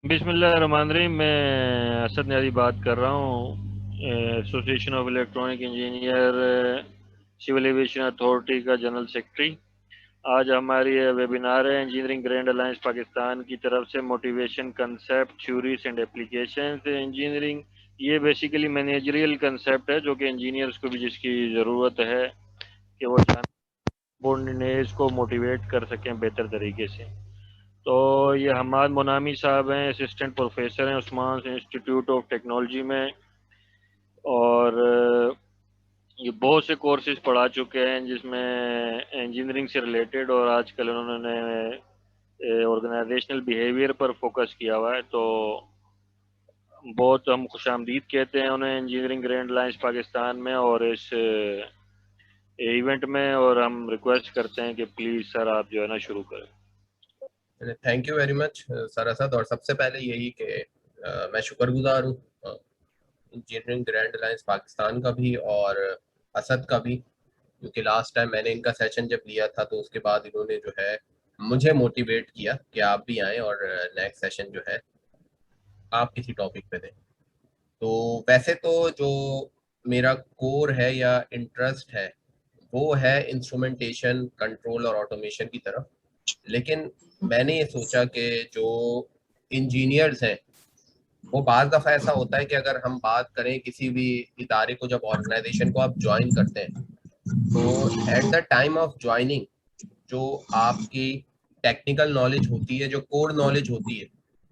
बिस्मिल्लाहिर्रहमानिर्रहीम। मैं असद न्याजी बात कर रहा हूँ, association of electronic engineer civil aviation authority का जनरल सेक्रेटरी। आज हमारी वेबिनार है इंजीनियरिंग ग्रैंड अलायंस पाकिस्तान की तरफ से motivation concept theories and applications engineering. ये बेसिकली मैनेजरियल कंसेप्ट है जो कि इंजीनियर्स को भी जिसकी ज़रूरत है कि वो सबॉर्डिनेट्स को मोटिवेट कर सकें बेहतर तरीके से। तो ये हमाद मोनामी साहब हैं, असिस्टेंट प्रोफेसर हैं उस्मान इंस्टीट्यूट ऑफ टेक्नोलॉजी में, और ये बहुत से कोर्सेज पढ़ा चुके हैं जिसमें इंजीनियरिंग से रिलेटेड, और आजकल उन्होंने ऑर्गेनाइजेशनल बिहेवियर पर फोकस किया हुआ है। तो बहुत हम खुशामदीद कहते हैं उन्हें इंजीनियरिंग ग्रैंड अलायंस पाकिस्तान में और इस इवेंट में, और हम रिक्वेस्ट करते हैं कि प्लीज़ सर आप जो है ना शुरू करें। Thank you very much sir Asad. और सबसे पहले यही कि मैं शुक्रगुजार हूँ इंजीनियरिंग ग्रैंड अलायंस पाकिस्तान का भी और असद का भी, क्योंकि लास्ट टाइम मैंने इनका सेशन जब लिया था तो उसके बाद इन्होंने जो है मुझे मोटिवेट किया कि आप भी आएँ और नेक्स्ट सेशन जो है आप किसी टॉपिक पे दें। तो वैसे तो जो मेरा कोर है या इंटरेस्ट है वो है इंस्ट्रूमेंटेशन, कंट्रोल और ऑटोमेशन की तरफ। लेकिन मैंने ये सोचा कि जो इंजीनियर्स हैं वो बाज़ दफ़ा ऐसा होता है कि अगर हम बात करें किसी भी इदारे को, जब ऑर्गेनाइजेशन को आप ज्वाइन करते हैं तो at the time of joining जो आपकी टेक्निकल नॉलेज होती है, जो कोर नॉलेज होती है,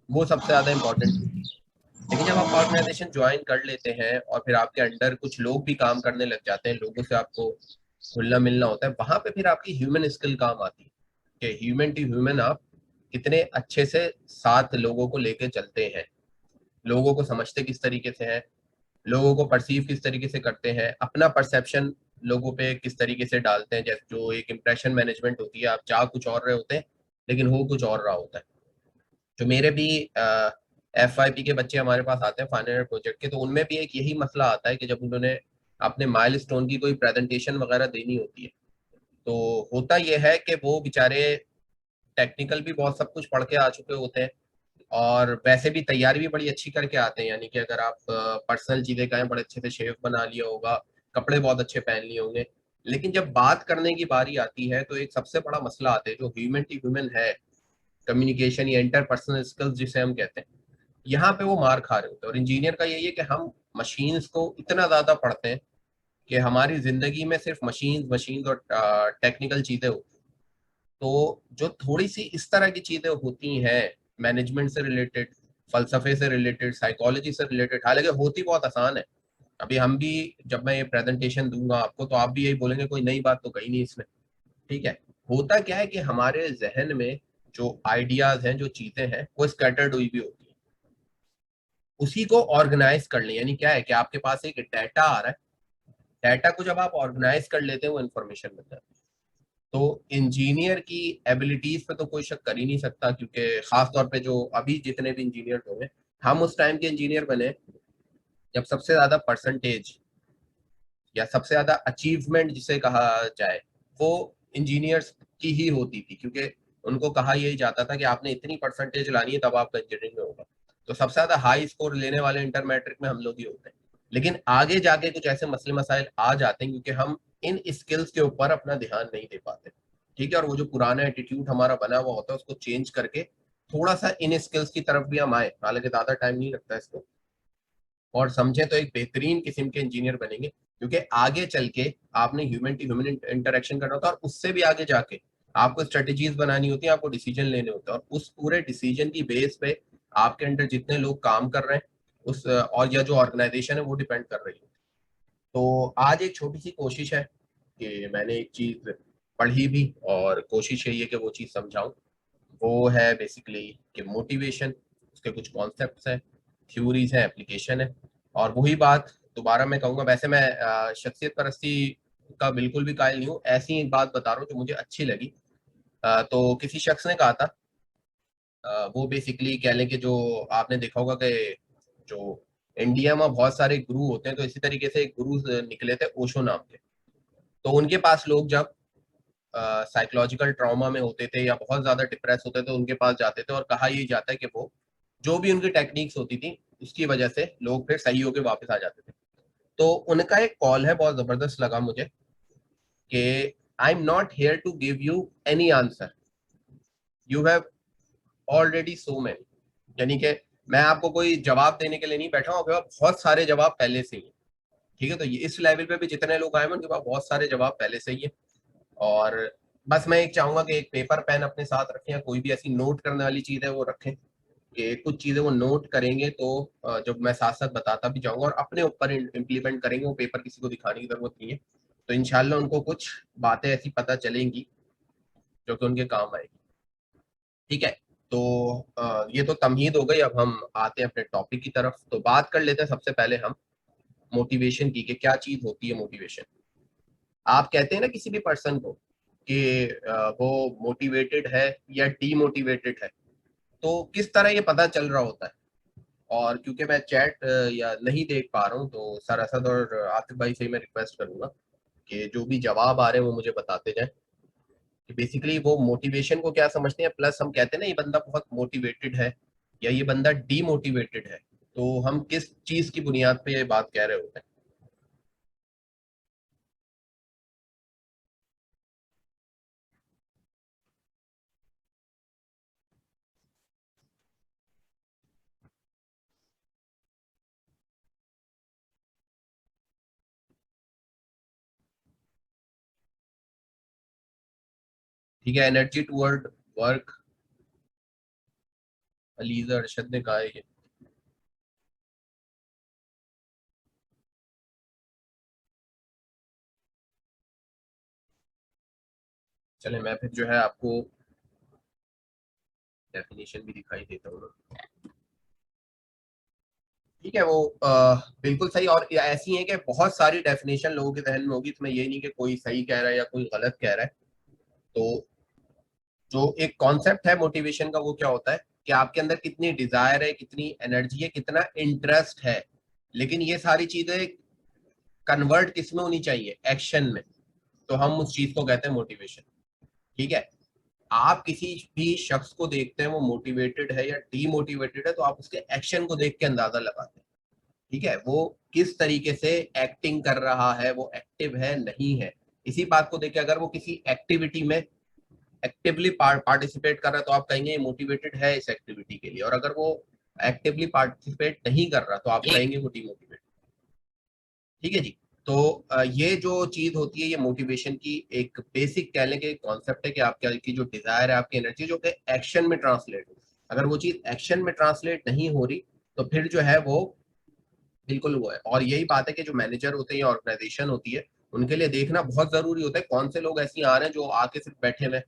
वो सबसे ज़्यादा इंपॉर्टेंट होती है। लेकिन जब आप ऑर्गेनाइजेशन ज्वाइन कर लेते हैं और फिर आपके अंडर कुछ लोग भी काम करने लग जाते हैं, लोगों से आपको घुलना मिलना होता है, वहां पे फिर आपकी ह्यूमन स्किल काम आती है कि ह्यूमन टू ह्यूमन आप कितने अच्छे से साथ लोगों को लेके चलते हैं, लोगों को समझते किस तरीके से हैं, लोगों को परसीव किस तरीके से करते हैं, अपना परसेप्शन लोगों पे किस तरीके से डालते हैं। जैसे जो एक इम्प्रेशन मैनेजमेंट होती है, आप चाह कुछ और रहे होते हैं लेकिन हो कुछ और रहा होता है। जो मेरे भी FYP के बच्चे हमारे पास आते हैं फाइनल ईयर प्रोजेक्ट के, तो उनमें भी एक यही मसला आता है कि जब उन्होंने अपने माइलस्टोन की कोई प्रेजेंटेशन वगैरह देनी होती है तो होता यह है कि वो बेचारे टेक्निकल भी बहुत सब कुछ पढ़ के आ चुके होते हैं और वैसे भी तैयारी भी बड़ी अच्छी करके आते हैं। यानी कि अगर आप पर्सनल चीजें कहें, बड़े अच्छे से शेव बना लिया होगा, कपड़े बहुत अच्छे पहन लिए होंगे, लेकिन जब बात करने की बारी आती है तो एक सबसे बड़ा मसला आता है जो ह्यूमन टू ह्यूमन है, कम्युनिकेशन या इंटरपर्सनल स्किल्स जिसे हम कहते हैं। यहाँ पे वो मार खा रहे होते हैं। और इंजीनियर का यही है कि हम मशीन्स को इतना ज्यादा पढ़ते हैं कि हमारी जिंदगी में सिर्फ मशीन्स और टेक्निकल चीजें होती हैं। तो जो थोड़ी सी इस तरह की चीजें होती हैं, मैनेजमेंट से रिलेटेड, फलसफे से रिलेटेड, साइकोलॉजी से रिलेटेड, हालांकि होती बहुत आसान है। अभी हम भी, जब मैं ये प्रेजेंटेशन दूंगा आपको तो आप भी यही बोलेंगे कोई नई बात तो कही नहीं इसमें। ठीक है, होता क्या है कि हमारे जहन में जो आइडियाज हैं, जो चीजें हैं, वो स्कैटर्ड हुई भी होती है। उसी को ऑर्गेनाइज कर लें, यानी क्या है कि आपके पास एक डाटा आ रहा है, डाटा को जब आप ऑर्गेनाइज कर लेते हैं वो इन्फॉर्मेशन बन जाती है। तो इंजीनियर की एबिलिटीज पे तो कोई शक कर ही नहीं सकता, क्योंकि खास तौर पे जो अभी जितने भी इंजीनियर हुए, हम उस टाइम के इंजीनियर बने जब सबसे ज्यादा परसेंटेज या सबसे ज्यादा अचीवमेंट जिसे कहा जाए वो इंजीनियर्स की ही होती थी, क्योंकि उनको कहा यही जाता था कि आपने इतनी परसेंटेज लानी है तब आपका इंजीनियरिंग में होगा। तो सबसे ज्यादा हाई स्कोर लेने वाले इंटर मैट्रिक में हम लोग ही होते हैं। लेकिन आगे जाके कुछ ऐसे मसले मसाइल आ जाते हैं क्योंकि हम इन स्किल्स के ऊपर अपना ध्यान नहीं दे पाते। ठीक है, और वो जो पुराना एटीट्यूड हमारा बना हुआ होता है उसको चेंज करके थोड़ा सा इन स्किल्स की तरफ भी हम आए, हालांकि ज्यादा टाइम नहीं लगता इसको, और समझे तो एक बेहतरीन किस्म के इंजीनियर बनेंगे। क्योंकि आगे चल के आपने ह्यूमन टू ह्यूमन इंटरेक्शन करना होता है और उससे भी आगे जाके आपको स्ट्रेटेजीज बनानी होती है, आपको डिसीजन लेने होते हैं, और उस पूरे डिसीजन की बेस पे आपके अंडर जितने लोग काम कर रहे हैं उस और या जो ऑर्गेनाइजेशन है वो डिपेंड कर रही है। तो आज एक छोटी सी कोशिश है कि मैंने एक चीज पढ़ी भी और कोशिश यही है कि वो चीज समझाऊं। वो है बेसिकली कि मोटिवेशन, उसके कुछ कॉन्सेप्ट्स हैं, थ्योरीज हैं, एप्लीकेशन है। और वही बात दोबारा मैं कहूँगा, वैसे मैं शख्सियत परस्ती का बिल्कुल भी कायल नहीं हूँ, ऐसी एक बात बता रहा हूँ जो मुझे अच्छी लगी। तो किसी शख्स ने कहा था, वो बेसिकली कह लें कि जो आपने देखा होगा कि जो इंडिया में बहुत सारे गुरु होते हैं, तो इसी तरीके से एक गुरु निकले थे ओशो नाम के। तो उनके पास लोग जब साइकोलॉजिकल ट्रॉमा में होते थे या बहुत ज्यादा डिप्रेस होते थे, उनके पास जाते थे और कहा यही जाता है कि वो जो भी उनकी टेक्निक्स होती थी उसकी वजह से लोग फिर सही होके वापस आ जाते थे। तो उनका एक कॉल है, बहुत जबरदस्त लगा मुझे कि I am not here to give you any answer, you have already so many. यानी कि मैं आपको कोई जवाब देने के लिए नहीं बैठा हूँ, आपके पास बहुत सारे जवाब पहले से ही हैं। ठीक है, तो ये इस लेवल पे भी जितने लोग आए हैं उनके पास बहुत सारे जवाब पहले से ही है। और बस मैं एक चाहूंगा कि एक पेपर पेन अपने साथ रखें, या कोई भी ऐसी नोट करने वाली चीज है वो रखें, कि कुछ चीजें वो नोट करेंगे तो जब मैं साथ साथ बताता भी जाऊंगा और अपने ऊपर इम्प्लीमेंट करेंगे, वो पेपर किसी को दिखाने की जरूरत नहीं है। तो इंशाल्लाह उनको कुछ बातें ऐसी पता चलेंगी जो कि उनके काम आएगी। ठीक है, तो ये तो तमहीद हो गई। अब हम आते हैं अपने टॉपिक की तरफ। तो बात कर लेते हैं सबसे पहले हम मोटिवेशन की, कि क्या चीज होती है मोटिवेशन। आप कहते हैं ना किसी भी पर्सन को कि वो मोटिवेटेड है या डीमोटिवेटेड है, तो किस तरह ये पता चल रहा होता है? और क्योंकि मैं चैट या नहीं देख पा रहा हूँ, तो सर असद और आतिफ भाई से ही मैं रिक्वेस्ट करूंगा कि जो भी जवाब आ रहे हैं वो मुझे बताते जाएं, कि बेसिकली वो मोटिवेशन को क्या समझते हैं, प्लस हम कहते हैं ना ये बंदा बहुत मोटिवेटेड है या ये बंदा डीमोटिवेटेड है, तो हम किस चीज की बुनियाद पे ये बात कह रहे होते हैं। ठीक है, energy toward work, ELISA Arshad ने कहा है ये। चले मैं फिर जो है आपको डेफिनेशन भी दिखाई देता हूँ। ठीक है, वो बिल्कुल सही। और ऐसी है कि बहुत सारी डेफिनेशन लोगों के जहन में होगी, इसमें ये नहीं कि कोई सही कह रहा है या कोई गलत कह रहा है। तो जो एक कॉन्सेप्ट है मोटिवेशन का वो क्या होता है कि आपके अंदर कितनी डिजायर है, कितनी एनर्जी है, कितना इंटरेस्ट है। लेकिन ये सारी चीजें कन्वर्ट किस में होनी चाहिए? एक्शन में। तो हम उस चीज को कहते हैं मोटिवेशन। ठीक है, आप किसी भी शख्स को देखते हैं वो मोटिवेटेड है या डीमोटिवेटेड है, तो आप उसके एक्शन को देख के अंदाजा लगाते हैं। ठीक है, वो किस तरीके से एक्टिंग कर रहा है, वो एक्टिव है नहीं है। इसी बात को देख के अगर वो किसी एक्टिविटी में एक्टिवली पार्टिसिपेट कर रहा है तो आप कहेंगे ये मोटिवेटेड है इस एक्टिविटी के लिए, और अगर वो एक्टिवली पार्टिसिपेट नहीं कर रहा तो आप कहेंगे वो डिमोटिवेटेड। ठीक है जी। तो ये जो चीज होती है ये मोटिवेशन की एक बेसिक कह लें कि कॉन्सेप्ट है, कि आपकी की जो डिजायर है, आपकी एनर्जी जो कि एक्शन में ट्रांसलेट हो। अगर वो चीज एक्शन में ट्रांसलेट नहीं हो रही तो फिर जो है वो बिल्कुल वो है। और यही बात है कि जो मैनेजर होते हैं या ऑर्गेनाइजेशन होती है उनके लिए देखना बहुत जरूरी होता है कौन से लोग ऐसे आ रहे हैं जो आके सिर्फ बैठे हुए हैं।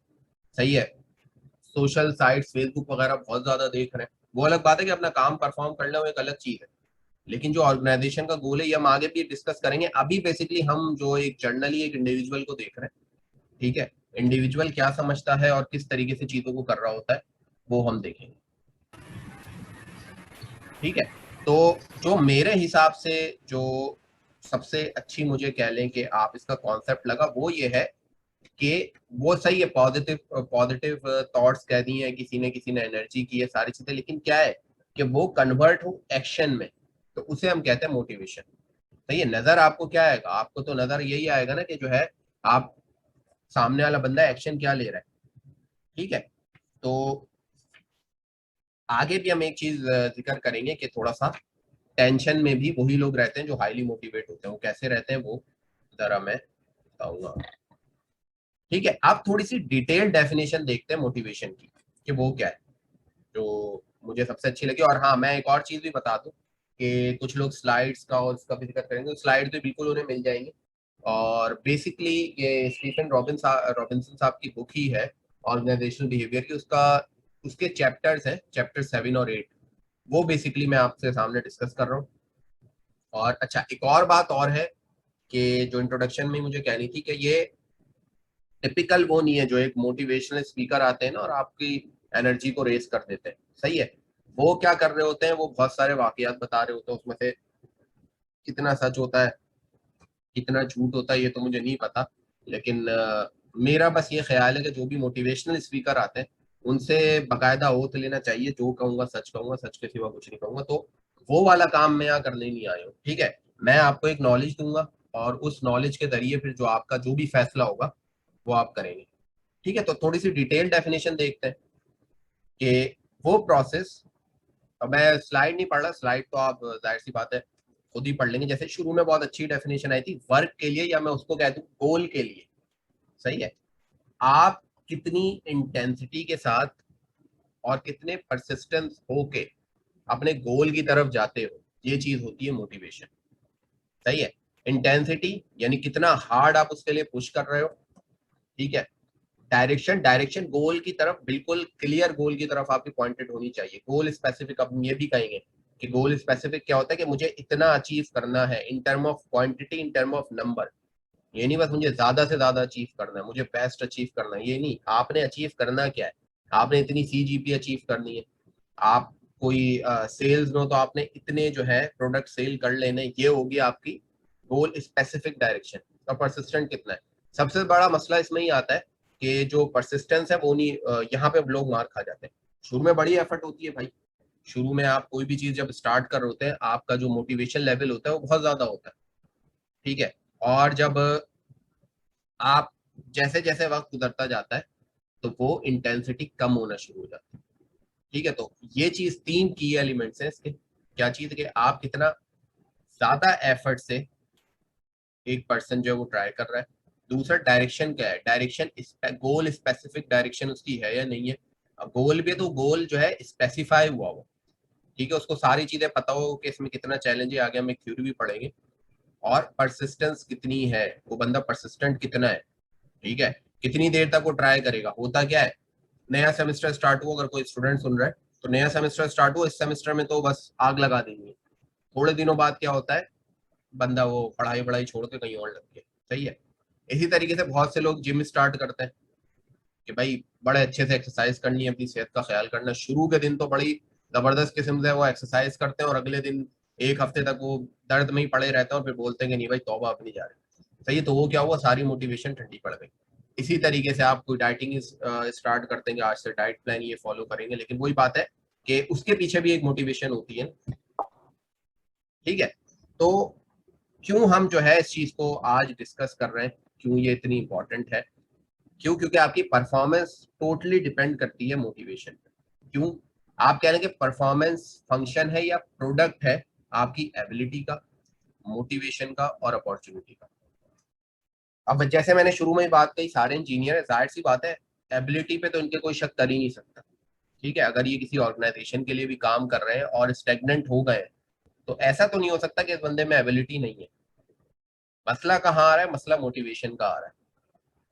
सही है, सोशल साइट्स फेसबुक वगैरह बहुत ज्यादा देख रहे हैं, वो अलग बात है कि अपना काम परफॉर्म कर ले, वो एक अलग चीज है। लेकिन जो ऑर्गेनाइजेशन का गोल है ये हम आगे भी डिस्कस करेंगे। अभी बेसिकली हम जो एक जर्नली एक इंडिविजुअल को देख रहे हैं। ठीक है, इंडिविजुअल क्या समझता है और किस तरीके से चीजों को कर रहा होता है वो हम देखेंगे। ठीक है, तो जो मेरे हिसाब से जो सबसे अच्छी मुझे कह लें कि आप इसका कॉन्सेप्ट लगा वो ये है कि वो सही है, पॉजिटिव पॉजिटिव थॉट्स कह दी हैं किसी ने एनर्जी की है, सारी चीजें, लेकिन क्या है कि वो कन्वर्ट हो एक्शन में, तो उसे हम कहते हैं मोटिवेशन। सही है, नजर आपको क्या आएगा? आपको तो नजर यही आएगा ना कि जो है आप सामने वाला बंदा एक्शन क्या ले रहा है। ठीक है, तो आगे भी हम एक चीज जिक्र करेंगे कि थोड़ा सा टेंशन में भी वही लोग रहते हैं जो हाईली मोटिवेट होते हैं। वो कैसे रहते हैं वो जरा मैं बताऊंगा। ठीक है, आप थोड़ी सी डिटेल डेफिनेशन देखते हैं मोटिवेशन की कि वो क्या है, जो मुझे सबसे अच्छी लगी। और हाँ, मैं एक और चीज भी बता दूं कि कुछ लोग स्लाइड्स का और उसका भी जिक्र करेंगे, स्लाइड्स भी बिल्कुल उन्हें मिल जाएंगे। और बेसिकली ये स्टीफन रॉबिन्सन साहब की बुक ही है ऑर्गेनाइजेशनल बिहेवियर की, उसका उसके चैप्टर्स हैं, चैप्टर 7 और 8, वो बेसिकली मैं आपसे सामने डिस्कस कर रहा हूँ। और अच्छा, एक और बात और है कि जो इंट्रोडक्शन में मुझे कहनी थी कि ये टिपिकल वो नहीं है जो एक मोटिवेशनल स्पीकर आते हैं ना और आपकी एनर्जी को रेस कर देते हैं। सही है, वो क्या कर रहे होते हैं, वो बहुत सारे वाकयात बता रहे होते हैं, उसमें से कितना सच होता है कितना झूठ होता है ये तो मुझे नहीं पता। लेकिन मेरा बस ये ख्याल है कि जो भी मोटिवेशनल स्पीकर आते हैं उनसे बकायदा ओथ लेना चाहिए, जो कहूंगा सच कहूंगा, सच के सिवा कुछ नहीं कहूंगा। तो वो वाला काम मैं यहाँ करने नहीं आया हूँ, ठीक है। मैं आपको एक नॉलेज दूंगा और उस नॉलेज के जरिए फिर जो आपका जो भी फैसला होगा वो आप करेंगे, ठीक है। तो थोड़ी सी डिटेल डेफिनेशन देखते हैं कि वो प्रोसेस। अब मैं स्लाइड नहीं पढ़ रहा, स्लाइड तो आप जाहिर सी बात है खुद ही पढ़ लेंगे। जैसे शुरू में बहुत अच्छी डेफिनेशन आई थी वर्क के लिए, या मैं उसको कह दूं गोल के लिए, सही है। आप कितनी इंटेंसिटी के साथ और कितने परसिस्टेंस होके अपने गोल की तरफ जाते हो, ये चीज होती है मोटिवेशन, सही है। इंटेंसिटी यानी कितना हार्ड आप उसके लिए पुश कर रहे हो, ठीक है। डायरेक्शन, डायरेक्शन गोल की तरफ, बिल्कुल क्लियर गोल की तरफ आपकी पॉइंटेड होनी चाहिए। गोल स्पेसिफिक, अब हम ये भी कहेंगे कि गोल स्पेसिफिक क्या होता है कि मुझे इतना अचीव करना है in term of quantity, in term of number. ये नहीं बस मुझे ज्यादा से ज्यादा अचीव करना है, मुझे बेस्ट अचीव करना है, ये नहीं। आपने अचीव करना क्या है, आपने इतनी CGP अचीव करनी है। आप कोई सेल्स नो तो आपने इतने जो है प्रोडक्ट सेल कर लेने, ये होगी आपकी गोल स्पेसिफिक डायरेक्शन। और परसिस्टेंट कितना है, सबसे बड़ा मसला इसमें ही आता है कि जो परसिस्टेंस है वो नहीं, यहाँ पे लोग मार खा जाते हैं। शुरू में बड़ी एफर्ट होती है भाई, शुरू में आप कोई भी चीज जब स्टार्ट कर रहे होते हैं, आपका जो मोटिवेशन लेवल होता है वो बहुत ज्यादा होता है, ठीक है। और जब आप जैसे जैसे वक्त गुजरता जाता है तो वो इंटेंसिटी कम होना शुरू हो जाती है, ठीक है। तो ये चीज, तीन की एलिमेंट्स हैं इसके। क्या चीज कि आप कितना ज्यादा एफर्ट से एक पर्सन जो है वो ट्राई कर रहा है। दूसरा डायरेक्शन क्या है, डायरेक्शन गोल स्पेसिफिक डायरेक्शन उसकी है या नहीं है। गोल भी है तो गोल जो है स्पेसिफाई हुआ हो, ठीक है, उसको सारी चीजें पता हो कि इसमें कितना चैलेंज है, आगे हम एक थ्योरी भी पढ़ेंगे। और परसिस्टेंस कितनी है, वो बंदा परसिस्टेंट कितना है, ठीक है, कितनी देर तक वो ट्राई करेगा। होता क्या है, नया सेमेस्टर स्टार्ट हुआ, अगर कोई स्टूडेंट सुन रहा है तो नया सेमेस्टर स्टार्ट हुआ, इस सेमेस्टर में तो बस आग लगा देंगे। थोड़े दिनों बाद क्या होता है, बंदा वो पढ़ाई पढ़ाई छोड़ के कहीं और लग गया, सही है। इसी तरीके से बहुत से लोग जिम स्टार्ट करते हैं कि भाई बड़े अच्छे से एक्सरसाइज करनी है, अपनी सेहत का ख्याल करना। शुरू के दिन तो बड़ी जबरदस्त किस्म से वो एक्सरसाइज करते हैं और अगले दिन एक हफ्ते तक वो दर्द में ही पड़े रहते हैं और फिर बोलते हैं कि नहीं भाई तौबा अब नहीं जा रहे, सही है। तो वो क्या हुआ, सारी मोटिवेशन ठंडी पड़ गई। इसी तरीके से आप कोई डाइटिंग स्टार्ट कर देंगे, आज से डाइट प्लान ये फॉलो करेंगे, लेकिन वही बात है कि उसके पीछे भी एक मोटिवेशन होती है, ठीक है। तो क्यों हम जो है इस चीज को आज डिस्कस कर रहे हैं, क्यों ये इतनी इंपॉर्टेंट है, क्यों, क्योंकि आपकी परफॉर्मेंस टोटली डिपेंड करती है मोटिवेशन पे। क्यों, आप कह रहे हैं कि परफॉर्मेंस फंक्शन है या प्रोडक्ट है आपकी एबिलिटी का, मोटिवेशन का और अपॉर्चुनिटी का। अब जैसे मैंने शुरू में ही बात कही, सारे इंजीनियर है, जाहिर सी बात है एबिलिटी पे तो इनके कोई शक कर ही नहीं सकता, ठीक है। अगर ये किसी ऑर्गेनाइजेशन के लिए भी काम कर रहे हैं और स्टेगनेंट हो गए तो ऐसा तो नहीं हो सकता कि इस बंदे में एबिलिटी नहीं है। मसला कहाँ आ रहा है, मसला मोटिवेशन का आ रहा है।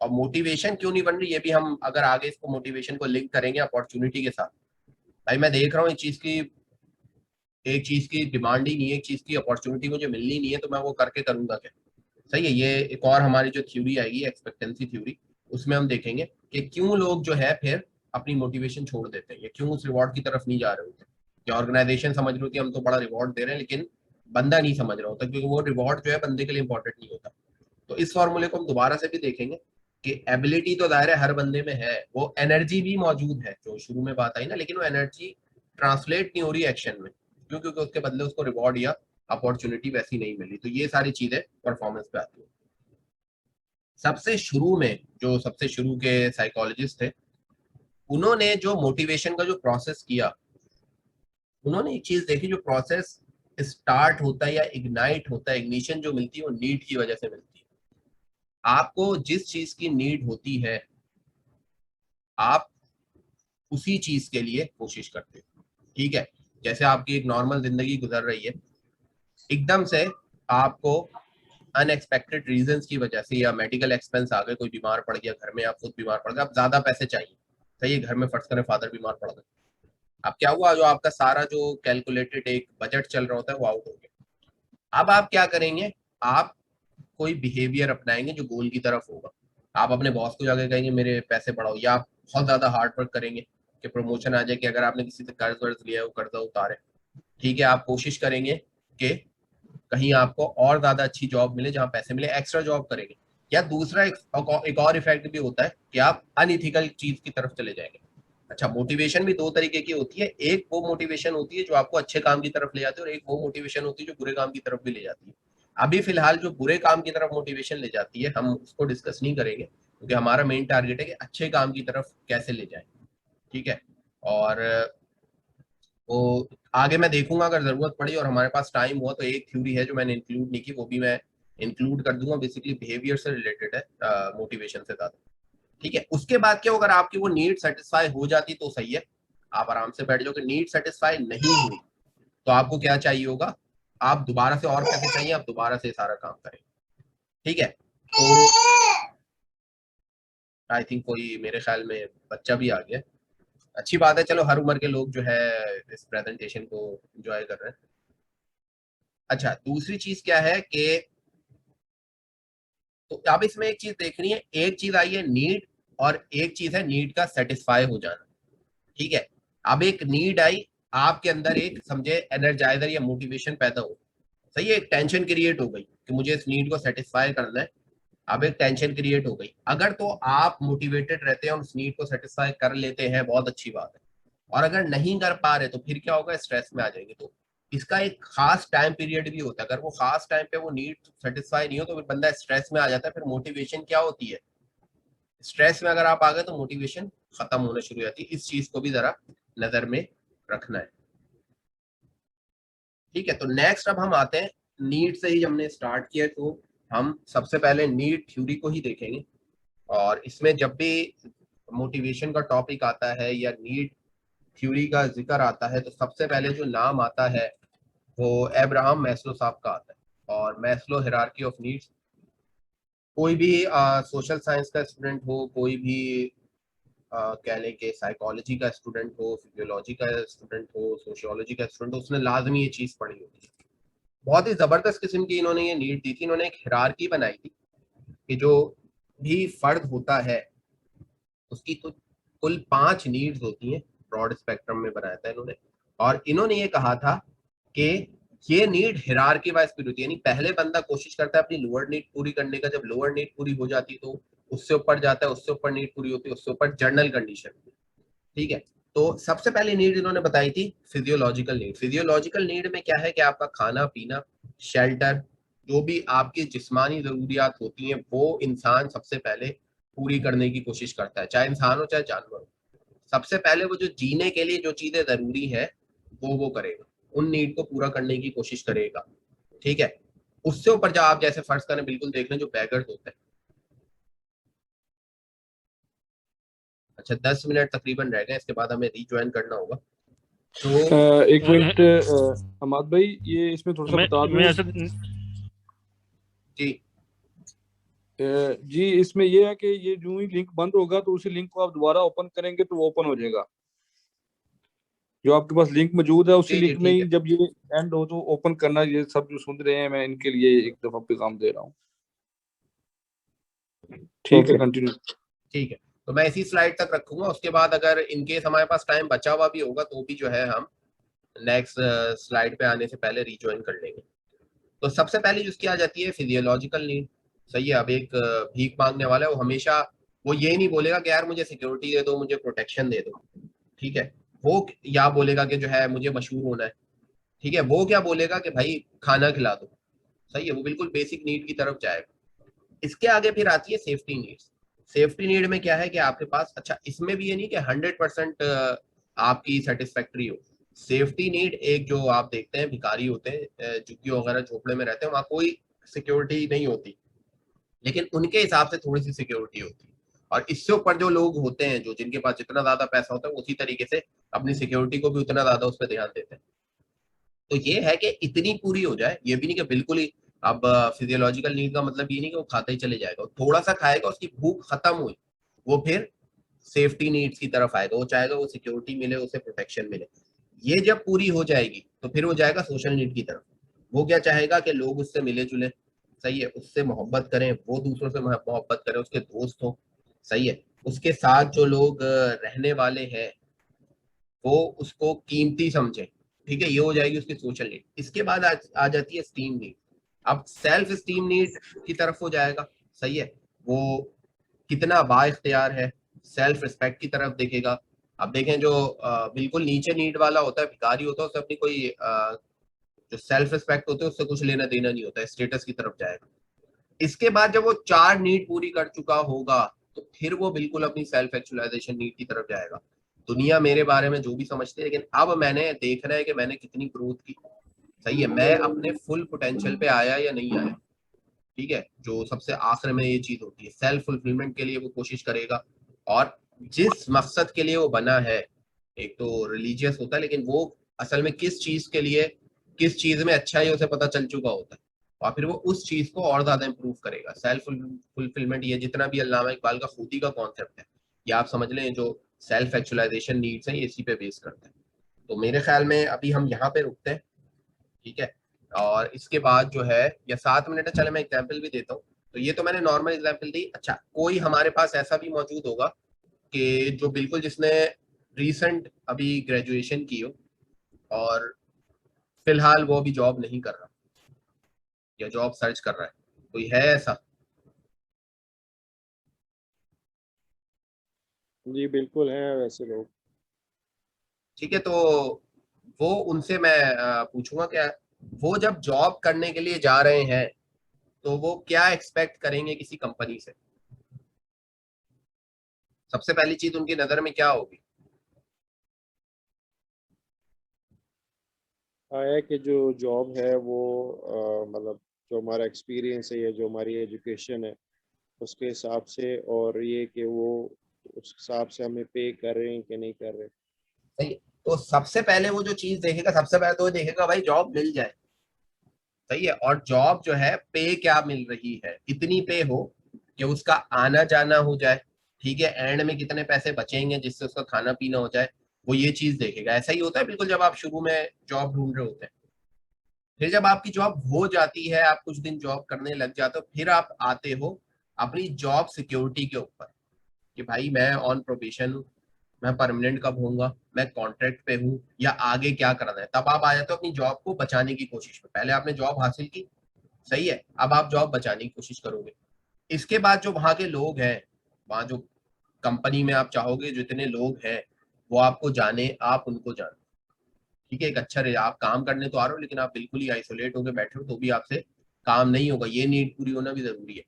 और मोटिवेशन क्यों नहीं बन रही, ये भी हम अगर आगे इसको मोटिवेशन को लिंक करेंगे अपॉर्चुनिटी के साथ। भाई मैं देख रहा हूँ एक चीज की डिमांड ही नहीं है, एक चीज की अपॉर्चुनिटी मुझे मिलनी नहीं है, तो मैं वो करके करूंगा क्या, सही है। ये एक और हमारी जो थ्योरी आएगी एक्सपेक्टेंसी थ्योरी, उसमें हम देखेंगे कि क्यों लोग जो है फिर अपनी मोटिवेशन छोड़ देते हैं, या क्यों उस रिवॉर्ड की तरफ नहीं जा रहे होते। कि ऑर्गेनाइजेशन समझ रही होती है हम तो बड़ा रिवॉर्ड दे रहे हैं, लेकिन बंदा नहीं समझ रहा होता, क्योंकि वो रिवॉर्ड जो है बंदे के लिए इंपॉर्टेंट नहीं होता। तो इस फॉर्मूले को हम दोबारा से भी देखेंगे कि एबिलिटी तो दायरे हर बंदे में है, वो एनर्जी भी मौजूद है जो शुरू में बात आई ना, लेकिन वो एनर्जी ट्रांसलेट नहीं हो रही एक्शन में, क्यों, क्योंकि उसके बदले उसको रिवॉर्ड या अपॉर्चुनिटी वैसी नहीं मिली। तो ये सारी चीजें परफॉर्मेंस पे आती है। सबसे शुरू में जो सबसे शुरू के साइकोलॉजिस्ट थे, उन्होंने जो मोटिवेशन का जो प्रोसेस किया, उन्होंने एक चीज देखी, जो प्रोसेस स्टार्ट होता है या इग्नाइट होता है, इग्निशन जो मिलती है वो नीड की वजह से मिलती है। आपको जिस चीज की नीड होती है आप उसी चीज के लिए कोशिश करते हो, ठीक है। जैसे आपकी एक नॉर्मल जिंदगी गुजर रही है, एकदम से आपको अनएक्सपेक्टेड रीजंस की वजह से या मेडिकल एक्सपेंस आ गए, कोई बीमार पड़ गया घर में, आप खुद बीमार पड़ गए, अब ज्यादा पैसे चाहिए, सही है। घर में फर्ज करें फादर बीमार पड़ गए, अब क्या हुआ, जो आपका सारा जो कैलकुलेटेड एक बजट चल रहा होता है वो आउट हो गया। अब आप क्या करेंगे, आप कोई बिहेवियर अपनाएंगे जो गोल की तरफ होगा। आप अपने बॉस को जाके कहेंगे मेरे पैसे बढ़ाओ, या आप बहुत ज्यादा हार्ड वर्क करेंगे कि प्रमोशन आ जाए, कि अगर आपने किसी से कर्ज वर्ज लिया है वो कर्जा उतारे, ठीक है। आप कोशिश करेंगे कि कहीं आपको और ज्यादा अच्छी जॉब मिले, जहां पैसे मिले, एक्स्ट्रा जॉब करेंगे। या दूसरा एक और इफेक्ट भी होता है कि आप अनइथिकल चीज की तरफ चले जाएंगे, अच्छा, मोटिवेशन भी दो तरीके की होती है। एक वो मोटिवेशन होती है जो आपको अच्छे काम की तरफ ले जाती है, और एक वो मोटिवेशन होती है जो बुरे काम की तरफ भी ले जाती है। अभी फिलहाल जो बुरे काम की तरफ मोटिवेशन ले जाती है हम उसको डिस्कस नहीं करेंगे, क्योंकि हमारा मेन टारगेट है कि अच्छे काम की तरफ कैसे ले जाए। ठीक है। और वो आगे मैं देखूंगा, अगर जरूरत पड़ी और हमारे पास टाइम हुआ तो एक थ्योरी है जो मैंने इंक्लूड नहीं की, वो भी मैं इंक्लूड कर दूंगा। बेसिकली बिहेवियर से रिलेटेड है, मोटिवेशन से ज्यादा। ठीक है। उसके बाद क्या, अगर आपकी वो नीड सेटिस्फाई हो जाती तो सही है, आप आराम से बैठ जाओ। कि नीड सेटिस्फाई नहीं हुई तो आपको क्या चाहिए होगा, आप दोबारा से और पैसे चाहिए, आप दोबारा से सारा काम करें। ठीक है। तो आई थिंक कोई मेरे ख्याल में बच्चा भी आ गया। अच्छी बात है, चलो हर उम्र के लोग जो है इस प्रेजेंटेशन को एंजॉय कर रहे हैं। अच्छा, दूसरी चीज क्या है कि तो अब इसमें एक चीज देखनी है। एक चीज आई है नीड, और एक चीज है नीड का सेटिस्फाई हो जाना। ठीक है। अब एक नीड आई, आपके अंदर एक समझे एनर्जाइजर या मोटिवेशन पैदा हो, सही है, एक टेंशन क्रिएट हो गई कि मुझे इस नीड को सेटिस्फाई करना है। अब एक टेंशन क्रिएट हो गई, अगर तो आप मोटिवेटेड रहते हैं और उस नीड को सेटिस्फाई कर लेते हैं, बहुत अच्छी बात है। और अगर नहीं कर पा रहे तो फिर क्या होगा, स्ट्रेस में आ जाएंगे। तो इसका एक खास टाइम पीरियड भी होता है। अगर वो खास टाइम पे वो नीड सेटिस्फाई नहीं हो तो फिर बंदा स्ट्रेस में आ जाता है। फिर मोटिवेशन क्या होती है, स्ट्रेस में अगर आप आ गए तो मोटिवेशन खत्म होना शुरू हो जाती है। इस चीज को भी जरा नजर में रखना है। ठीक है। तो नेक्स्ट अब हम आते हैं, नीड से ही हमने स्टार्ट किया तो हम सबसे पहले नीड थ्योरी को ही देखेंगे। और इसमें जब भी मोटिवेशन का टॉपिक आता है या नीड थ्योरी का जिक्र आता है तो सबसे पहले जो नाम आता है वो एब्राहम मैस्लो साहब का आता है। और मैस्लो हायरार्की ऑफ नीड्स, कोई भी सोशल साइंस का स्टूडेंट हो, कोई भी कह लें कि साइकोलॉजी का स्टूडेंट हो, फिजियोलॉजी का स्टूडेंट हो, सोशियोलॉजी का स्टूडेंट हो, उसने लाजमी ये चीज पढ़ी होती है। बहुत ही जबरदस्त किस्म की इन्होंने ये नीड दी थी। इन्होंने एक हिरारकी बनाई थी कि जो भी फर्द होता है उसकी कुल 5 नीड्स होती हैं, ब्रॉड स्पेक्ट्रम में बनाया था इन्होंने। और इन्होंने ये कहा था कि ये नीड हिरारकी वाइज पूरी होती है, यानी पहले बंदा कोशिश करता है अपनी लोअर नीड पूरी करने का, जब लोअर नीड पूरी हो जाती है तो उससे ऊपर जाता है, उससे ऊपर नीड पूरी होती है, उससे ऊपर जर्नल कंडीशन। ठीक है। तो सबसे पहले नीड इन्होंने बताई थी फिजियोलॉजिकल नीड। फिजियोलॉजिकल नीड में क्या है कि आपका खाना पीना, शेल्टर, जो भी आपकी जिस्मानी जरूरियात होती हैं वो इंसान सबसे पहले पूरी करने की कोशिश करता है, चाहे इंसान हो चाहे जानवर हो। सबसे पहले वो जो जीने के लिए जो चीजें जरूरी है वो करेगा, उन नीड को पूरा करने की कोशिश करेगा। ठीक है। उससे ऊपर जब आप जैसे फर्ज करें, बिल्कुल देख लें जो बैगर्स होते हैं। अच्छा, 10 मिनट तकरीबन रह गए, इसके बाद हमें रिज्वाइन करना होगा। तो एक मिनट हमाद भाई, ये इसमें थोड़ा सा बता मैं दूं। ऐसा जी जी, इसमें ये है कि ये जो ही लिंक बंद होगा तो उसी लिंक को आप दोबारा ओपन करेंगे तो वो ओपन हो जाएगा। जो आपके पास लिंक मौजूद है उसी जी जी, लिंक में ठीक ही है। जब ये एंड हो तो ओपन करना। ये सब जो सुन रहे हैं, मैं इनके लिए एक दफा पैगाम दे रहा हूँ। ठीक है, ओके। कंटिन्यू। ठीक है। तो मैं इसी स्लाइड तक रखूंगा, उसके बाद अगर इनकेस हमारे पास टाइम बचा हुआ भी होगा तो भी जो है हम नेक्स्ट स्लाइड पे आने से पहले रिज्वाइन कर लेंगे। तो सबसे पहले जिसकी आ जाती है फिजियोलॉजिकल नीड। सही है। अब एक भीख मांगने वाला है, वो हमेशा वो ये नहीं बोलेगा कि यार मुझे सिक्योरिटी दे दो, मुझे प्रोटेक्शन दे दो। ठीक है। वो या बोलेगा कि जो है मुझे मशहूर होना है। ठीक है। वो क्या बोलेगा कि भाई खाना खिला दो। सही है। वो बिल्कुल बेसिक नीड की तरफ जाएगा। इसके आगे फिर आती है सेफ्टी नीड्स। सेफ्टी नीड में क्या है कि आपके पास, अच्छा इसमें भी ये नहीं कि 100% आपकी सेटिस्फैक्ट्री हो। सेफ्टी नीड एक जो आप देखते हैं भिखारी होते हैं, झुग्गियों वगैरह झोपड़े में रहते हैं, वहां कोई सिक्योरिटी नहीं होती, लेकिन उनके हिसाब से थोड़ी सी सिक्योरिटी होती है। और इससे ऊपर जो लोग होते हैं, जो जिनके पास जितना ज्यादा पैसा होता है, उसी तरीके से अपनी सिक्योरिटी को भी उतना ज्यादा उस पर ध्यान देते हैं। तो ये है कि इतनी पूरी हो जाए, ये भी नहीं कि बिल्कुल ही। अब फिजियोलॉजिकल नीड का मतलब ये नहीं कि वो खाता ही चले जाएगा, थोड़ा सा खाएगा, उसकी भूख खत्म हुई, वो फिर सेफ्टी नीड्स की तरफ आएगा। वो चाहेगा वो सिक्योरिटी मिले, उसे प्रोटेक्शन मिले। ये जब पूरी हो जाएगी तो फिर वो जाएगा सोशल नीड की तरफ। वो क्या चाहेगा कि लोग उससे मिले जुले। सही है। उससे मोहब्बत करें, वो दूसरों से मोहब्बत करें, उसके दोस्त हो। सही है। उसके साथ जो लोग रहने वाले हैं वो उसको कीमती समझे। ठीक है। ये हो जाएगी उसकी सोशल नीड। इसके बाद आ जाती है स्टीम नीड। अब सेल्फ स्टीम नीड की तरफ हो जाएगा। सही है। वो कितना बा इख्तियार है, सेल्फ रिस्पेक्ट की तरफ देखेगा। अब देखें जो बिल्कुल नीचे नीड वाला होता है, भिखारी होता है, उससे अपनी कोई जो सेल्फ रिस्पेक्ट होते है उससे कुछ लेना देना नहीं होता है, स्टेटस की तरफ जाएगा। इसके बाद जब वो 4 नीड पूरी कर चुका होगा तो फिर वो बिल्कुल अपनी सेल्फ एक्चुअलाइजेशन नीड की तरफ जाएगा। दुनिया मेरे बारे में जो भी समझती है, लेकिन अब मैंने देखना है कि मैंने कितनी ग्रोथ की। सही है, मैं अपने फुल पोटेंशियल पे आया या नहीं आया। ठीक है, जो सबसे आखिर में ये चीज होती है, सेल्फ फुलफिलमेंट के लिए वो कोशिश करेगा, और जिस मकसद के लिए वो बना है, एक तो रिलीजियस होता है, लेकिन वो असल में किस चीज के लिए, किस चीज में अच्छा है उसे पता चल चुका होता है, और फिर वो उस चीज को और ज्यादा इंप्रूव करेगा। सेल्फ फुलफिलमेंट ये जितना भी अल्लामा इकबाल का खुदी का कॉन्सेप्ट है, ये आप समझ लें जो सेल्फ एक्चुअलाइजेशन नीड्स है, इसी पे बेस करता है। तो मेरे ख्याल में अभी हम यहाँ पे रुकते हैं। ठीक है, और इसके बाद जो है, या 7 मिनट है, चले मैं एग्जाम्पल भी देता हूँ। तो ये तो मैंने नॉर्मल एग्जाम्पल दी। अच्छा, कोई हमारे पास ऐसा भी मौजूद होगा कि जो बिल्कुल जिसने रिसेंट अभी ग्रेजुएशन की हो और फिलहाल वो अभी जॉब नहीं कर रहा या जॉब सर्च कर रहा है, कोई है ऐसा? जी बिल्कुल हैं वैसे लोग। ठीक है, तो वो उनसे मैं पूछूंगा क्या, वो जब जॉब करने के लिए जा रहे हैं तो वो क्या एक्सपेक्ट करेंगे किसी कंपनी से? सबसे पहली चीज उनकी नजर में क्या होगी? है कि जो जॉब है वो मतलब जो हमारा एक्सपीरियंस है या जो हमारी एजुकेशन है उसके हिसाब से, और ये कि वो उस हिसाब से हमें पे कर रहे हैं कि नहीं कर रहे। सही है, तो सबसे पहले वो जो चीज देखेगा, सबसे पहले तो वो देखेगा भाई जॉब मिल जाए। सही है, और जॉब जो है पे क्या मिल रही है, इतनी पे हो कि उसका आना जाना हो जाए। ठीक है, एंड में कितने पैसे बचेंगे जिससे उसका खाना पीना हो जाए, वो ये चीज देखेगा। ऐसा ही होता है बिल्कुल जब आप शुरू में जॉब ढूंढ रहे होते हैं। फिर जब आपकी जॉब हो जाती है, आप कुछ दिन जॉब करने लग जाते हो, फिर आप आते हो अपनी जॉब सिक्योरिटी के ऊपर कि भाई मैं ऑन प्रोबेशन हूँ, मैं परमानेंट कब होऊंगा, मैं कॉन्ट्रैक्ट पे हूँ, या आगे क्या करना है। तब आप आ जाते हो अपनी जॉब को बचाने की कोशिश में। पहले आपने जॉब हासिल की, सही है, अब आप जॉब बचाने की कोशिश करोगे। इसके बाद जो वहां के लोग हैं, वहां जो कंपनी में आप चाहोगे जितने लोग हैं वो आपको जाने, आप उनको जाने। ठीक है, एक अच्छा रहे, आप काम करने तो आ रहे हो लेकिन आप बिल्कुल ही आइसोलेट होकर बैठे हो तो भी आपसे काम नहीं होगा। ये नीड पूरी होना भी जरूरी है।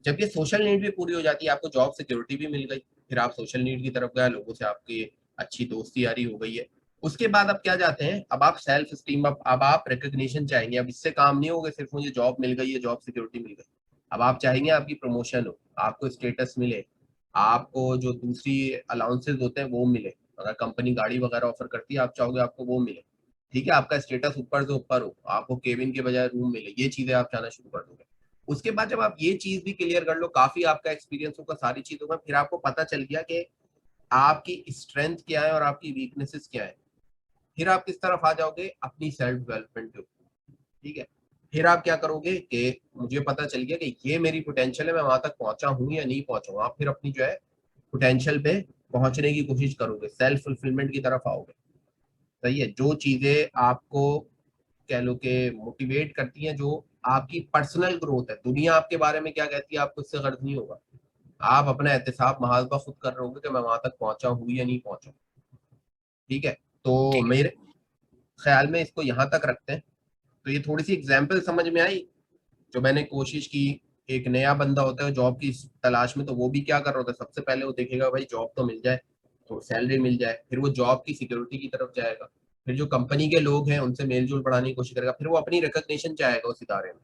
जब ये सोशल नीड भी पूरी हो जाती है, आपको जॉब सिक्योरिटी भी मिल गई, फिर आप सोशल नीड की तरफ गए, लोगों से आपकी अच्छी दोस्ती यारी हो गई है। उसके बाद अब क्या जाते हैं, अब आप सेल्फ स्टीम, अब आप रिकग्निशन चाहेंगे। अब इससे काम नहीं होगा सिर्फ मुझे जॉब मिल गई है, जॉब सिक्योरिटी मिल गई। अब आप चाहेंगे आपकी प्रमोशन हो, आपको स्टेटस मिले, आपको जो दूसरी अलाउंसेस होते हैं वो मिले। अगर कंपनी गाड़ी वगैरह ऑफर करती है, आप चाहोगे आपको वो मिले। ठीक है, आपका स्टेटस ऊपर से ऊपर हो, आपको केबिन के बजाय रूम मिले, ये चीजें आप चाहना शुरू कर दोगे। उसके बाद जब आप ये चीज भी क्लियर कर लो, काफी आपका एक्सपीरियंस होगा सारी चीजों में, फिर आपको पता चल गया कि आपकी स्ट्रेंथ क्या है और आपकी वीकनेसेस क्या है। फिर आप किस तरफ आ जाओगे, अपनी सेल्फ डेवलपमेंट के ऊपर। ठीक है, फिर आप क्या करोगे कि मुझे पता चल गया कि ये मेरी पोटेंशियल है, मैं वहां तक पहुंचा हूं या नहीं पहुंचा हूं। आप फिर अपनी जो है पोटेंशियल पे पहुंचने की कोशिश करोगे, सेल्फ फुलफिलमेंट की तरफ आओगे। सही है, जो चीजें आपको कह लो कि मोटिवेट करती हैं, जो आपकी पर्सनल ग्रोथ है, दुनिया आपके बारे में क्या कहती है आपको इससे गर्ज नहीं होगा। आप अपना एहतसाब मुहासबा खुद कर रहे होगे कि मैं वहां तक पहुंचा हूं या नहीं पहुंचा। ठीक है, तो मेरे ख्याल में इसको यहाँ तक रखते हैं। तो ये थोड़ी सी एग्जाम्पल समझ में आई जो मैंने कोशिश की। एक नया बंदा होता है जॉब की तलाश में, तो वो भी क्या कर रहा होता है, सबसे पहले वो देखेगा भाई जॉब तो मिल जाए, तो सैलरी मिल जाए, फिर वो जॉब की सिक्योरिटी की तरफ जाएगा, फिर जो कंपनी के लोग हैं उनसे मेल जोल बढ़ाने की कोशिश करेगा, फिर वो अपनी रिकग्निशन चाहेगा उस इदारे में।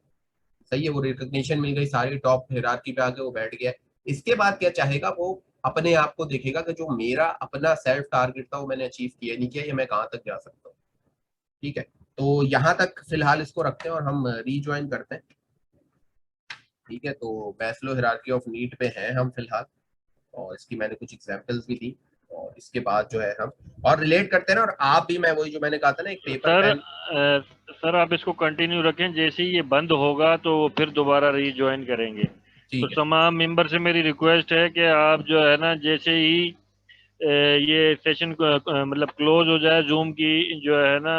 सही है, वो रिकग्निशन मिल गई, सारी टॉप हिरार्की पे आके वो बैठ गया। इसके बाद क्या चाहेगा, वो अपने आप को देखेगा कि जो मेरा अपना सेल्फ टारगेट था वो मैंने अचीव किया नहीं किया, या मैं कहाँ तक जा सकता हूँ। ठीक है, तो यहाँ तक फिलहाल इसको रखते हैं और हम रीज्वाइन करते हैं। ठीक है, तो बैचलर हिरार्की ऑफ नीड पे हैं हम फिलहाल, और इसकी मैंने कुछ एग्जांपल्स भी दी। और इसके बाद जो है हम और रिलेट करते हैं ना, और आप भी, मैं वही जो मैंने कहा था ना, एक पेपर सर पेन। सर आप इसको कंटिन्यू रखें, जैसे ही ये बंद होगा तो फिर दोबारा रीज्वाइन करेंगे। तो ठीक है, तमाम मेंबर से मेरी रिक्वेस्ट है कि आप जो है ना, जैसे ही ये सेशन मतलब क्लोज हो जाए जूम की जो है ना,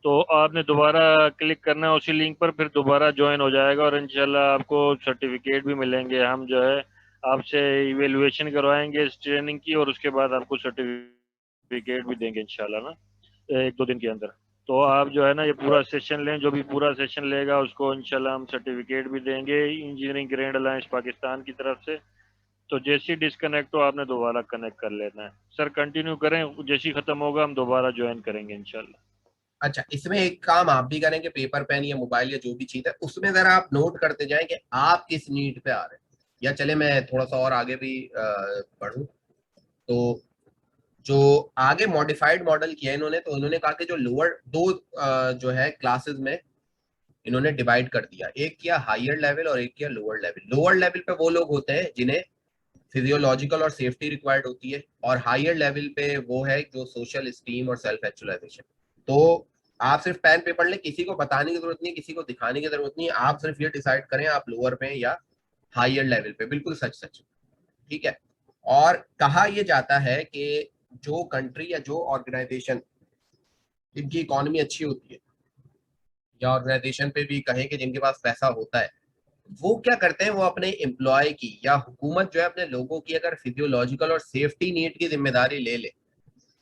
तो आपने दोबारा क्लिक करना है उसी लिंक पर, फिर दोबारा ज्वाइन हो जाएगा और इंशाल्लाह आपको सर्टिफिकेट भी मिलेंगे। हम जो है आपसे इवेलुएशन करवाएंगे इस ट्रेनिंग की, और उसके बाद आपको सर्टिफिकेट सर्टिफिकेट भी देंगे इंशाल्लाह ना 1-2 दिन के अंदर। तो आप जो है ना ये पूरा सेशन लें, जो भी पूरा सेशन लेगा उसको इंशाल्लाह हम सर्टिफिकेट भी देंगे इंजीनियरिंग ग्रैंड अलायंस पाकिस्तान की तरफ से। तो जैसे डिस्कनेक्ट हो आपने दोबारा कनेक्ट कर लेना है सर, कंटिन्यू करें, जैसे ही खत्म होगा हम दोबारा ज्वाइन करेंगे इंशाल्लाह। अच्छा, इसमें एक काम आप भी करेंगे, पेपर पेन या मोबाइल या जो भी चीज है उसमें जरा आप नोट करते जाएं कि आप किस नीड पे आ रहे हैं। या चले मैं थोड़ा सा और आगे भी बढ़ूं, तो जो आगे मॉडिफाइड मॉडल किया इन्होंने, तो इन्होंने कहा कि जो लोअर दो जो है क्लासेस में इन्होंने डिवाइड कर दिया, एक किया हायर लेवल और एक किया लोअर लेवल। लोअर लेवल पे वो लोग होते हैं जिन्हें फिजियोलॉजिकल और सेफ्टी रिक्वायर्ड होती है, और हायर लेवल पे वो है जो सोशल स्टीम और सेल्फ एक्चुअलाइजेशन। तो आप सिर्फ पेन पेपर लें, किसी को बताने की जरूरत नहीं, किसी को दिखाने की जरूरत नहीं, आप सिर्फ ये डिसाइड करें आप लोअर पे या हायर लेवल पे, बिल्कुल सच सच, ठीक है। और कहा यह जाता है कि जो कंट्री या जो ऑर्गेनाइजेशन जिनकी इकोनॉमी अच्छी होती है, या ऑर्गेनाइजेशन पे भी कहें कि जिनके पास पैसा होता है, वो क्या करते हैं, वो अपने एम्प्लॉय की या हुकूमत जो है अपने लोगों की अगर फिजियोलॉजिकल और सेफ्टी नीड की जिम्मेदारी ले ले।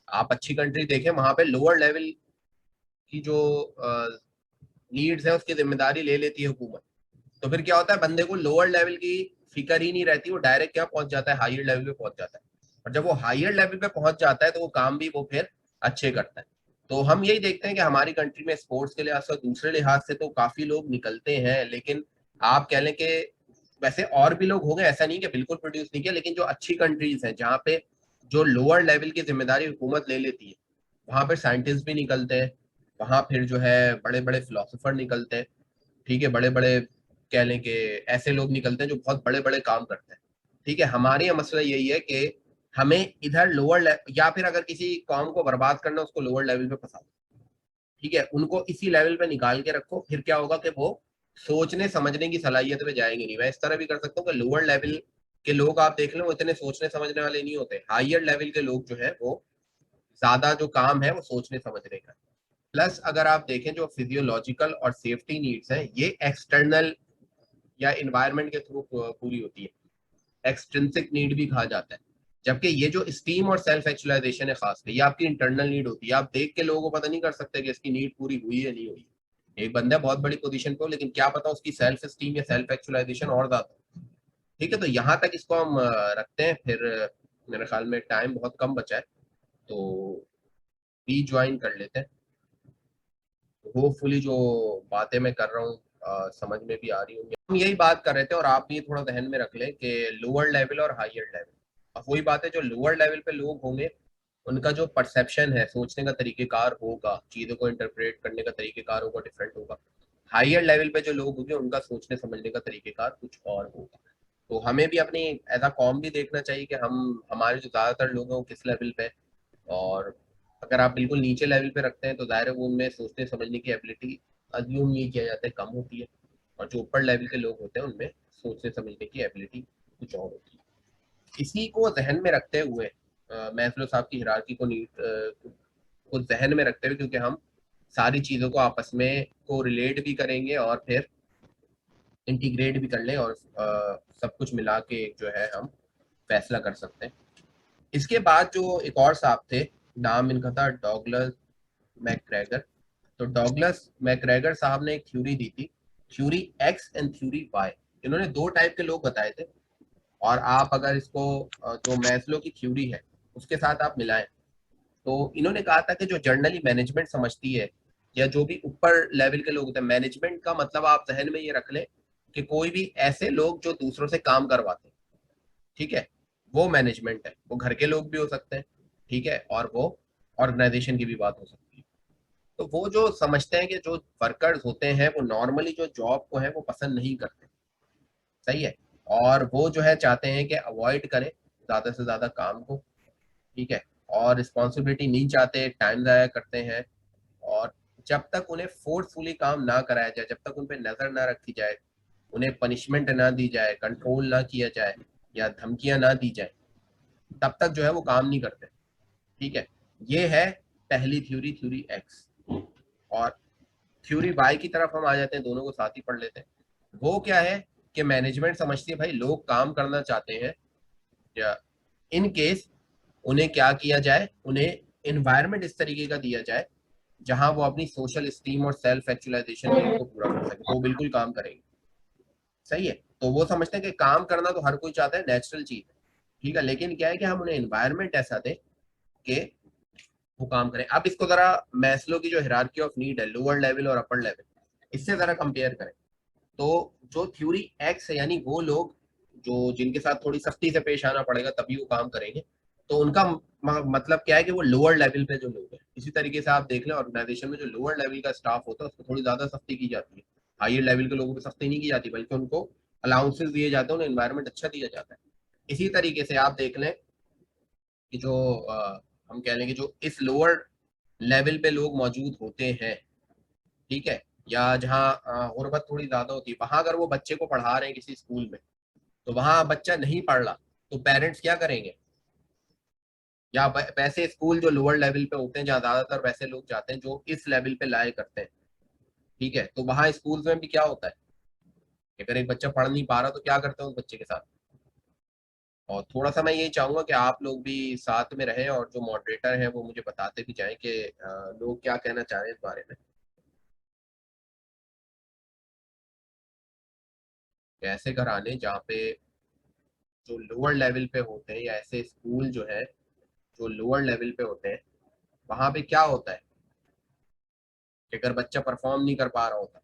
आप अच्छी कंट्री देखें वहां पे लोअर लेवल की जो नीड्स है उसकी जिम्मेदारी ले लेती है हुकूमत। तो फिर क्या होता है, बंदे को लोअर लेवल की फिक्र ही नहीं रहती, वो डायरेक्ट क्या पहुंच जाता है, हायर लेवल पे पहुंच जाता है। और जब वो हायर लेवल पे पहुंच जाता है तो वो काम भी वो फिर अच्छे करता है। तो हम यही देखते हैं कि हमारी कंट्री में स्पोर्ट्स के लिहाज से दूसरे लिहाज से तो काफी लोग निकलते हैं, लेकिन आप कह लें कि वैसे और भी लोग हो गए, ऐसा नहीं कि बिल्कुल प्रोड्यूस नहीं किया, लेकिन जो अच्छी कंट्रीज हैं जहाँ पे जो लोअर लेवल की जिम्मेदारी हुकूमत ले लेती है, वहां पर साइंटिस्ट भी निकलते हैं, वहां फिर जो है बड़े बड़े फिलोसोफर निकलते हैं, ठीक है, बड़े बड़े कह लें कि ऐसे लोग निकलते हैं जो बहुत बड़े बड़े काम करते हैं, ठीक है। हमारे यहाँ मसला यही है कि हमें इधर लोअर या फिर अगर किसी कौम को बर्बाद करना उसको लोअर लेवल पे फंसा, ठीक है, उनको इसी लेवल पे निकाल के रखो, फिर क्या होगा कि वो सोचने समझने की सलाहियत में जाएंगे नहीं। मैं इस तरह भी कर सकता हूँ कि लोअर लेवल के लोग आप देख लें वो इतने सोचने समझने वाले नहीं होते, हायर लेवल के लोग जो है वो ज्यादा जो काम है वो सोचने समझने का। प्लस अगर आप देखें जो फिजियोलॉजिकल और सेफ्टी नीड्स हैं ये एक्सटर्नल या इन्वायरमेंट के थ्रू पूरी होती है, एक्सट्रिंसिक नीड भी कहा जाता है। जबकि ये जो स्टीम और सेल्फ एक्चुअलाइजेशन है खास कर, ये आपकी इंटरनल नीड होती है। आप देख के लोगों को पता नहीं कर सकते कि इसकी नीड पूरी हुई है नहीं हुई। एक बंदा बहुत बड़ी पोजीशन पे हो लेकिन क्या पता उसकी सेल्फ स्टीम या सेल्फ एक्चुअलाइजेशन और ज्यादा, ठीक है। तो यहाँ तक इसको हम रखते हैं, फिर मेरे ख्याल में टाइम बहुत कम बचा है तो री ज्वाइन कर लेते हैं। होपफुली जो बातें मैं कर रहा हूँ समझ में भी आ रही होंगी। हम यही बात कर रहे थे और आप भी थोड़ा ध्यान में रख लें कि लोअर लेवल और हायर लेवल, अब वही बात है, जो लोअर लेवल पे लोग होंगे उनका जो परसेप्शन है, सोचने का तरीकेकार होगा, चीजों को इंटरप्रेट करने का तरीकेकार होगा, डिफरेंट होगा। हायर लेवल पे जो लोग होंगे उनका सोचने समझने का तरीकेकार कुछ और होगा। तो हमें भी अपनी एज अ कॉम भी देखना चाहिए कि हम हमारे जो ज्यादातर लोग हैं वो किस लेवल पे, और अगर आप बिल्कुल नीचे लेवल पे रखते हैं तो दायरे वो उनमें सोचने समझने की एबिलिटी अज्यूम नहीं किया जाता है कम होती है, और जो ऊपर लेवल के लोग होते हैं उनमें सोचने समझने की एबिलिटी कुछ और होती है। इसी को जहन में रखते हुए मैस्लो साहब की हिरार्की को को जहन में रखते हुए, क्योंकि हम सारी चीजों को आपस में को रिलेट भी करेंगे और फिर इंटीग्रेट भी कर लें और सब कुछ मिला के जो है हम फैसला कर सकते हैं। इसके बाद जो एक और साहब थे, नाम इनका था डॉगलस मैकग्रेगर। तो डॉगलस मैकग्रेगर साहब ने एक थ्योरी दी थी, theory X and theory Y. इन्होंने दो टाइप के लोग बताए थे, और आप अगर इसको जो मैस्लो की थ्योरी है उसके साथ आप मिलाएं तो इन्होंने कहा था कि जो जर्नली मैनेजमेंट समझती है या जो भी ऊपर लेवल के लोग होते हैं, मैनेजमेंट का मतलब आप जहन में ये रख लें कि कोई भी ऐसे लोग जो दूसरों से काम करवाते हैं, ठीक है, वो मैनेजमेंट है। वो घर के लोग भी हो सकते हैं, ठीक है, और वो ऑर्गेनाइजेशन की भी बात हो सकती है। तो वो जो समझते हैं कि जो वर्कर्स होते हैं वो नॉर्मली जो जॉब को है वो पसंद नहीं करते, सही है, और वो जो है चाहते हैं कि अवॉइड करें ज्यादा से ज्यादा काम को, ठीक है, और रिस्पॉन्सिबिलिटी नहीं चाहते, टाइम ज़ाया करते हैं, और जब तक उन्हें फोर्सफुली काम ना कराया जाए, जब तक उन पर नजर ना रखी जाए, उन्हें पनिशमेंट ना दी जाए, कंट्रोल ना किया जाए या धमकियां ना दी जाए, तब तक जो है वो काम नहीं करते, ठीक है। ये है पहली थ्योरी, थ्योरी एक्स। और थ्योरी वाई की तरफ हम आ जाते हैं, दोनों को साथ ही पढ़ लेते हैं। वो क्या है कि मैनेजमेंट समझती है भाई लोग काम करना चाहते हैं, या इन केस उन्हें क्या किया जाए, उन्हें एनवायरनमेंट इस तरीके का दिया जाए जहां वो अपनी सोशल स्टीम और सेल्फ एक्चुअलाइजेशन को पूरा कर सके, तो वो बिल्कुल काम करेंगे। सही है। तो वो समझते हैं कि काम करना तो हर कोई चाहता है, नेचुरल चीज है, ठीक है, लेकिन क्या है कि हम उन्हें एनवायरनमेंट ऐसा दें कि वो काम करें। अब इसको जरा मैस्लो की जो हिरार्की ऑफ नीड है, लोअर लेवल और अपर लेवल, इससे जरा कंपेयर करें। तो जो थ्योरी एक्स है, यानी वो लोग जो जिनके साथ थोड़ी सख्ती से पेश आना पड़ेगा तभी वो काम करेंगे, तो उनका मतलब क्या है कि वो लोअर लेवल पे जो लोग हैं। इसी तरीके से आप देख लें ऑर्गेनाइजेशन में जो लोअर लेवल का स्टाफ होता है उसको थोड़ी ज्यादा सख्ती की जाती है, हायर लेवल के लोगों पर सख्ती नहीं की जाती, बल्कि उनको अलाउंसेस दिए जाते हैं, उन्हें एनवायरनमेंट अच्छा दिया जाता है। इसी तरीके से आप देख लें कि जो हम कह लें कि जो इस लोअर लेवल पे लोग मौजूद होते हैं, ठीक है, या जहाँ गुर्बत थोड़ी ज्यादा होती है, वहां अगर वो बच्चे को पढ़ा रहे हैं किसी स्कूल में, तो वहां बच्चा नहीं पढ़ रहा, तो पेरेंट्स क्या करेंगे? या वैसे स्कूल जो लोअर लेवल पे होते हैं जहाँ ज्यादातर वैसे लोग जाते हैं जो इस लेवल पे लाए करते हैं, ठीक है, तो वहां स्कूल में भी क्या होता है, अगर एक बच्चा पढ़ नहीं पा रहा तो क्या करते हैं उस बच्चे के साथ। और थोड़ा सा मैं ये चाहूंगा कि आप लोग भी साथ में रहें और जो मॉडरेटर है वो मुझे बताते भी जाएं कि लोग क्या कहना चाह रहे हैं इस बारे में। ऐसे घराने जहाँ पे जो लोअर लेवल पे होते हैं, या ऐसे स्कूल जो है जो लोअर लेवल पे होते हैं, वहां पे क्या होता है कि अगर बच्चा परफॉर्म नहीं कर पा रहा होता,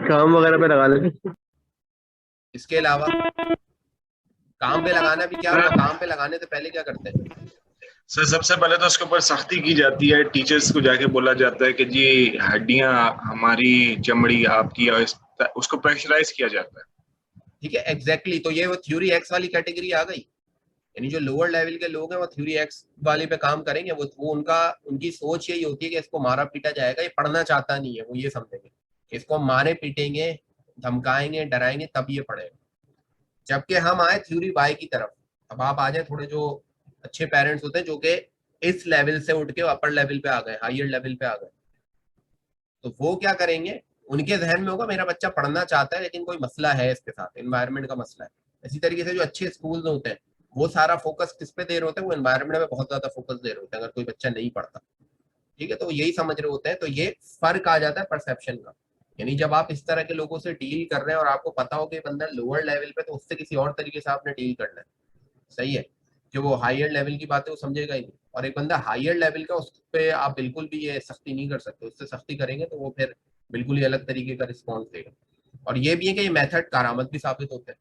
काम वगैरह पे लगा लेते। इसके अलावा काम पे लगाना भी क्या हुआ, काम पे लगाने से पहले क्या करते हैं? सर सबसे पहले तो उसके ऊपर सख्ती की जाती है, टीचर्स को जाके बोला जाता है कि जी हड्डियां हमारी, चमड़ी आपकी, उसको प्रेशराइज किया जाता है। ठीक है, एग्जैक्टली। तो ये वो थ्योरी एक्स वाली कैटेगरी आ गई, यानी जो लोअर लेवल के लोग हैं वो थ्योरी एक्स वाले पे काम करेंगे। वो उनकी सोच यही होती है कि इसको मारा पीटा जाएगा, ये पढ़ना चाहता नहीं है, वो ये समझेंगे कि इसको मारे पीटेंगे, धमकाएंगे, डराएंगे तब ये पढ़ेगा। जबकि हम आए थ्योरी वाई की तरफ। अब आप आ जाए, थोड़े जो अच्छे पेरेंट्स होते हैं जो कि इस लेवल से उठ के अपर लेवल पे आ गए, हायर लेवल पे आ गए, तो वो क्या करेंगे, उनके जहन में होगा मेरा बच्चा पढ़ना चाहता है लेकिन कोई मसला है इसके साथ, एनवायरनमेंट का मसला है। इसी तरीके से जो अच्छे स्कूल होते हैं वो सारा फोकस किस पे दे रहे होते हैं, वो एनवायरनमेंट में बहुत ज्यादा फोकस दे रहे होते हैं अगर कोई बच्चा नहीं पढ़ता, ठीक है, तो यही समझ रहे होते हैं। तो ये फर्क आ जाता है परसेप्शन का। यानी जब आप इस तरह के लोगों से डील कर रहे हैं और आपको पता हो कि बंदा लोअर लेवल पे, तो उससे किसी और तरीके से आपने डील करना है। सही है, कि वो हायर लेवल की बात है वो समझेगा ही नहीं, और एक बंदा हायर लेवल का, उस पे आप बिल्कुल भी ये सख्ती नहीं कर सकते, उससे सख्ती करेंगे तो वो फिर बिल्कुल ही अलग तरीके का रिस्पॉन्स देगा। और ये भी है कि ये मेथड कारामद भी साबित होते हैं,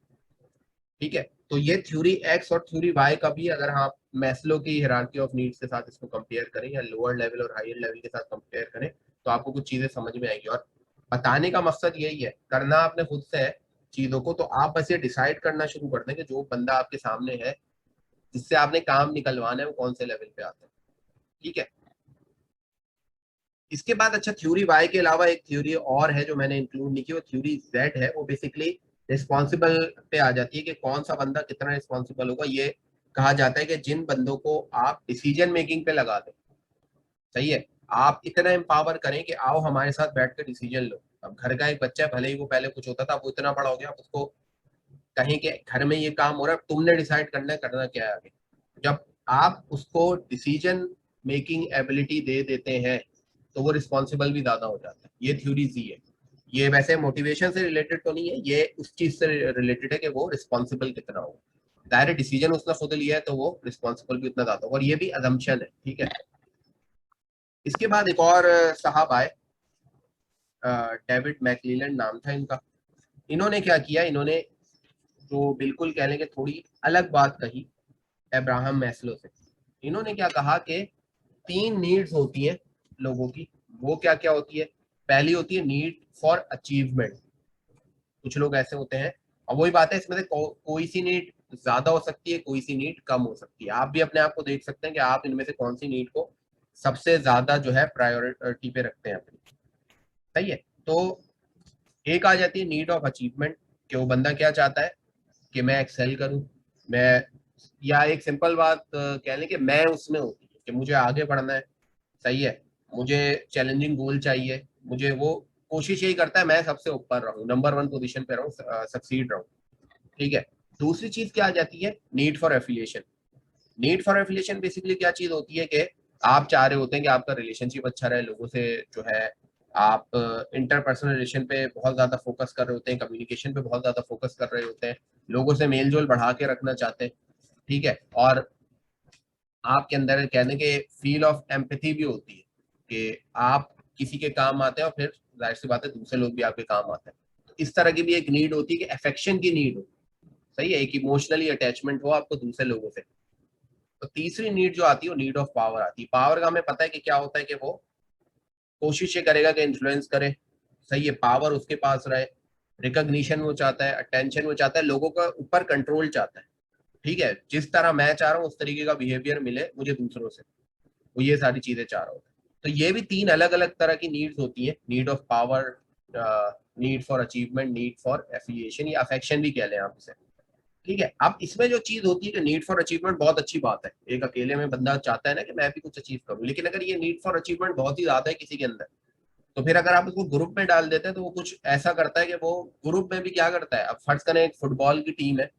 ठीक है। तो ये थ्योरी एक्स और थ्योरी वाई का भी, अगर आप मैस्लो की हिरार्की ऑफ नीड्स के साथ इसको कंपेयर करें या लोअर लेवल और हायर लेवल के साथ कंपेयर करें, तो आपको कुछ चीजें समझ में आएगी। और बताने का मकसद यही है, करना आपने खुद से है चीजों को, तो आप बस ये डिसाइड करना शुरू कर दें कि जो बंदा आपके सामने है जिससे आपने काम निकलवाना है वो कौन से लेवल पे आता है, ठीक है। इसके बाद अच्छा, थ्योरी वाई के अलावा एक थ्योरी और है जो मैंने इंक्लूड नहीं की, वो थ्योरी जेड है। वो बेसिकली रिस्पॉन्सिबल पे आ जाती है कि कौन सा बंदा कितना रिस्पॉन्सिबल होगा। ये कहा जाता है कि जिन बंदों को आप डिसीजन मेकिंग पे लगा दें, सही है, आप इतना एम्पावर करें कि आओ हमारे साथ बैठ कर डिसीजन लो। अब घर का एक बच्चा, भले ही वो पहले कुछ होता था, वो इतना बड़ा हो गया, आप उसको कहें कि घर में ये काम हो रहा है, तुमने डिसाइड करना है, करना क्या है आगे। जब आप उसको डिसीजन मेकिंग एबिलिटी दे देते हैं तो वो रिस्पॉन्सिबल भी ज्यादा हो जाता है। ये थ्योरी जी है। ये वैसे मोटिवेशन से रिलेटेड तो नहीं है, ये उस चीज से रिलेटेड है कि वो रिस्पॉन्सिबल कितना हो। डायरेक्ट डिसीजन उसने खुद लिया है तो वो रिस्पॉन्सिबल भी उतना ज्यादा हो, और ये भी अजम्पशन है, ठीक है। इसके बाद एक और साहब आए, डेविड मैकलीलैंड नाम था इनका। इन्होंने क्या किया, इन्होंने जो बिल्कुल कह लेंगे थोड़ी अलग बात कही अब्राहम मैस्लो से। इन्होंने क्या कहा कि 3 नीड्स होती हैं लोगों की। वो क्या क्या होती है? पहली होती है नीड फॉर अचीवमेंट। कुछ लोग ऐसे होते हैं, और वही बात है, इसमें से कोई सी नीड ज्यादा हो सकती है, कोई सी नीड कम हो सकती है। आप भी अपने आप को देख सकते हैं कि आप इनमें से कौन सी नीड को सबसे ज्यादा जो है प्रायोरिटी पे रखते हैं अपनी। सही है। तो एक आ जाती है नीड ऑफ अचीवमेंट, कि वो बंदा क्या चाहता है कि मैं एक्सेल करूं, मैं, या एक सिंपल बात कह लें कि मैं उसमें होती है कि मुझे आगे बढ़ना है। सही है, मुझे चैलेंजिंग गोल चाहिए, मुझे वो कोशिश यही करता है मैं सबसे ऊपर रहूं, नंबर 1 पोजीशन पे रहूं, सक्सीड रहूं, ठीक है। दूसरी चीज क्या आ जाती है? Need for affiliation, need for affiliation basically क्या चीज होती है कि आप चाह रहे होते हैं कि आपका रिलेशनशिप अच्छा रहे लोगों से, जो है आप इंटरपर्सनल रिलेशन पे बहुत ज्यादा फोकस कर रहे होते हैं, कम्युनिकेशन पे बहुत ज्यादा फोकस कर रहे होते हैं, लोगों से मेल जोल बढ़ा के रखना चाहते हैं, ठीक है। और आपके अंदर कहने के फील ऑफ एम्पैथी भी होती है कि आप किसी के काम आते हैं और फिर जाहिर सी बात है दूसरे लोग भी आपके काम आते हैं। तो इस तरह की भी एक नीड होती है कि अफेक्शन की नीड हो, सही है, एक इमोशनली अटैचमेंट हो आपको दूसरे लोगों से। तो तीसरी नीड जो आती है वो नीड ऑफ पावर आती है। पावर का हमें पता है कि क्या होता है कि वो कोशिश ये करेगा कि इन्फ्लुएंस करे, सही है, पावर उसके पास रहे, रिकॉग्निशन वो चाहता है, अटेंशन वो चाहता है, लोगों का ऊपर कंट्रोल चाहता है, ठीक है, जिस तरह मैं चाह रहा हूँ उस तरीके का बिहेवियर मिले मुझे दूसरों से, वो ये सारी चीजें चाह रहा होता है। तो ये भी 3 अलग अलग तरह की नीड्स होती है, need of power, need for achievement, need for affiliation या अफेक्शन भी कह लें आप इसे, ठीक है। अब इसमें जो चीज होती है कि नीड फॉर अचीवमेंट बहुत अच्छी बात है, एक अकेले में बंदा चाहता है ना कि मैं भी कुछ अचीव करूं, लेकिन अगर ये नीड फॉर अचीवमेंट बहुत ही ज्यादा है किसी के अंदर, तो फिर अगर आप उसको ग्रुप में डाल देते हैं तो वो कुछ ऐसा करता है कि वो ग्रुप में भी क्या करता है, अब फर्ज करें एक फुटबॉल की टीम है,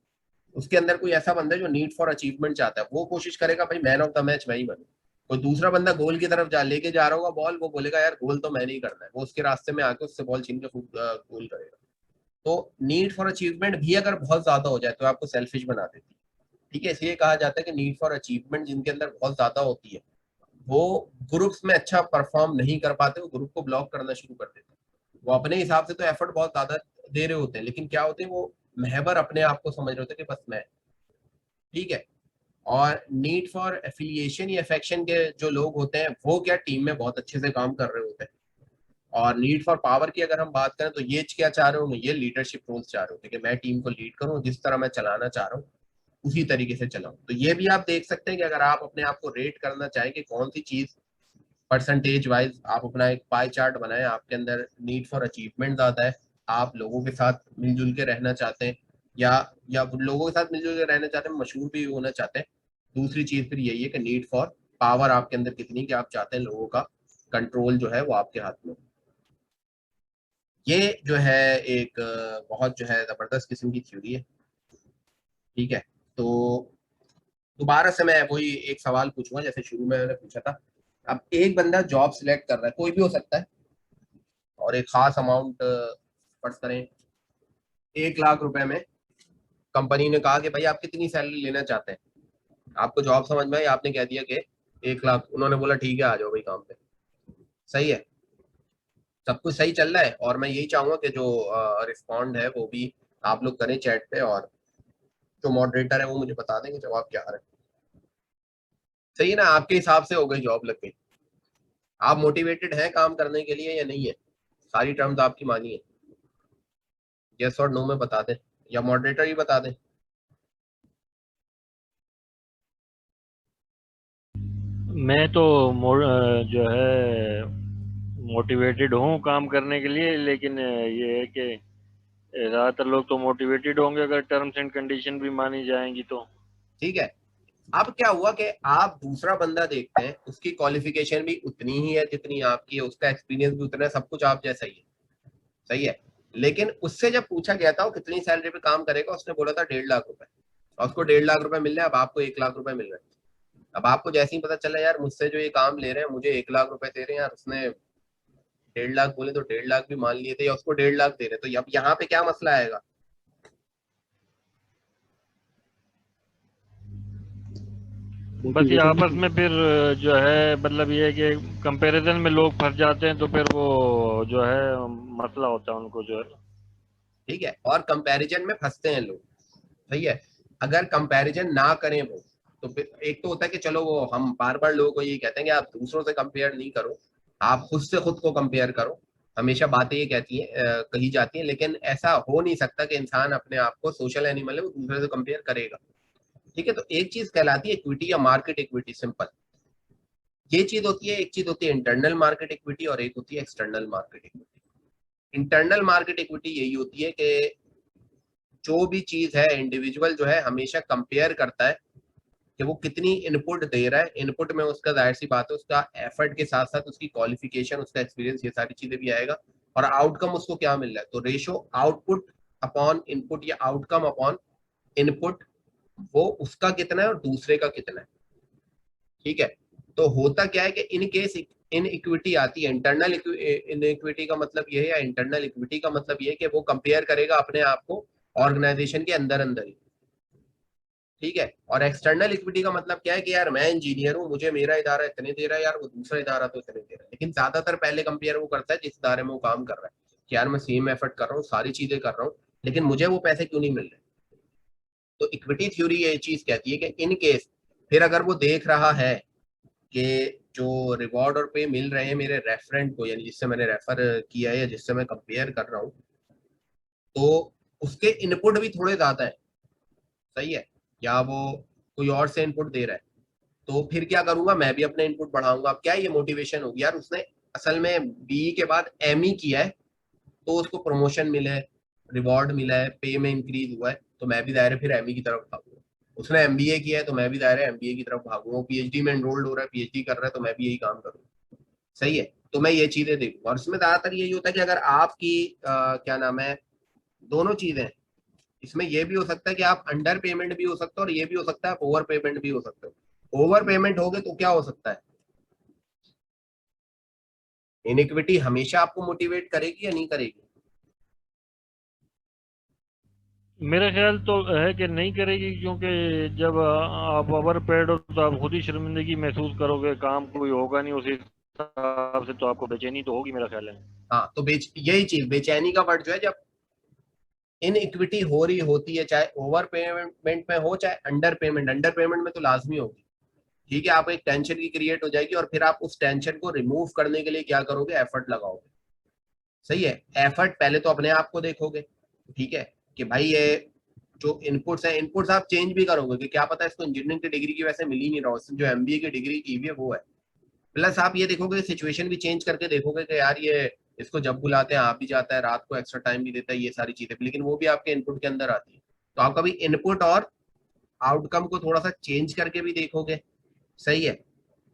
उसके अंदर कोई ऐसा बंदा है जो नीड फॉर अचीवमेंट चाहता है, वो कोशिश करेगा भाई मैन ऑफ द मैच मैं ही बनूं। कोई दूसरा बंदा गोल की तरफ लेके जा रहा होगा बॉल, वो बोलेगा यार गोल तो मैंने ही करना है, वो उसके रास्ते में आके उससे बॉल छीन के गोल करेगा। तो नीड फॉर अचीवमेंट भी अगर बहुत ज्यादा हो जाए तो आपको सेल्फिश बना देती है, ठीक है। इसलिए कहा जाता है कि नीड फॉर अचीवमेंट जिनके अंदर बहुत ज्यादा होती है वो ग्रुप्स में अच्छा परफॉर्म नहीं कर पाते, वो ग्रुप को ब्लॉक करना शुरू कर देते हैं। वो अपने हिसाब से तो एफर्ट बहुत ज्यादा दे रहे होते हैं, लेकिन क्या होते हैं वो महवर अपने आप को समझ रहे होते हैं कि बस मैं, ठीक है। और नीड फॉर एफिलिएशन या अफेक्शन के जो लोग होते हैं वो क्या टीम में बहुत अच्छे से काम कर रहे होते हैं। और नीड फॉर पावर की अगर हम बात करें तो ये क्या चाह रहे होंगे, ये लीडरशिप रोल्स चाह रहे होते हैं कि मैं टीम को लीड करूं, जिस तरह मैं चलाना चाह रहा हूँ उसी तरीके से चलाऊं। तो ये भी आप देख सकते हैं कि अगर आप अपने आप को रेट करना चाहें कि कौन सी चीज परसेंटेज वाइज, आप अपना एक पाई चार्ट बनाएं, आपके अंदर नीड फॉर अचीवमेंट ज्यादा है, आप लोगों के साथ मिलजुल के रहना चाहते हैं, या लोगों के साथ मिलजुल के रहना चाहते हैं, मशहूर भी होना चाहते हैं। दूसरी चीज फिर यही है कि नीड फॉर पावर आपके अंदर कितनी, कि आप चाहते हैं लोगों का कंट्रोल जो है वो आपके हाथ में। ये जो है एक बहुत जो है जबरदस्त किस्म की थ्योरी है, ठीक है। तो दोबारा से मैं वही एक सवाल पूछूंगा जैसे शुरू में मैंने पूछा था। अब एक बंदा जॉब सिलेक्ट कर रहा है, कोई भी हो सकता है, और एक खास अमाउंट फर्ज करें 1 लाख रुपए में कंपनी ने कहा कि भाई आप कितनी सैलरी लेना चाहते हैं, आपको जॉब समझ में आई, आपने कह दिया कि 1 लाख, उन्होंने बोला ठीक है आ जाओ भाई काम पे, सही है, सब कुछ सही चल रहा है। और मैं यही चाहूंगा कि जो रिस्पॉन्ड है वो भी आप लोग करें चैट पे, और जो मॉडरेटर है वो मुझे बता देंगे जवाब क्या आ रहा है। सही है ना, आपके हिसाब से हो गई जॉब लग गई, आप मोटिवेटेड हैं काम करने के लिए या नहीं है, सारी टर्म्स आपकी मानी है, यस और नो में बता दें, या मॉडरेटर ही बता दें। मैं तो जो है मोटिवेटेड हूँ काम करने के लिए, लेकिन ये है कि ज़्यादातर लोग तो मोटिवेटेड होंगे अगर टर्म्स एंड कंडीशन भी मानी जाएंगी तो। ठीक है, अब क्या हुआ कि आप दूसरा बंदा देखते हैं, उसकी क्वालिफिकेशन भी उतनी ही है जितनी आपकी है, उसका एक्सपीरियंस भी उतना है, सब कुछ आप जैसा ही है, सही है, लेकिन उससे जब पूछा गया था वो कितनी सैलरी पे काम करेगा, उसने बोला था 1.5 लाख रुपए, और उसको 1.5 लाख रुपए मिल रहे हैं, अब आपको 1 लाख रुपए मिल रहे हैं। अब आपको जैसे ही पता चला यार मुझसे जो ये काम ले रहे हैं मुझे 1 लाख रुपए दे रहे हैं, यार उसने 1.5 लाख बोले तो 1.5 लाख भी मान लिए थे, या उसको 1.5 लाख दे रहे, तो अब यहाँ पे क्या मसला आएगा। बस ये आपस में फिर जो है मतलब ये है कि कंपैरिजन में लोग फंस जाते हैं, तो फिर वो जो है मसला होता है उनको जो है। ठीक है, और कंपैरिजन में फंसते हैं लोग, सही है। अगर कंपैरिजन ना करें वो, तो फिर एक तो होता है कि चलो वो हम बार बार लोगों को ये कहते हैं कि आप दूसरों से कंपेयर नहीं करो, आप खुद से खुद को कंपेयर करो, हमेशा बातें ये कहती हैं कही जाती हैं, लेकिन ऐसा हो नहीं सकता कि इंसान अपने आप को, सोशल एनिमल है वो दूसरे से कंपेयर करेगा, ठीक है। तो एक चीज कहलाती है इक्विटी या मार्केट इक्विटी, सिंपल ये चीज होती है। एक चीज होती है इंटरनल मार्केट इक्विटी और एक होती है external market equity. Internal market equity यही होती है कि जो भी चीज है इंडिविजुअल जो है हमेशा कंपेयर करता है कि वो कितनी इनपुट दे रहा है, इनपुट में उसका जाहिर सी बात है उसका एफर्ट के साथ साथ उसकी क्वालिफिकेशन, उसका एक्सपीरियंस, ये सारी चीजें भी आएगा, और आउटकम उसको क्या मिल रहा है। तो रेशो आउटपुट अपॉन इनपुट या आउटकम अपॉन इनपुट वो उसका कितना है और दूसरे का कितना है। ठीक है, तो होता क्या है कि इन केस इन इक्विटी आती है, इंटरनल इन इक्विटी का मतलब ये है, या इंटरनल इक्विटी का मतलब ये है कि वो कंपेयर करेगा अपने आप को ऑर्गेनाइजेशन के अंदर अंदर ही। ठीक है, और एक्सटर्नल इक्विटी का मतलब क्या है कि यार मैं इंजीनियर हूँ, मुझे मेरा इदारा इतने दे रहा है, यार वो दूसरा इदारा तो इतने दे रहा है। लेकिन ज्यादातर पहले कंपेयर वो करता है जिस इदारे में वो काम कर रहा है कि यार मैं सेम एफर्ट कर रहा हूँ, सारी चीजें कर रहा हूँ, लेकिन मुझे वो पैसे क्यों नहीं मिल रहे। तो इक्विटी थ्योरी ये चीज कहती है कि इन केस फिर अगर वो देख रहा है कि जो रिवॉर्ड और पे मिल रहे हैं मेरे रेफरेंट को, यानी जिससे मैंने रेफर किया है या जिससे मैं कंपेयर कर रहा हूँ, तो उसके इनपुट भी थोड़े ज्यादा है, सही है, या वो कोई और से इनपुट दे रहा है, तो फिर क्या करूंगा, मैं भी अपने इनपुट बढ़ाऊंगा। अब क्या है, ये मोटिवेशन होगी यार, उसने असल में बी के बाद एम ही किया है, तो उसको प्रमोशन मिला है, रिवॉर्ड मिला है, पे में इंक्रीज हुआ है, तो मैं भी दायरे फिर एमई की तरफ भागूंगा। उसने एमबीए किया है तो मैं भी दायरे एमबीए की तरफ भागूंगा। पीएचडी में एनरोल्ड हो रहा है, पीएचडी कर रहा है, तो मैं भी यही काम करूंगा। सही है, तो मैं ये चीजें देखूंगा। और इसमें ज्यादातर यही होता है कि अगर आपकी क्या नाम है, दोनों चीजें, इसमें ये भी हो सकता है कि आप अंडर पेमेंट भी हो सकते हो और ये भी हो सकता है ओवर पेमेंट भी हो सकते हो। ओवर पेमेंट हो गए तो क्या हो सकता है, इनइक्विटी हमेशा आपको मोटिवेट करेगी या नहीं करेगी। मेरा ख्याल तो है कि नहीं करेगी, क्योंकि जब आप ओवर पेड हो तो आप खुद ही शर्मिंदगी महसूस करोगे, काम कोई होगा नहीं उस हिसाब से, तो आपको बेचैनी तो होगी मेरा ख्याल है। हाँ, तो यही चीज बेचैनी का वर्ड जो है, जब इन इक्विटी हो रही होती है, चाहे ओवर पेमेंट में हो चाहे अंडर पेमेंट में तो लाजमी होगी। ठीक है, आपको एक टेंशन की क्रिएट हो जाएगी और फिर आप उस टेंशन को रिमूव करने के लिए क्या करोगे, एफर्ट लगाओगे। सही है, एफर्ट पहले तो अपने आप को देखोगे, ठीक है, कि भाई ये जो इनपुट्स है, इनपुट्स आप चेंज भी करोगे कि क्या पता इसको इंजीनियरिंग की डिग्री की वैसे मिल ही नहीं रहा, उसने जो एमबीए की डिग्री की हुई है वो है। प्लस आप ये देखोगे, सिचुएशन भी चेंज करके देखोगे कि यार ये इसको जब बुलाते हैं आ भी जाता है, रात को एक्स्ट्रा टाइम भी देता है, ये सारी चीजें, लेकिन वो भी आपके इनपुट के अंदर आती है। तो आप कभी इनपुट और आउटकम को थोड़ा सा चेंज करके भी देखोगे। सही है,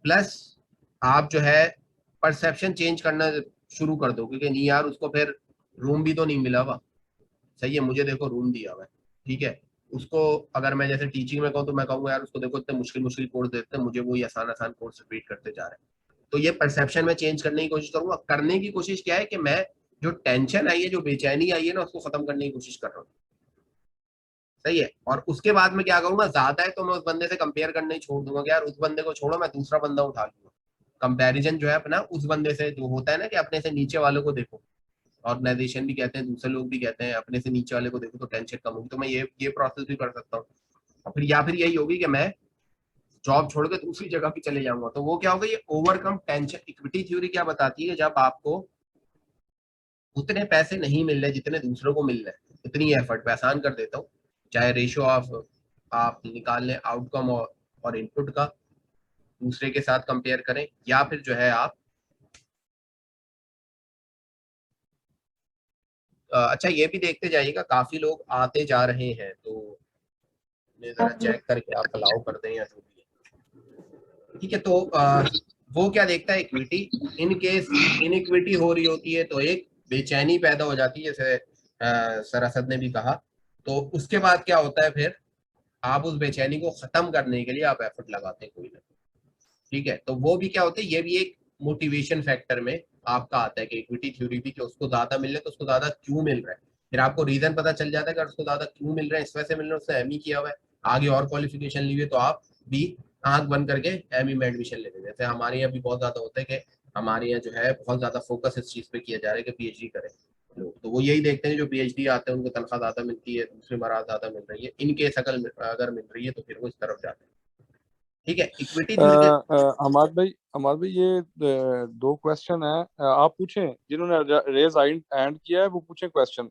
प्लस आप जो है परसेप्शन चेंज करना शुरू कर दोगे कि नहीं यार उसको फिर रूम भी तो नहीं मिला हुआ। सही है, मुझे देखो रूम दिया हुआ है। ठीक है, उसको अगर मैं जैसे टीचिंग में कहूँ तो मैं कहूँगा यार उसको देखो इतने मुश्किल मुश्किल कोर्स देते हैं, मुझे वो आसान आसान कोर्स रिपीट करते जा रहे हैं। तो ये परसेप्शन में चेंज करने की कोशिश करूंगा। करने की कोशिश क्या है कि मैं जो टेंशन आई है, जो बेचैनी आई है ना, उसको खत्म करने की कोशिश कर रहा हूँ। सही है, और उसके बाद में क्या करूंगा, ज्यादा है तो मैं उस बंदे से कंपेयर करना ही छोड़ दूंगा कि यार उस बंदे को छोड़ो, मैं दूसरा बंदा उठा लूंगा। कंपैरिजन जो है अपना उस बंदे से जो होता है ना, कि अपने से नीचे वालों को देखो, ऑर्गेनाइजेशन भी कहते हैं, दूसरे लोग भी कहते हैं अपने से नीचे वाले को देखो तो टेंशन कम होगी। तो मैं ये प्रोसेस भी कर सकता हूँ। और फिर या फिर यही होगी कि मैं जॉब छोड़ के दूसरी जगह भी चले जाऊंगा। तो वो क्या होगा, ये ओवरकम टेंशन। इक्विटी थ्योरी क्या बताती है, जब आपको उतने पैसे नहीं मिल रहे जितने दूसरों को मिल रहे हैं, इतनी एफर्ट पे आसान कर देता हूँ, चाहे रेशियो ऑफ आप निकाल लें आउटकम और इनपुट का, दूसरे के साथ कंपेयर करें, या फिर जो है आप अच्छा ये भी देखते जाइएगा, काफी लोग आते जा रहे हैं, तो जरा चेक करके आप अलाउ कर दें या जो भी है। ठीक है, तो वो क्या देखता है, इक्विटी। इन केस इनइक्विटी हो रही होती है तो एक बेचैनी पैदा हो जाती है, जैसे सर असद ने भी कहा। तो उसके बाद क्या होता है, फिर आप उस बेचैनी को खत्म करने के लिए आप एफर्ट लगाते हैं कोई ना। ठीक है, तो वो भी क्या होता है, ये भी एक मोटिवेशन फैक्टर में आपका आता है कि इक्विटी थ्योरी भी, कि उसको ज्यादा मिल रहा है तो उसको ज्यादा क्यों मिल रहा है। फिर आपको रीजन पता चल जाता है कि उसको ज्यादा क्यों मिल रहा है, इस वजह से मिल रहा है, उसने एमई किया हुआ है, आगे और क्वालिफिकेशन ली हुई है, तो आप भी आंख बंद करके एमई में एडमिशन ले लेते हैं। जैसे हमारे यहाँ भी बहुत ज्यादा होता है कि हमारे यहाँ जो है बहुत ज्यादा फोकस इस चीज पे किया जा रहा है कि पीएचडी करें लोग। तो वो यही देखते हैं जो पीएचडी आते हैं उनको तनख्वाह ज्यादा मिलती है, दूसरे मराज ज्यादा मिल रही है, इनकेस अगर मिल रही है तो फिर वो इस तरफ जाते हैं। ठीक है, इक्विटी थ्योरी हमाद भाई ये दो क्वेश्चन है, आप पूछें, जिन्होंने रेज हैंड किया है वो पूछें क्वेश्चन।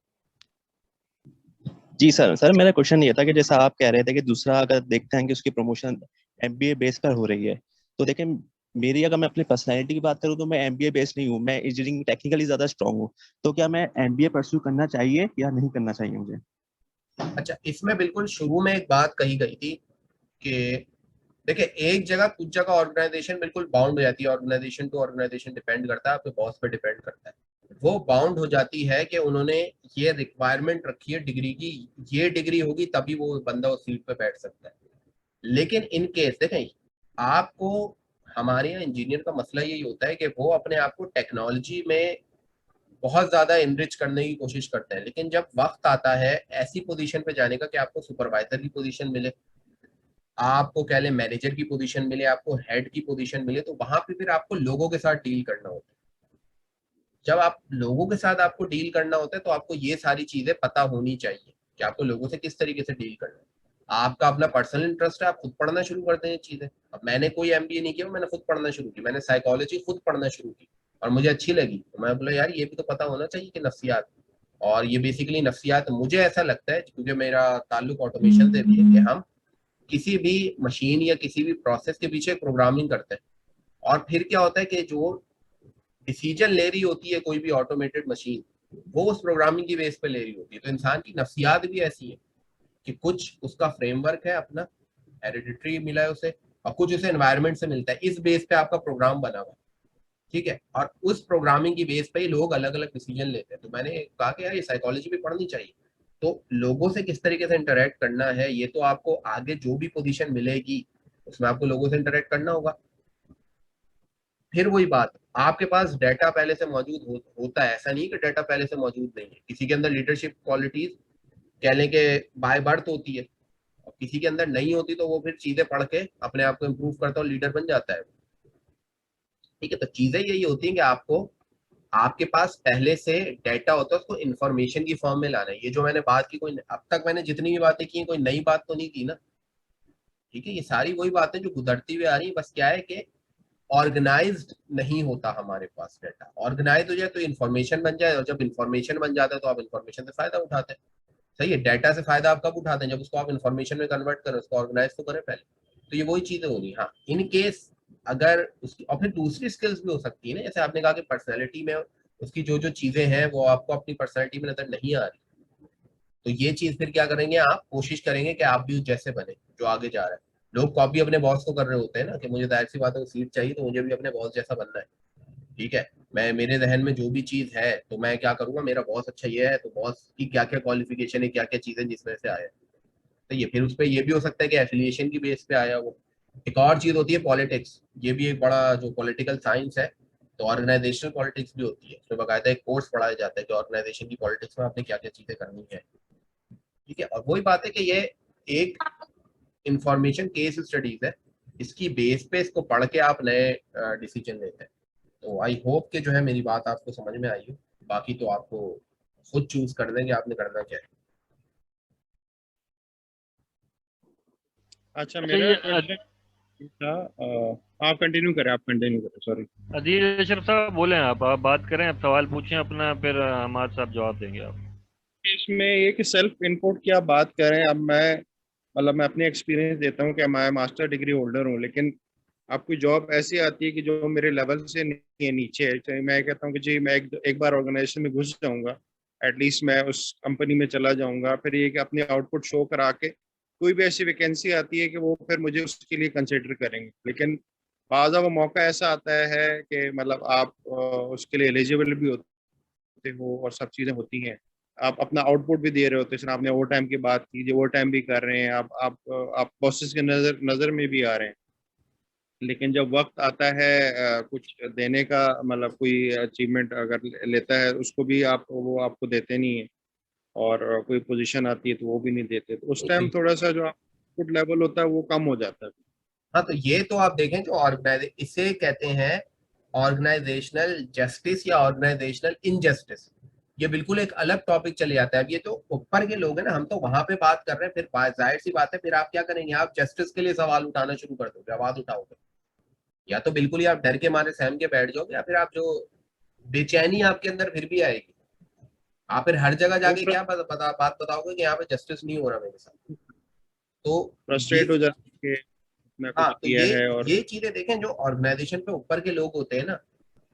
जी सर मेरा क्वेश्चन ये था कि जैसा आप कह रहे थे कि दूसरा अगर देखते हैं कि उसकी प्रमोशन एमबीए बेस पर हो रही है, तो देखें मेरी अगर मैं अपनी पर्सनैलिटी की बात करूं तो मैं एमबीए बेस नहीं हूं, मैं इंजीनियरिंग टेक्निकली ज्यादा स्ट्रांग हूं। तो क्या मैं एमबीए परस्यू करना चाहिए या नहीं करना चाहिए मुझे? अच्छा, इसमें बिल्कुल शुरू में एक बात कही गई थी कि देखिए, एक जगह कुछ जगह ऑर्गेनाइजेशन बिल्कुल बाउंड हो जाती है, ऑर्गेनाइजेशन टू ऑर्गेनाइजेशन डिपेंड करता है, आपके बॉस पे डिपेंड करता है। वो बाउंड हो जाती है कि उन्होंने ये रिक्वायरमेंट रखी है डिग्री की, ये डिग्री होगी तभी वो बंदा उस सीट पे बैठ सकता है। लेकिन इन केस देखें, आपको हमारे यहाँ इंजीनियर का मसला यही होता है कि वो अपने आप को टेक्नोलॉजी में बहुत ज्यादा इनरिच करने की कोशिश करते हैं, लेकिन जब वक्त आता है ऐसी पोजीशन पे जाने का कि आपको सुपरवाइजर की पोजीशन मिले, आपको कह लें मैनेजर की पोजीशन मिले, आपको हेड की पोजीशन मिले, तो वहां पे फिर आपको लोगों के साथ डील करना होता है। जब आप लोगों के साथ आपको डील करना होता है तो आपको ये सारी चीजें पता होनी चाहिए कि आपको लोगों से किस तरीके से डील करना है। आपका अपना पर्सनल इंटरेस्ट है, आप खुद पढ़ना शुरू करते हैं चीजें। अब मैंने कोई एमबीए नहीं किया, मैंने खुद पढ़ना शुरू की, मैंने साइकोलॉजी खुद पढ़ना शुरू की और मुझे अच्छी लगी, तो मैं बोला यार ये भी तो पता होना चाहिए कि नफ्सियात, और ये बेसिकली नफ्सियात मुझे ऐसा लगता है क्योंकि मेरा ताल्लुक ऑटोमेशन से भी है कि हम किसी भी मशीन या किसी भी प्रोसेस के पीछे प्रोग्रामिंग करते हैं, और फिर क्या होता है कि जो डिसीजन ले रही होती है कोई भी ऑटोमेटेड मशीन, वो उस प्रोग्रामिंग की बेस पे ले रही होती है। तो इंसान की नफ्सियात भी ऐसी है कि कुछ उसका फ्रेमवर्क है अपना, हेरिडिटरी मिला है उसे, और कुछ उसे एनवायरनमेंट से मिलता है, इस बेस पे आपका प्रोग्राम बना हुआ है, ठीक है। और उस प्रोग्रामिंग की बेस पे ही लोग अलग अलग डिसीजन लेते हैं। तो मैंने कहा कि यार ये साइकोलॉजी भी पढ़नी चाहिए। तो लोगों से किस तरीके से इंटरेक्ट करना है, ये तो आपको आगे जो भी पोजीशन मिलेगी उसमें आपको लोगों से इंटरेक्ट करना होगा। फिर वही बात, आपके पास डाटा पहले से मौजूद होता है, ऐसा नहीं कि डाटा पहले से मौजूद नहीं है। किसी के अंदर लीडरशिप क्वालिटीज कह लें कि बाय बर्थ होती है, और किसी के अंदर नहीं होती, तो वो फिर चीजें पढ़ के अपने आप को इम्प्रूव करता है और लीडर बन जाता है, ठीक है। तो चीजें यही होती हैं कि आपको आपके पास पहले से डाटा होता है, उसको इन्फॉर्मेशन की फॉर्म में लाना है। ये जो मैंने बात की, कोई अब तक मैंने जितनी भी बातें की कोई नई बात तो नहीं की ना, ठीक है। ये सारी वही बातें जो गुजरती हुई आ रही है, बस क्या है कि ऑर्गेनाइज्ड नहीं होता हमारे पास डाटा। ऑर्गेनाइज हो जाए तो इन्फॉर्मेशन बन जाए, और जब इन्फॉर्मेशन बन जाता है तो आप इन्फॉर्मेशन से फायदा उठाते हैं, सही है। डाटा से फायदा आप कब उठाते हैं, जब उसको आप इन्फॉर्मेशन में कन्वर्ट करें, उसको ऑर्गेनाइज तो करें पहले। तो ये वही चीजें होगी। हाँ, इन केस अगर उसकी, और फिर दूसरी स्किल्स भी हो सकती है ना, जैसे आपने कहा कि पर्सनैलिटी में उसकी जो जो चीजें हैं वो आपको अपनी पर्सनैलिटी में नजर नहीं आ रही, तो ये चीज फिर क्या करेंगे, आप कोशिश करेंगे कि आप भी जैसे बने जो आगे जा रहा है। लोग कॉपी अपने बॉस को कर रहे होते हैं ना, कि मुझे जाहिर सी बात है सीट चाहिए तो मुझे भी अपने बॉस जैसा बनना है, ठीक है। मैं मेरे जहन में जो भी चीज है तो मैं क्या करूंगा, मेरा बॉस अच्छा ये है तो बॉस की क्या क्या क्वालिफिकेशन है, क्या क्या चीजें जिस वजह से आया, तो ये फिर उस पर ये भी हो सकता है कि एफिलिएशन की बेस पे आया वो। एक और चीज होती है पॉलिटिक्स, ये भी एक बड़ा जो पॉलिटिकल साइंस है, तो ऑर्गेनाइजेशनल पॉलिटिक्स भी होती है, उसमें बाकायदा एक कोर्स पढ़ाया जाता है कि ऑर्गेनाइजेशन की पॉलिटिक्स में आपने क्या क्या चीजें करनी है, ठीक है। और वही बात है कि ये एक इंफॉर्मेशन केस स्टडीज है, इसकी बेस पे इसको पढ़ के आप नए डिसीजन लेते हैं। तो आई होप कि जो है मेरी बात आपको समझ में आई हो, बाकी तो आपको खुद चूज कर देंगे आपने करना क्या है। अच्छा, अच्छा मेरा ये था आप कंटिन्यू करें, सॉरी। अदील अशरफ साहब बोले, आप बात करें, आप सवाल पूछें अपना, फिर हमारे साहब जवाब देंगे आप। इसमें ये कि सेल्फ इनपुट की आप बात करें, अब मैं अपनी एक्सपीरियंस देता हूँ कि मैं मास्टर डिग्री होल्डर हूँ, लेकिन आपकी जॉब ऐसी आती है कि जो मेरे लेवल से नीचे है। तो मैं कहता हूँ कि जी मैं एक बार ऑर्गेनाइजेशन में घुस जाऊंगा, एटलीस्ट मैं उस कंपनी में चला जाऊंगा, फिर ये कि अपनी आउटपुट शो करा के कोई भी ऐसी वैकेंसी आती है कि वो फिर मुझे उसके लिए कंसिडर करेंगे। लेकिन बाज़ा वो मौका ऐसा आता है कि मतलब आप उसके लिए एलिजिबल भी होते हो और सब चीज़ें होती हैं, आप अपना आउटपुट भी दे रहे होते हैं। जैसे आपने ओवर टाइम की बात की, जो ओवर टाइम भी कर रहे हैं आप बॉसेस के नज़र में भी आ रहे हैं, लेकिन जब वक्त आता है कुछ देने का, मतलब कोई अचीवमेंट अगर लेता है उसको भी वो आपको देते नहीं है, और कोई पोजीशन आती है तो वो भी नहीं देते, तो उस टाइम थोड़ा सा जो आउटपुट लेवल होता है वो कम हो जाता है। हाँ, तो ये तो आप देखें जो इसे कहते हैं ऑर्गेनाइजेशनल जस्टिस या ऑर्गेनाइजेशनल इनजस्टिस, ये बिल्कुल एक अलग टॉपिक चले जाता है। अब ये तो ऊपर के लोग हैं ना, हम तो वहां पे बात कर रहे हैं, फिर जाहिर सी बात है फिर आप क्या करेंगे, आप जस्टिस के लिए सवाल उठाना शुरू कर दोगे, आवाज उठाओगे, या तो बिल्कुल ही आप डर के मारे सहम के बैठ जाओगे, या फिर आप जो बेचैनी आपके अंदर फिर भी आएगी, आप फिर हर जगह वो जाके क्या बात बताओगे कि यहाँ पे जस्टिस नहीं हो रहा मेरे साथ। तो ये, फ्रस्ट्रेट हो जाते हैं कि मैं हाँ, कुछ तो किया है। और ये चीजें देखें, जो ऑर्गेनाइजेशन पे ऊपर के लोग होते हैं ना,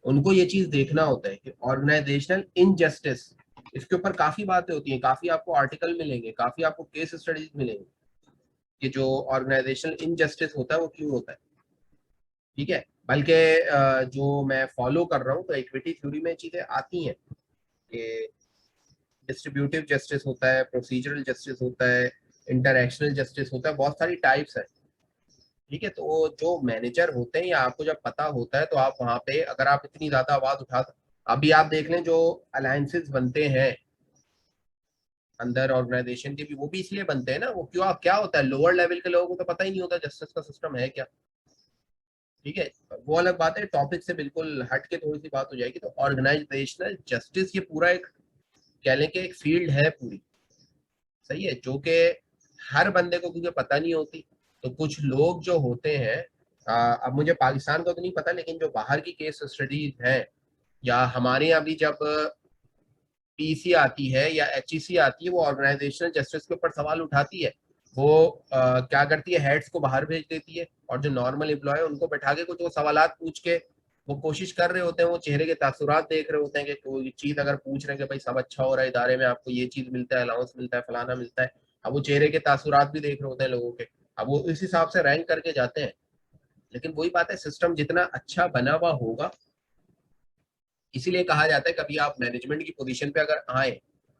उनको ये चीज देखना होता है कि ऑर्गेनाइजेशनल इनजस्टिस, इसके ऊपर काफी बातें होती हैं, काफी आपको आर्टिकल मिलेंगे, काफी आपको केस स्टडीज मिलेंगे कि जो ऑर्गेनाइजेशनल इनजस्टिस होता है वो क्यों होता है, ठीक है। बल्कि जो मैं फॉलो कर रहा हूँ तो इक्विटी थ्योरी में चीजें आती हैं कि डिस्ट्रीब्यूटिव जस्टिस होता है, प्रोसीजरल जस्टिस होता है, इंटरैक्शनल जस्टिस होता है, बहुत सारी टाइप्स है। ठीक है, तो जो मैनेजर होते हैं या आपको जब पता होता है तो आप वहां पे अगर आप इतनी ज्यादा आवाज उठा, अभी आप देख लें जो अलायंसेस बनते हैं अंदर ऑर्गेनाइजेशन के भी, वो भी इसलिए बनते हैं ना, वो क्यों, क्या होता है, लोअर लेवल के लोगों को तो पता ही नहीं होता जस्टिस का सिस्टम है क्या। ठीक है, वो अलग बात है, टॉपिक से बिल्कुल हट के थोड़ी सी बात हो जाएगी। तो ऑर्गेनाइजेशनल जस्टिस ये पूरा एक कह लें कि एक फील्ड है पूरी, सही है, जो कि हर बंदे को क्योंकि पता नहीं होती। तो कुछ लोग जो होते हैं, अब मुझे पाकिस्तान का तो नहीं पता, लेकिन जो बाहर की केस स्टडीज है या हमारे यहाँ भी जब पीसी आती है या एचईसी आती है, वो ऑर्गेनाइजेशनल जस्टिस के ऊपर सवाल उठाती है। वो क्या करती है, हेड्स को बाहर भेज देती है और जो नॉर्मल एम्प्लॉय है उनको बैठा के कुछ वो सवालात पूछ के वो कोशिश कर रहे होते हैं, वो चेहरे के तासुरात देख रहे होते हैं कि कोई चीज अगर पूछ रहे हैं कि भाई सब अच्छा हो रहा है इदारे में, आपको ये चीज मिलता है, अलाउंस मिलता है, फलाना मिलता है। अब वो चेहरे के तासुरात भी देख रहे होते हैं लोगों के, अब वो इस हिसाब से रैंक करके जाते हैं। लेकिन वही बात है, सिस्टम जितना अच्छा बना हुआ होगा, इसीलिए कहा जाता है कभी आप मैनेजमेंट की पोजीशन पे अगर आए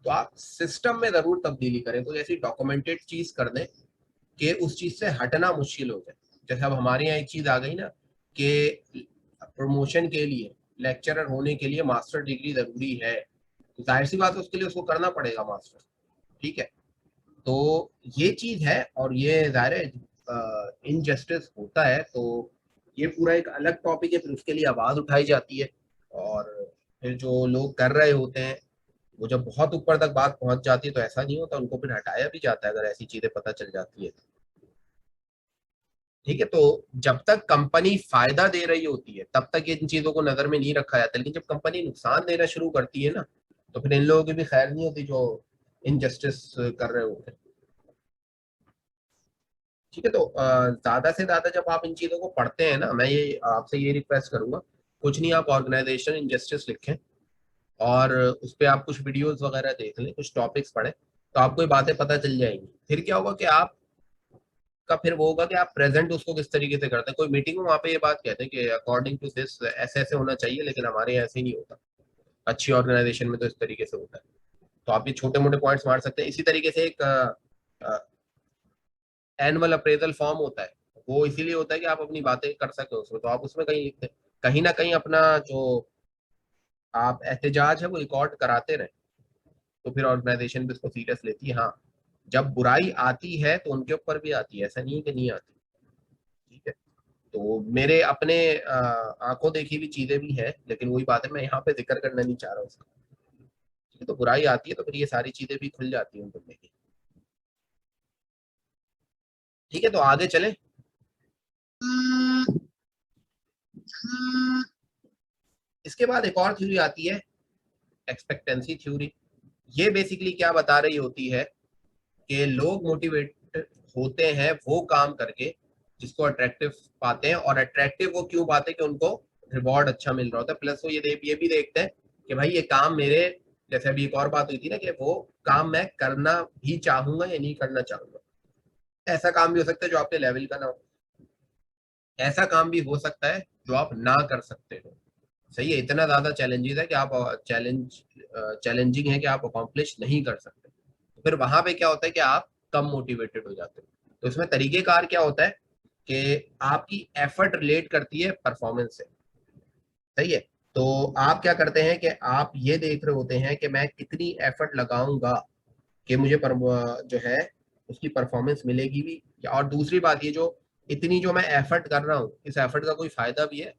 तो आप सिस्टम में जरूर तब्दीली करें, कोई ऐसी डॉक्यूमेंटेड चीज कर दें कि उस चीज से हटना मुश्किल हो जाए। जैसे अब हमारे यहाँ एक चीज आ गई ना कि प्रमोशन के लिए, लेक्चरर होने के लिए मास्टर डिग्री जरूरी है, तो जाहिर सी बात है उसके लिए उसको करना पड़ेगा मास्टर। ठीक है, तो ये चीज है और ये जाहिर है इनजस्टिस होता है, तो ये पूरा एक अलग टॉपिक है, फिर उसके लिए आवाज उठाई जाती है। और फिर जो लोग कर रहे होते हैं वो जब बहुत ऊपर तक बात पहुंच जाती है तो ऐसा नहीं होता, उनको फिर हटाया भी जाता है अगर ऐसी चीजें पता चल जाती है। ठीक है, तो जब तक कंपनी फायदा दे रही होती है तब तक इन चीजों को नजर में नहीं रखा जाता, लेकिन जब कंपनी नुकसान देना शुरू करती है ना, तो फिर इन लोगों की भी खैर नहीं होती जो इनजस्टिस कर रहे होते हैं। ठीक है, तो ज्यादा से ज्यादा जब आप इन चीजों को पढ़ते हैं ना, मैं ये आपसे ये रिक्वेस्ट करूंगा, कुछ नहीं, आप ऑर्गेनाइजेशन इनजस्टिस लिखें और उस पर आप कुछ वीडियोस वगैरह देख लें, कुछ टॉपिक्स पढ़ें, तो आपको ये बातें पता चल जाएंगी। फिर क्या होगा कि आप का फिर वो होगा कि आप प्रेजेंट उसको किस तरीके से करते हैं। कोई मीटिंग में वहाँ पे ये बात कहते हैं कि अकॉर्डिंग टू दिस ऐसे ऐसे होना चाहिए, लेकिन हमारे यहाँ ऐसे नहीं होता, अच्छी ऑर्गेनाइजेशन में तो इस तरीके से होता है। तो आप ये छोटे मोटे पॉइंट्स मार सकते हैं। इसी तरीके से एक एनुअल अप्रेजल फॉर्म होता है, वो इसीलिए होता है कि आप अपनी बातें कर सके उसमें, तो आप उसमें कहीं लिखते हैं, कहीं ना कहीं अपना जो आप एहतजाज है वो रिकॉर्ड कराते रहे, तो फिर ऑर्गेनाइजेशन भी उसको सीरियस लेती है। हाँ, जब बुराई आती है तो उनके ऊपर भी आती है, ऐसा नहीं है कि नहीं आती। ठीक है, तो मेरे अपने आंखों देखी हुई चीजें भी है, लेकिन वही बात है मैं यहाँ पे जिक्र करना नहीं चाह रहा उसका। ठीक है, तो बुराई आती है तो फिर ये सारी चीजें भी खुल जाती है उन बंदे की। ठीक है, तो आगे चले। इसके बाद एक और थ्योरी आती है, एक्सपेक्टेंसी थ्योरी। ये बेसिकली क्या बता रही होती है कि लोग मोटिवेट होते हैं वो काम करके जिसको अट्रैक्टिव पाते हैं, और अट्रैक्टिव वो क्यों पाते हैं कि उनको रिवॉर्ड अच्छा मिल रहा होता है, प्लस वो ये भी देखते हैं कि भाई ये काम मेरे, जैसे अभी एक और बात हुई थी ना कि वो काम मैं करना भी चाहूंगा या नहीं करना चाहूंगा। ऐसा काम भी हो सकता है जो आपके लेवल का ना हो, ऐसा काम भी हो सकता है जो आप ना कर सकते हो। सही है, इतना ज्यादा चैलेंजेस है कि आप चैलेंजिंग है कि आप अकॉम्प्लिश नहीं कर सकते, तो फिर वहां पे क्या होता है कि आप कम मोटिवेटेड हो जाते हो। तो इसमें तरीकेकार क्या होता है कि आपकी एफर्ट रिलेट करती है परफॉर्मेंस से। सही है, तो आप क्या करते हैं कि आप ये देख रहे होते हैं कि मैं कितनी एफर्ट लगाऊंगा कि मुझे जो है उसकी परफॉर्मेंस मिलेगी भी, और दूसरी बात ये जो इतनी जो मैं एफर्ट कर रहा हूँ, इस एफर्ट का कोई फायदा भी है।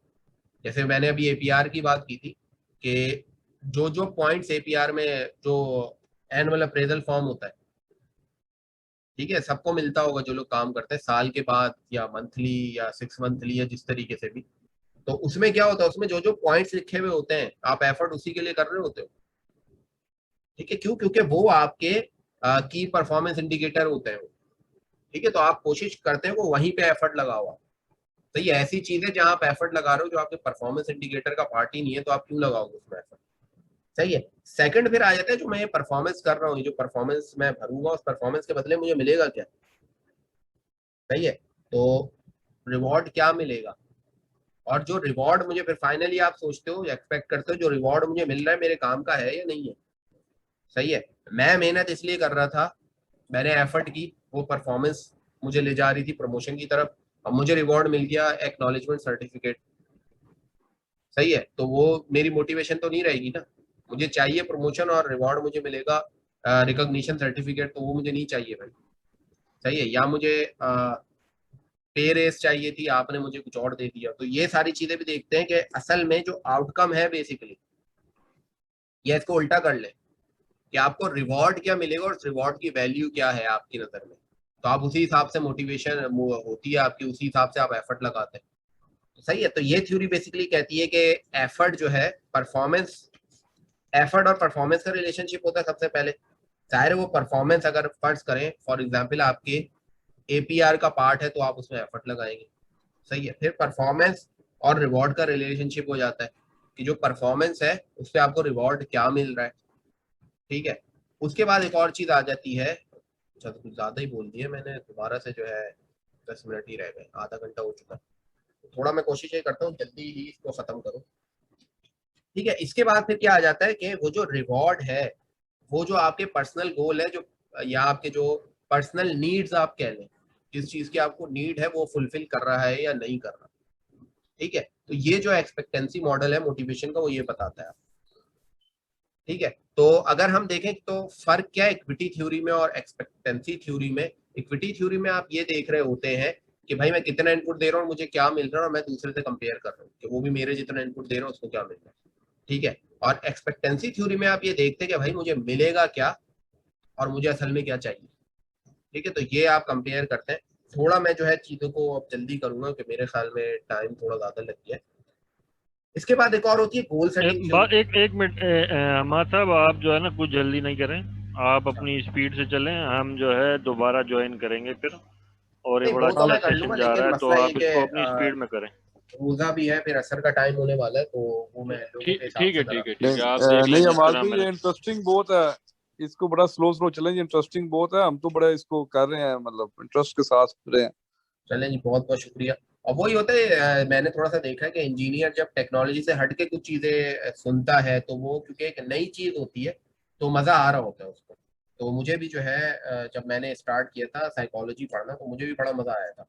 जैसे मैंने अभी एपीआर की बात की थी कि जो जो पॉइंट्स एपीआर में जो एनुअल अप्रेजल फॉर्म होता है, ठीक है, सबको मिलता होगा जो लोग काम करते हैं साल के बाद या मंथली या 6 मंथली या जिस तरीके से भी, तो उसमें क्या होता है, उसमें जो जो पॉइंट्स लिखे हुए होते हैं आप एफर्ट उसी के लिए कर रहे होते हो। ठीक है, क्यों, क्योंकि वो आपके की परफॉर्मेंस इंडिकेटर होते हैं। ठीक है, तो आप कोशिश करते हैं वो वहीं पे एफर्ट लगा हुआ। तो ये ऐसी चीज है जहां आप एफर्ट लगा रहे हो जो आपके परफॉर्मेंस इंडिकेटर का पार्ट ही नहीं है, तो आप क्यों लगाओगे उसमें एफर्ट। सही है, सेकंड फिर आ जाता है जो मैं ये परफॉर्मेंस कर रहा हूँ, जो परफॉर्मेंस मैं भरूंगा उस परफॉर्मेंस के बदले मुझे मिलेगा क्या। सही है, तो रिवॉर्ड क्या मिलेगा, और जो रिवॉर्ड मुझे फिर फाइनली आप सोचते हो या एक्सपेक्ट करते हो जो रिवॉर्ड मुझे मिल रहा है मेरे काम का है या नहीं है। सही है, मैं मेहनत इसलिए कर रहा था, मैंने एफर्ट की, वो परफॉर्मेंस मुझे ले जा रही थी प्रमोशन की तरफ, अब मुझे रिवॉर्ड मिल गया एक्नॉलेजमेंट सर्टिफिकेट। सही है, तो वो मेरी मोटिवेशन तो नहीं रहेगी ना, मुझे चाहिए प्रमोशन और रिवॉर्ड मुझे मिलेगा रिकॉग्निशन सर्टिफिकेट, तो वो मुझे नहीं चाहिए भाई। सही है, या मुझे पे रेस चाहिए थी, आपने मुझे कुछ और दे दिया। तो ये सारी चीजें भी देखते हैं कि असल में जो आउटकम है बेसिकली, या इसको उल्टा कर ले कि आपको रिवॉर्ड क्या मिलेगा और उस रिवॉर्ड की वैल्यू क्या है आपकी नजर में, तो आप उसी हिसाब से मोटिवेशन होती है आपकी, उसी हिसाब से आप एफर्ट लगाते हैं। तो सही है, तो ये थ्योरी बेसिकली कहती है कि एफर्ट जो है परफॉर्मेंस, एफर्ट और परफॉर्मेंस का रिलेशनशिप होता है सबसे पहले। चाहे वो परफॉर्मेंस अगर फर्ज करें फॉर एग्जाम्पल आपके एपीआर का पार्ट है तो आप उसमें एफर्ट लगाएंगे। सही है, फिर परफॉर्मेंस और रिवॉर्ड का रिलेशनशिप हो जाता है कि जो परफॉर्मेंस है उस पर आपको रिवॉर्ड क्या मिल रहा है। ठीक है, उसके बाद एक और चीज आ जाती है, अच्छा तो कुछ ज्यादा ही बोल दिया मैंने, दोबारा से जो है 10 मिनट ही रह गए, आधा घंटा हो चुका, तो थोड़ा मैं कोशिश ये करता हूँ जल्दी ही इसको खत्म करूँ। ठीक है, इसके बाद फिर क्या आ जाता है कि वो जो रिवॉर्ड है, वो जो आपके पर्सनल गोल है, जो या आपके जो पर्सनल नीड्स आप कह लें, जिस चीज की आपको नीड है वो फुलफिल कर रहा है या नहीं कर रहा। ठीक है, तो ये जो एक्सपेक्टेंसी मॉडल है मोटिवेशन का, वो ये बताता है। ठीक है, तो अगर हम देखें तो फर्क क्या है इक्विटी थ्योरी में और एक्सपेक्टेंसी थ्योरी में। इक्विटी थ्योरी में आप ये देख रहे होते हैं कि भाई मैं कितना इनपुट दे रहा हूँ, मुझे क्या मिल रहा है, और मैं दूसरे से कंपेयर कर रहा हूँ कि वो भी मेरे जितना इनपुट दे रहा है उसको क्या मिल रहा है। ठीक है, और एक्सपेक्टेंसी थ्योरी में आप ये देखते हैं कि भाई मुझे मिलेगा क्या और मुझे असल में क्या चाहिए। ठीक है, तो ये आप कंपेयर करते हैं। थोड़ा मैं जो है चीजों को अब जल्दी करूंगा कि मेरे ख्याल में टाइम थोड़ा ज्यादा लग गया है। इसके बाद एक और होती है गोल सेटिंग। एक मिनट हमारा साहब, आप जो है ना कुछ जल्दी नहीं करें, आप अपनी स्पीड से चलें, हम जो है दोबारा ज्वाइन करेंगे फिर, और ये नहीं बड़ा वो तो अच्छा मैं कर सेशन लूंगा, जा रहा लेकिन है, तो मसला ये आप कि इसको अपनी स्पीड में करें। रोजा भी है, फिर असर का टाइम होने वाला है, तो वो मैं लोगों के हिसाब से ठीक है, नहीं आप देख नहीं लें जिस अमाल तरह भाई, ये मैंने। इंटरेस्टिंग बहुत है, इसको बड़ा स्लो स्लो चलें, इंटरेस्टिंग बहुत है, हम तो बड़ा इसको कर रहे हैं, मतलब इंटरेस्ट के साथ रहे हैं। चलें जी, बहुत बहुत शुक्रिया। और वही होता है मैंने थोड़ा सा देखा है कि इंजीनियर जब टेक्नोलॉजी से हट के कुछ चीजें सुनता है, तो वो क्योंकि एक नई चीज होती है तो मजा आ रहा होता है उसको। तो मुझे भी जो है जब मैंने स्टार्ट किया था साइकोलॉजी पढ़ना, तो मुझे भी बड़ा मजा आया था,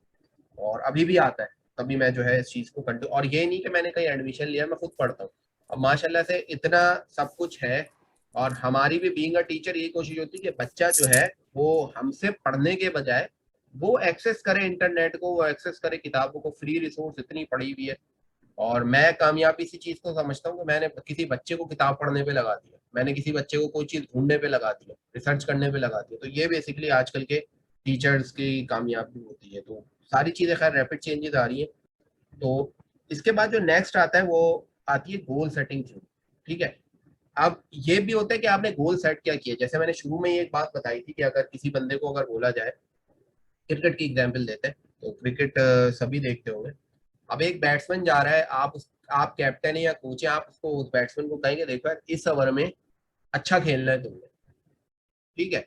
और अभी भी आता है। तभी मैं जो है इस चीज को कंटिन्यू, और ये नहीं कि मैंने कहीं एडमिशन लिया, मैं खुद पढ़ता हूँ। अब माशाल्लाह से इतना सब कुछ है, और हमारी भी बीइंग अ टीचर यही कोशिश होती है कि बच्चा जो है वो हमसे पढ़ने के बजाय वो एक्सेस करे इंटरनेट को, वो एक्सेस करे किताबों को, फ्री रिसोर्स इतनी पड़ी हुई है। और मैं कामयाबी इसी चीज को समझता हूँ कि मैंने किसी बच्चे को किताब पढ़ने पे लगा दिया, मैंने किसी बच्चे को कोई चीज ढूंढने पे लगा दिया, रिसर्च करने पे लगा दिया। तो ये बेसिकली आजकल के टीचर्स की कामयाबी होती है। तो सारी चीजें खैर रैपिड चेंजेस आ रही है। तो इसके बाद जो नेक्स्ट आता है वो आती है गोल सेटिंग थ्योरी। ठीक है, अब ये भी होता है कि आपने गोल सेट क्या किया। जैसे मैंने शुरू में ये एक बात बताई थी कि अगर किसी बंदे को अगर बोला जाए, क्रिकेट की एग्जाम्पल देते हैं, तो क्रिकेट सभी देखते होंगे। अब एक बैट्समैन जा रहा है, आप कैप्टन है या कोच है, आप उसको उस बैट्समैन को कहेंगे देखो यार इस ओवर में अच्छा खेलना है तुमने। ठीक है,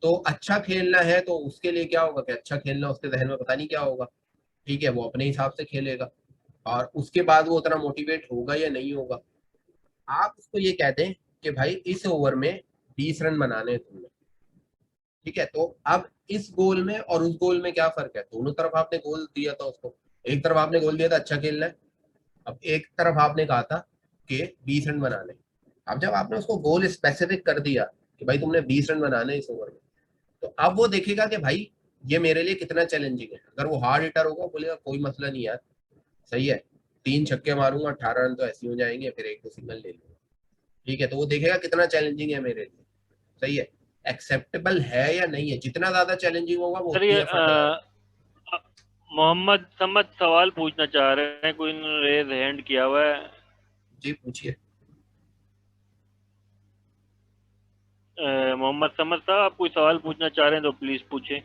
तो अच्छा खेलना है तो उसके लिए क्या होगा कि अच्छा खेलना, उसके जहन में पता नहीं क्या होगा। ठीक है, वो अपने हिसाब से खेलेगा, और उसके बाद वो उतना मोटिवेट होगा या नहीं होगा। आप उसको ये कहते हैं कि भाई इस ओवर में 20 रन बनाने हैं तुमने। ठीक है, तो अब इस गोल में और उस गोल में क्या फर्क है, दोनों तरफ आपने गोल दिया था उसको। एक तरफ आपने गोल दिया था अच्छा खेलना है, अब एक तरफ आपने कहा था कि 20 रन बनाने। अब जब आपने उसको गोल स्पेसिफिक कर दिया कि भाई तुमने 20 रन बनाने इस ओवर में, तो अब वो देखेगा कि भाई ये मेरे लिए कितना चैलेंजिंग है। अगर वो हार्ड हिटर होगा, बोलेगा कोई मसला नहीं यार, सही है, 3 छक्के मारूंगा 18 रन तो ऐसे हो जाएंगे, फिर 1-2 सिंगल ले लूंगा। ठीक है, तो वो देखेगा कितना चैलेंजिंग है मेरे लिए, सही है, एक्सेप्टेबल है या नहीं है। जितना ज्यादा चैलेंजिंग होगा वो सर उतनी ये एफर्ट लगाएगा। मोहम्मद समद सवाल पूछना चाह रहे हैं, कोई रेज हैंड किया हुआ है। जी पूछिए। मोहम्मद समद साहब, आप कोई सवाल पूछना चाह रहे हैं तो प्लीज पूछें।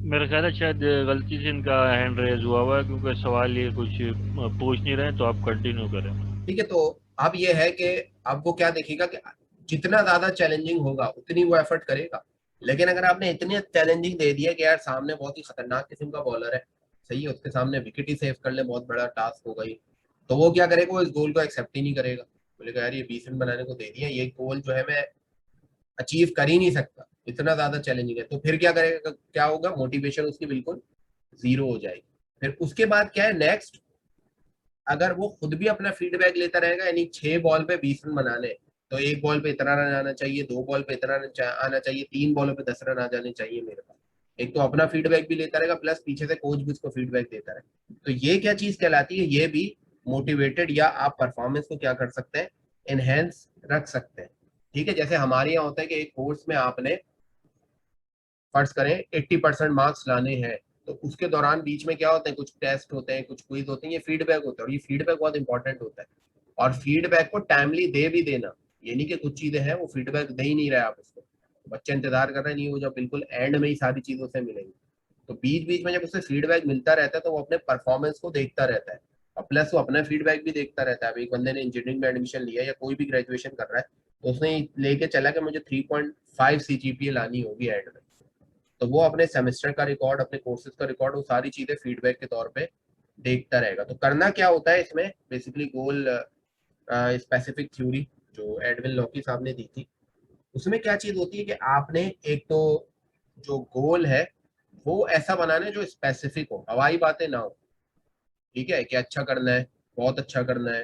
मेरा ख्याल है शायद गलती से इनका हैंड रेज हुआ है, क्योंकि सवाल ये कुछ पूछ नहीं रहे हैं, तो आप कंटिन्यू करें। ठीक है, तो अब ये है कि अब वो क्या देखेगा कि जितना ज्यादा चैलेंजिंग होगा उतनी वो एफर्ट करेगा। लेकिन अगर आपने इतनी चैलेंजिंग दे दिया कि यार सामने बहुत ही खतरनाक किस्म का बॉलर है, सही है, उसके सामने विकेट ही सेव कर ले, बहुत बड़ा टास्क होगा ये, तो वो क्या करेगा, वो इस गोल को एक्सेप्ट ही नहीं करेगा। बोलेगा यार ये 20 रन बनाने को दे दिया, ये गोल जो है मैं अचीव कर ही नहीं सकता, इतना ज्यादा चैलेंजिंग है। तो फिर क्या करेगा, क्या होगा, मोटिवेशन उसकी बिल्कुल जीरो हो जाएगी। फिर उसके बाद क्या है नेक्स्ट, अगर वो खुद भी अपना फीडबैक लेता रहेगा, यानी 6 बॉल पे 20 रन बनाने, तो 1 बॉल पे इतना रन आना चाहिए, 2 बॉल पे इतना रन आना चाहिए, 3 बॉलों पे 10 रन आ जाने चाहिए मेरे पास। एक तो अपना फीडबैक भी लेता रहेगा, प्लस पीछे से कोच भी उसको फीडबैक देता रहे। तो ये क्या चीज कहलाती है, ये भी मोटिवेटेड, या आप परफॉर्मेंस को क्या कर सकते हैं, एनहेंस रख सकते हैं। ठीक है, जैसे हमारे यहाँ होता है कि एक कोर्स में आपने फर्ज करें 80% मार्क्स लाने हैं, तो उसके दौरान बीच में क्या होते हैं, कुछ टेस्ट होते हैं, कुछ क्विज होते हैं, ये फीडबैक होता है, और ये फीडबैक बहुत इंपॉर्टेंट होता है। और फीडबैक को टाइमली दे भी देना, ये नहीं कि कुछ चीजें हैं वो फीडबैक दे ही नहीं रहे आप उसको, बच्चा इंतजार कर रहा है, नहीं वो जब बिल्कुल एंड में ही सारी चीजों से मिलेंगी। तो बीच बीच में जब उसे फीडबैक मिलता रहता है तो वो अपने परफॉर्मेंस को देखता रहता है, और प्लस वो अपना फीडबैक भी देखता रहता है। अब एक बंदे ने इंजीनियरिंग में एडमिशन लिया या कोई भी ग्रेजुएशन कर रहा है, तो उसने लेके चला कि मुझे 3.5 CGPA लानी होगी एंड में, तो वो अपने सेमेस्टर का रिकॉर्ड, अपने कोर्सेज का रिकॉर्ड, वो सारी चीजें फीडबैक के तौर पे देखता रहेगा। तो करना क्या होता है इसमें, बेसिकली गोल स्पेसिफिक थ्योरी जो एडविन लॉकी साहब ने दी थी, उसमें क्या चीज होती है कि आपने एक तो जो गोल है वो ऐसा बनाना है जो स्पेसिफिक हो, हवाई बातें ना हो। ठीक है, कि अच्छा करना है, बहुत अच्छा करना है,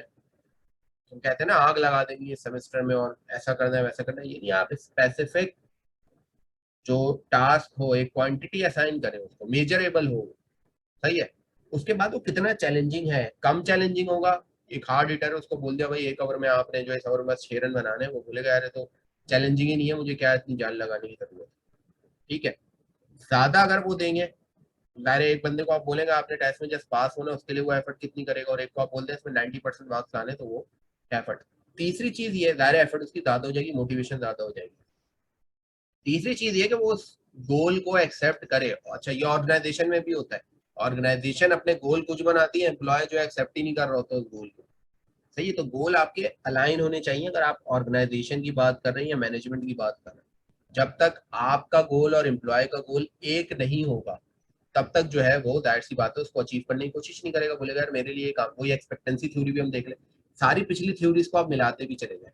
तो कहते हैं ना आग लगा देंगे इस सेमेस्टर में और ऐसा करना है वैसा करना है, ये नहीं, आप स्पेसिफिक जो टास्क हो, एक क्वांटिटी असाइन करें, उसको मेजरेबल हो, सही है। उसके बाद वो कितना चैलेंजिंग है, कम चैलेंजिंग होगा, एक हार्ड हिटर है उसको बोल दिया भाई 1 ओवर में आपने जो है, इस ओवर में 6 रन बनाने हैं, वो बोलेगा यार तो चैलेंजिंग ही नहीं है, मुझे क्या इतनी जान लगाने की जरूरत। ठीक है, ज्यादा अगर वो देंगे, अरे एक बंदे को आप बोलेंगे आपने टेस्ट में जस्ट पास होना, उसके लिए वो एफर्ट कितनी करेगा, और एक को आप बोलते हैं इसमें 90% मार्क्स लाने, तो वो एफर्ट। तीसरी चीज ये, ज़ाहिर एफर्ट उसकी ज्यादा हो जाएगी, मोटिवेशन ज्यादा हो जाएगी। तीसरी चीज ये कि वो उस गोल को एक्सेप्ट करे। अच्छा, ये ऑर्गेनाइजेशन में भी होता है, ऑर्गेनाइजेशन अपने गोल कुछ बनाती है, एम्प्लॉय जो एक्सेप्ट ही नहीं कर रहा होता उस गोल को, सही है। तो गोल आपके अलाइन होने चाहिए, अगर आप ऑर्गेनाइजेशन की बात कर रहे हैं या मैनेजमेंट की बात कर रहे हैं। जब तक आपका गोल और एम्प्लॉय का गोल एक नहीं होगा, तब तक जो है वो जाहिर सी बात है उसको अचीव करने की कोशिश नहीं करेगा, बोलेगा यार मेरे लिए काम, वही एक्सपेक्टेंसी थ्योरी भी हम देख ले, सारी पिछली थ्योरीज को आप मिलाते भी चले जाए।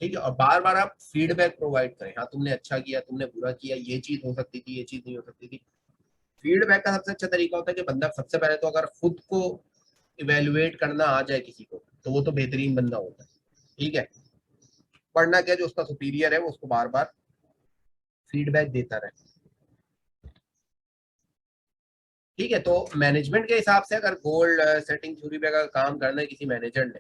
ठीक है, और बार बार आप फीडबैक प्रोवाइड करें, हाँ तुमने अच्छा किया, तुमने बुरा किया, ये चीज हो सकती थी, ये चीज नहीं हो सकती थी। फीडबैक का सबसे अच्छा तरीका होता है कि बंदा सबसे पहले तो अगर खुद को इवेल्युएट करना आ जाए किसी को, तो वो तो बेहतरीन बंदा होता है। ठीक है, पढ़ना क्या, जो उसका सुपीरियर है वो उसको बार बार फीडबैक देता रहे। ठीक है, तो मैनेजमेंट के हिसाब से अगर गोल सेटिंग थ्योरी पे अगर काम करना है किसी मैनेजर ने,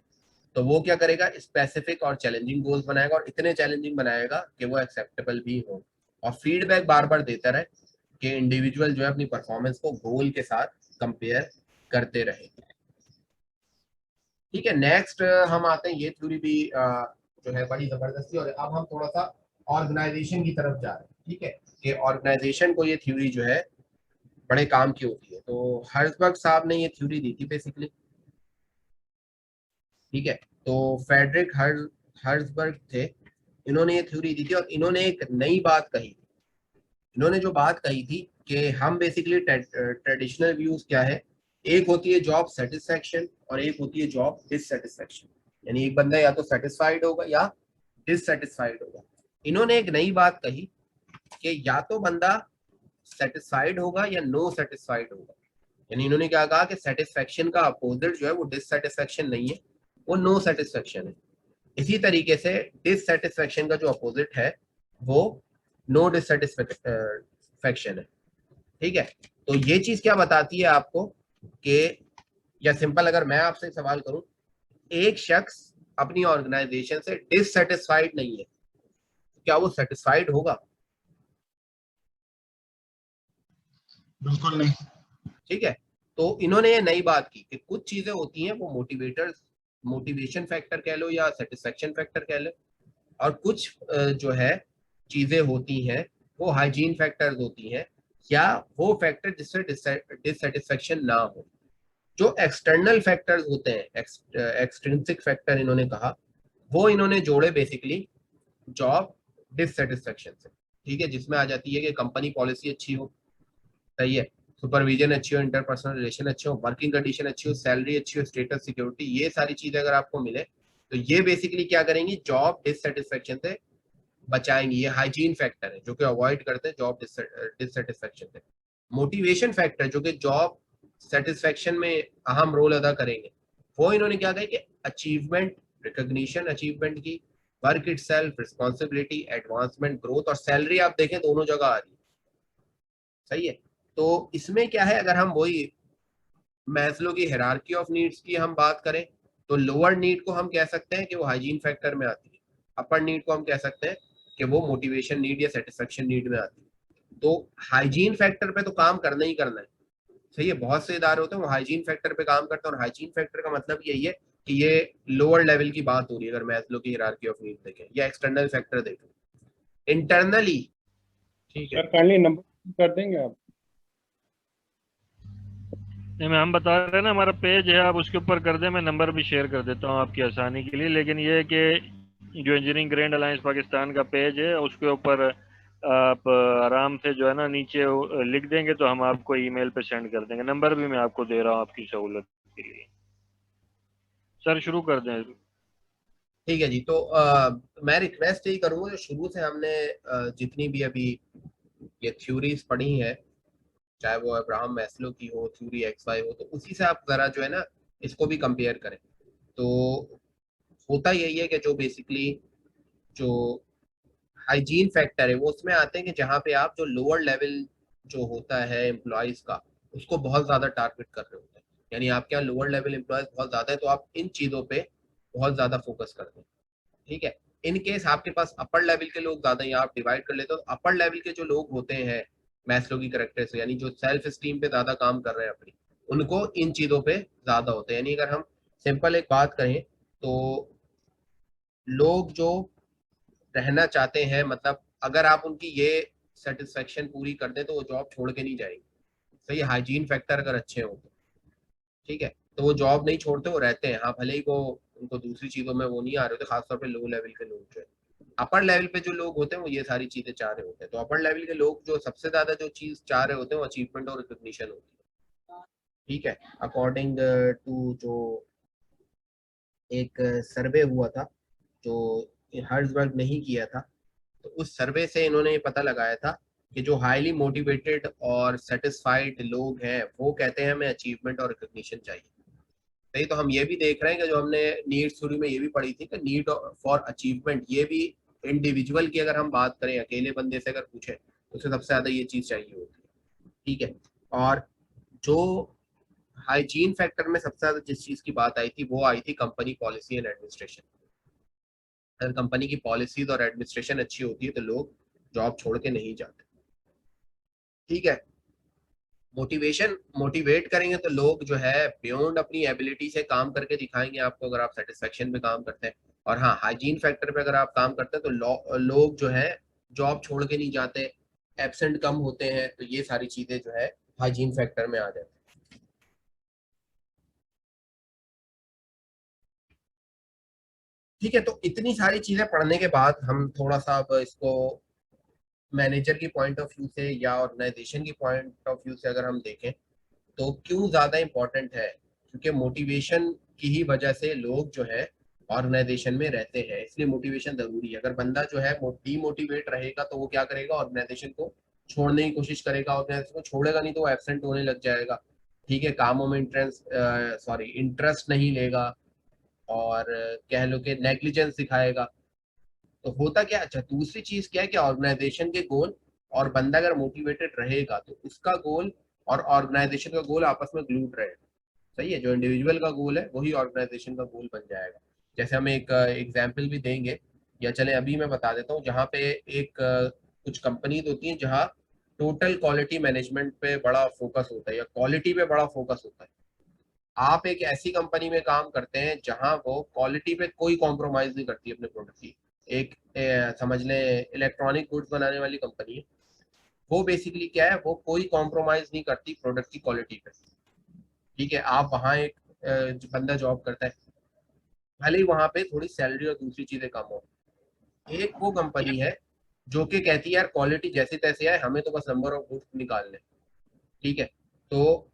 तो वो क्या करेगा, स्पेसिफिक और चैलेंजिंग गोल्स बनाएगा, और इतने चैलेंजिंग बनाएगा कि वो एक्सेप्टेबल भी हो, और फीडबैक बार बार देता रहे कि इंडिविजुअल जो है अपनी परफॉर्मेंस को गोल के साथ कंपेयर करते रहे। ठीक है, नेक्स्ट हम आते हैं, ये थ्योरी भी जो है बड़ी जबरदस्ती, और अब हम थोड़ा सा ऑर्गेनाइजेशन की तरफ जा रहे हैं। ठीक है, कि ऑर्गेनाइजेशन को ये थ्योरी जो है बड़े काम की होती है। तो हर्जबर्ग साहब ने ये थ्योरी दी थी बेसिकली। ठीक है, तो फेडरिक हर्जबर्ग थे, इन्होंने ये थ्योरी दी थी, और इन्होंने एक नई बात कही थी। इन्होंने जो बात कही थी कि हम बेसिकली ट्रेडिशनल व्यूज क्या है, एक होती है जॉब सेटिस्फेक्शन और एक होती है जॉब डिससेटिस्फेक्शन, यानी एक बंदा या तो सेटिस्फाइड होगा या डिससेटिस्फाइड होगा। इन्होंने एक नई बात कही कि या तो बंदा सेटिस्फाइड होगा या नो सेटिस्फाइड होगा, यानी इन्होंने क्या कहा कि सेटिस्फेक्शन का अपोजिट जो है वो डिससेटिस्फेक्शन नहीं है, वो नो सेटिस्फेक्शन है। इसी तरीके से डिससेटिस्फेक्शन का जो अपोजिट है वो नो डिससेटिस्फेक्शन है। ठीक है, तो ये चीज क्या बताती है आपको कि, या सिंपल अगर मैं आपसे सवाल करूं, एक शख्स अपनी ऑर्गेनाइजेशन से डिससेटिस्फाइड नहीं है, क्या वो सेटिस्फाइड होगा? बिल्कुल नहीं। ठीक है, तो इन्होंने ये नई बात की कि कुछ चीजें होती हैं वो मोटिवेटर्स, मोटिवेशन फैक्टर कह लो या सेटिस्फेक्शन फैक्टर कह लो, और कुछ जो है चीजें होती हैं वो हाइजीन फैक्टर्स होती हैं, या वो फैक्टर जिससे डिससेटिस्फेक्शन ना हो। जो एक्सटर्नल फैक्टर्स होते हैं, एक्सट्रिंसिक फैक्टर इन्होंने कहा, वो इन्होंने जोड़े बेसिकली जॉब डिससेटिस्फेक्शन से, ठीक है, जिसमें आ जाती है कि कंपनी पॉलिसी अच्छी हो, सही है, सुपरविजन अच्छी हो, इंटरपर्सनल रिलेशन अच्छे हो, वर्किंग कंडीशन अच्छी हो, सैलरी अच्छी हो, स्टेटस, सिक्योरिटी, ये सारी चीजें अगर आपको मिले तो ये बेसिकली क्या करेंगी, जॉब डिससेटिस्फेक्शन से बचाएंगी। ये हाइजीन फैक्टर है जो कि अवॉइड करते हैं जॉब डिससेटिस्फेक्शन से। मोटिवेशन फैक्टर जो कि जॉब सेटिस्फेक्शन में अहम रोल अदा करेंगे, वो इन्होंने क्या कहा कि अचीवमेंट, रिकॉग्निशन अचीवमेंट की, work itself, responsibility, advancement, growth और सैलरी आप देखें दोनों जगह आ रही है, सही है। तो इसमें क्या है, अगर हम वही मैस्लो की हायरार्की ऑफ नीड्स की हम बात करें तो लोअर नीड को हम कह सकते हैं कि वो हाइजीन फैक्टर में आती है, अपर नीड को हम कह सकते हैं कि वो मोटिवेशन नीड या सेटिस्फेक्शन नीड में आती है। तो हाइजीन फैक्टर पे तो काम करना ही करना है, सही है। बहुत से इदारे होते हैं वो हाइजीन फैक्टर पे काम करते हैं, और हाइजीन फैक्टर का मतलब यही है कि ये लोअर लेवल की बात हो रही है अगर मैस्लो की हायरार्की ऑफ नीड देखें या एक्सटर्नल फैक्टर देखें। इंटरनली, ठीक है सर काइंडली नंबर कर देंगे आप? नहीं, मैं हम बता रहे हैं ना, हमारा पेज है, आप उसके ऊपर कर दें, मैं नंबर भी शेयर कर देता हूँ आपकी आसानी के लिए। लेकिन ये है कि जो इंजीनियरिंग ग्रैंड अलायंस पाकिस्तान का पेज है उसके ऊपर आप आराम से जो है ना नीचे लिख देंगे तो हम आपको ईमेल पे सेंड कर देंगे। नंबर भी मैं आपको दे रहा हूँ आपकी सहूलत के लिए। सर शुरू कर दें। ठीक है जी। तो मैं रिक्वेस्ट यही करूंगा, जो शुरू से हमने जितनी भी अभी ये थ्योरीज पढ़ी है, चाहे वो अब्राहम मैस्लो की हो, थ्योरी एक्स वाई हो, तो उसी से आप जरा जो है ना इसको भी कंपेयर करें। तो होता यही है कि जो बेसिकली जो हाइजीन फैक्टर है वो उसमें आते हैं कि जहाँ पे आप जो लोअर लेवल जो होता है एम्प्लॉयज का, उसको बहुत ज्यादा टारगेट कर रहे होते हैं। यानी आपके यहाँ लोअर लेवल एम्प्लॉयज बहुत ज्यादा है तो आप इन चीजों पे बहुत ज्यादा फोकस करते हैं, ठीक है। इन केस आपके पास अपर लेवल के लोग ज्यादा, या आप डिवाइड कर लेते हो, तो अपर लेवल के जो लोग होते हैं मैस्लो की करेक्टर से, यानी जो सेल्फ स्टीम पे ज्यादा काम कर रहे हैं अपनी, उनको इन चीजों पे ज्यादा होते हैं। यानी अगर हम सिंपल एक बात करें तो लोग जो रहना चाहते हैं, मतलब अगर आप उनकी ये सेटिस्फेक्शन पूरी कर दें तो वो जॉब छोड़ के नहीं जाएंगे, सही है। हाइजीन फैक्टर अगर अच्छे हो तो, ठीक है, तो वो जॉब नहीं छोड़ते, वो रहते हैं। हाँ, भले ही वो उनको दूसरी चीजों में वो नहीं आ रहे होते, खासतौर पे लो लेवल के लोग जो है। अपर लेवल पे जो लोग होते हैं वो ये सारी चीजें चाह रहे होते हैं। तो अपर लेवल के लोग जो सबसे ज्यादा जो चीज चाह रहे होते हैं वो अचीवमेंट और रिकॉग्निशन होती है, ठीक है। अकॉर्डिंग टू जो एक सर्वे हुआ था जो हर्ट्जबर्ग नहीं किया था, तो उस सर्वे से इन्होंने ये पता लगाया था कि जो हाईली मोटिवेटेड और सेटिस्फाइड लोग हैं वो कहते हैं हमें अचीवमेंट और रिकॉग्निशन चाहिए, सही। तो हम ये भी देख रहे हैं कि जो हमने नीड थ्योरी में ये भी पढ़ी थी कि नीड फॉर अचीवमेंट, ये भी इंडिविजुअल की अगर हम बात करें, अकेले बंदे से अगर पूछे तो उसे सबसे ज्यादा ये चीज चाहिए होती है, ठीक है। और जो हाइजीन फैक्टर में सबसे ज्यादा जिस चीज की बात आई थी वो आई थी कंपनी पॉलिसी एंड एडमिनिस्ट्रेशन। अगर कंपनी की पॉलिसीज और एडमिनिस्ट्रेशन अच्छी होती है तो लोग जॉब छोड़ के नहीं जाते, ठीक है। मोटिवेशन, मोटिवेट करेंगे तो लोग जो है बियॉन्ड अपनी एबिलिटी से काम करके दिखाएंगे आपको, अगर आप सेटिस्फेक्शन पे काम करते हैं। और हाँ, हाइजीन फैक्टर पे अगर आप काम करते हैं तो लोग जो है जॉब छोड़ के नहीं जाते, एब्सेंट कम होते हैं। तो ये सारी चीजें जो है हाइजीन फैक्टर में आ जाती है, ठीक है। तो इतनी सारी चीजें पढ़ने के बाद हम थोड़ा सा अब इसको मैनेजर की पॉइंट ऑफ व्यू से या ऑर्गेनाइजेशन की पॉइंट ऑफ व्यू से अगर हम देखें तो क्यों ज्यादा इंपॉर्टेंट है, क्योंकि मोटिवेशन की ही वजह से लोग जो है ऑर्गेनाइजेशन में रहते हैं, इसलिए मोटिवेशन जरूरी है। अगर बंदा जो है डीमोटिवेट रहेगा तो वो क्या करेगा, ऑर्गेनाइजेशन को छोड़ने की कोशिश करेगा, ऑर्गेनाइजेशन को छोड़ेगा नहीं तो वो एब्सेंट होने लग जाएगा, ठीक है। कामों में इंटरेस्ट नहीं लेगा, और कह लो कि नेग्लिजेंस दिखाएगा। तो होता क्या, अच्छा दूसरी चीज क्या है कि ऑर्गेनाइजेशन के गोल और बंदा अगर मोटिवेटेड रहेगा तो उसका गोल और ऑर्गेनाइजेशन का गोल आपस में ग्लूड रहेगा, सही है। जो इंडिविजुअल का गोल है वही ऑर्गेनाइजेशन का गोल बन जाएगा। जैसे हम एक एग्जाम्पल भी देंगे, या चले अभी मैं बता देता हूँ, जहाँ पे एक कुछ कंपनीज होती हैं जहाँ टोटल क्वालिटी मैनेजमेंट पे बड़ा फोकस होता है या क्वालिटी पे बड़ा फोकस होता है। आप एक ऐसी कंपनी में काम करते हैं जहां वो क्वालिटी पे कोई कॉम्प्रोमाइज नहीं करती अपने प्रोडक्ट की। एक समझ लें इलेक्ट्रॉनिक गुड्स बनाने वाली कंपनी है, वो बेसिकली क्या है, वो कोई कॉम्प्रोमाइज नहीं करती प्रोडक्ट की क्वालिटी पे, ठीक है। आप वहाँ एक जो बंदा जॉब करता है, भले ही वहाँ पे थोड़ी सैलरी और दूसरी चीजें कम हो, एक वो कंपनी है जो कि कहती है यार क्वालिटी जैसे तैसे है, हमें तो बस नंबर ऑफ गुड्स निकालने, ठीक है। तो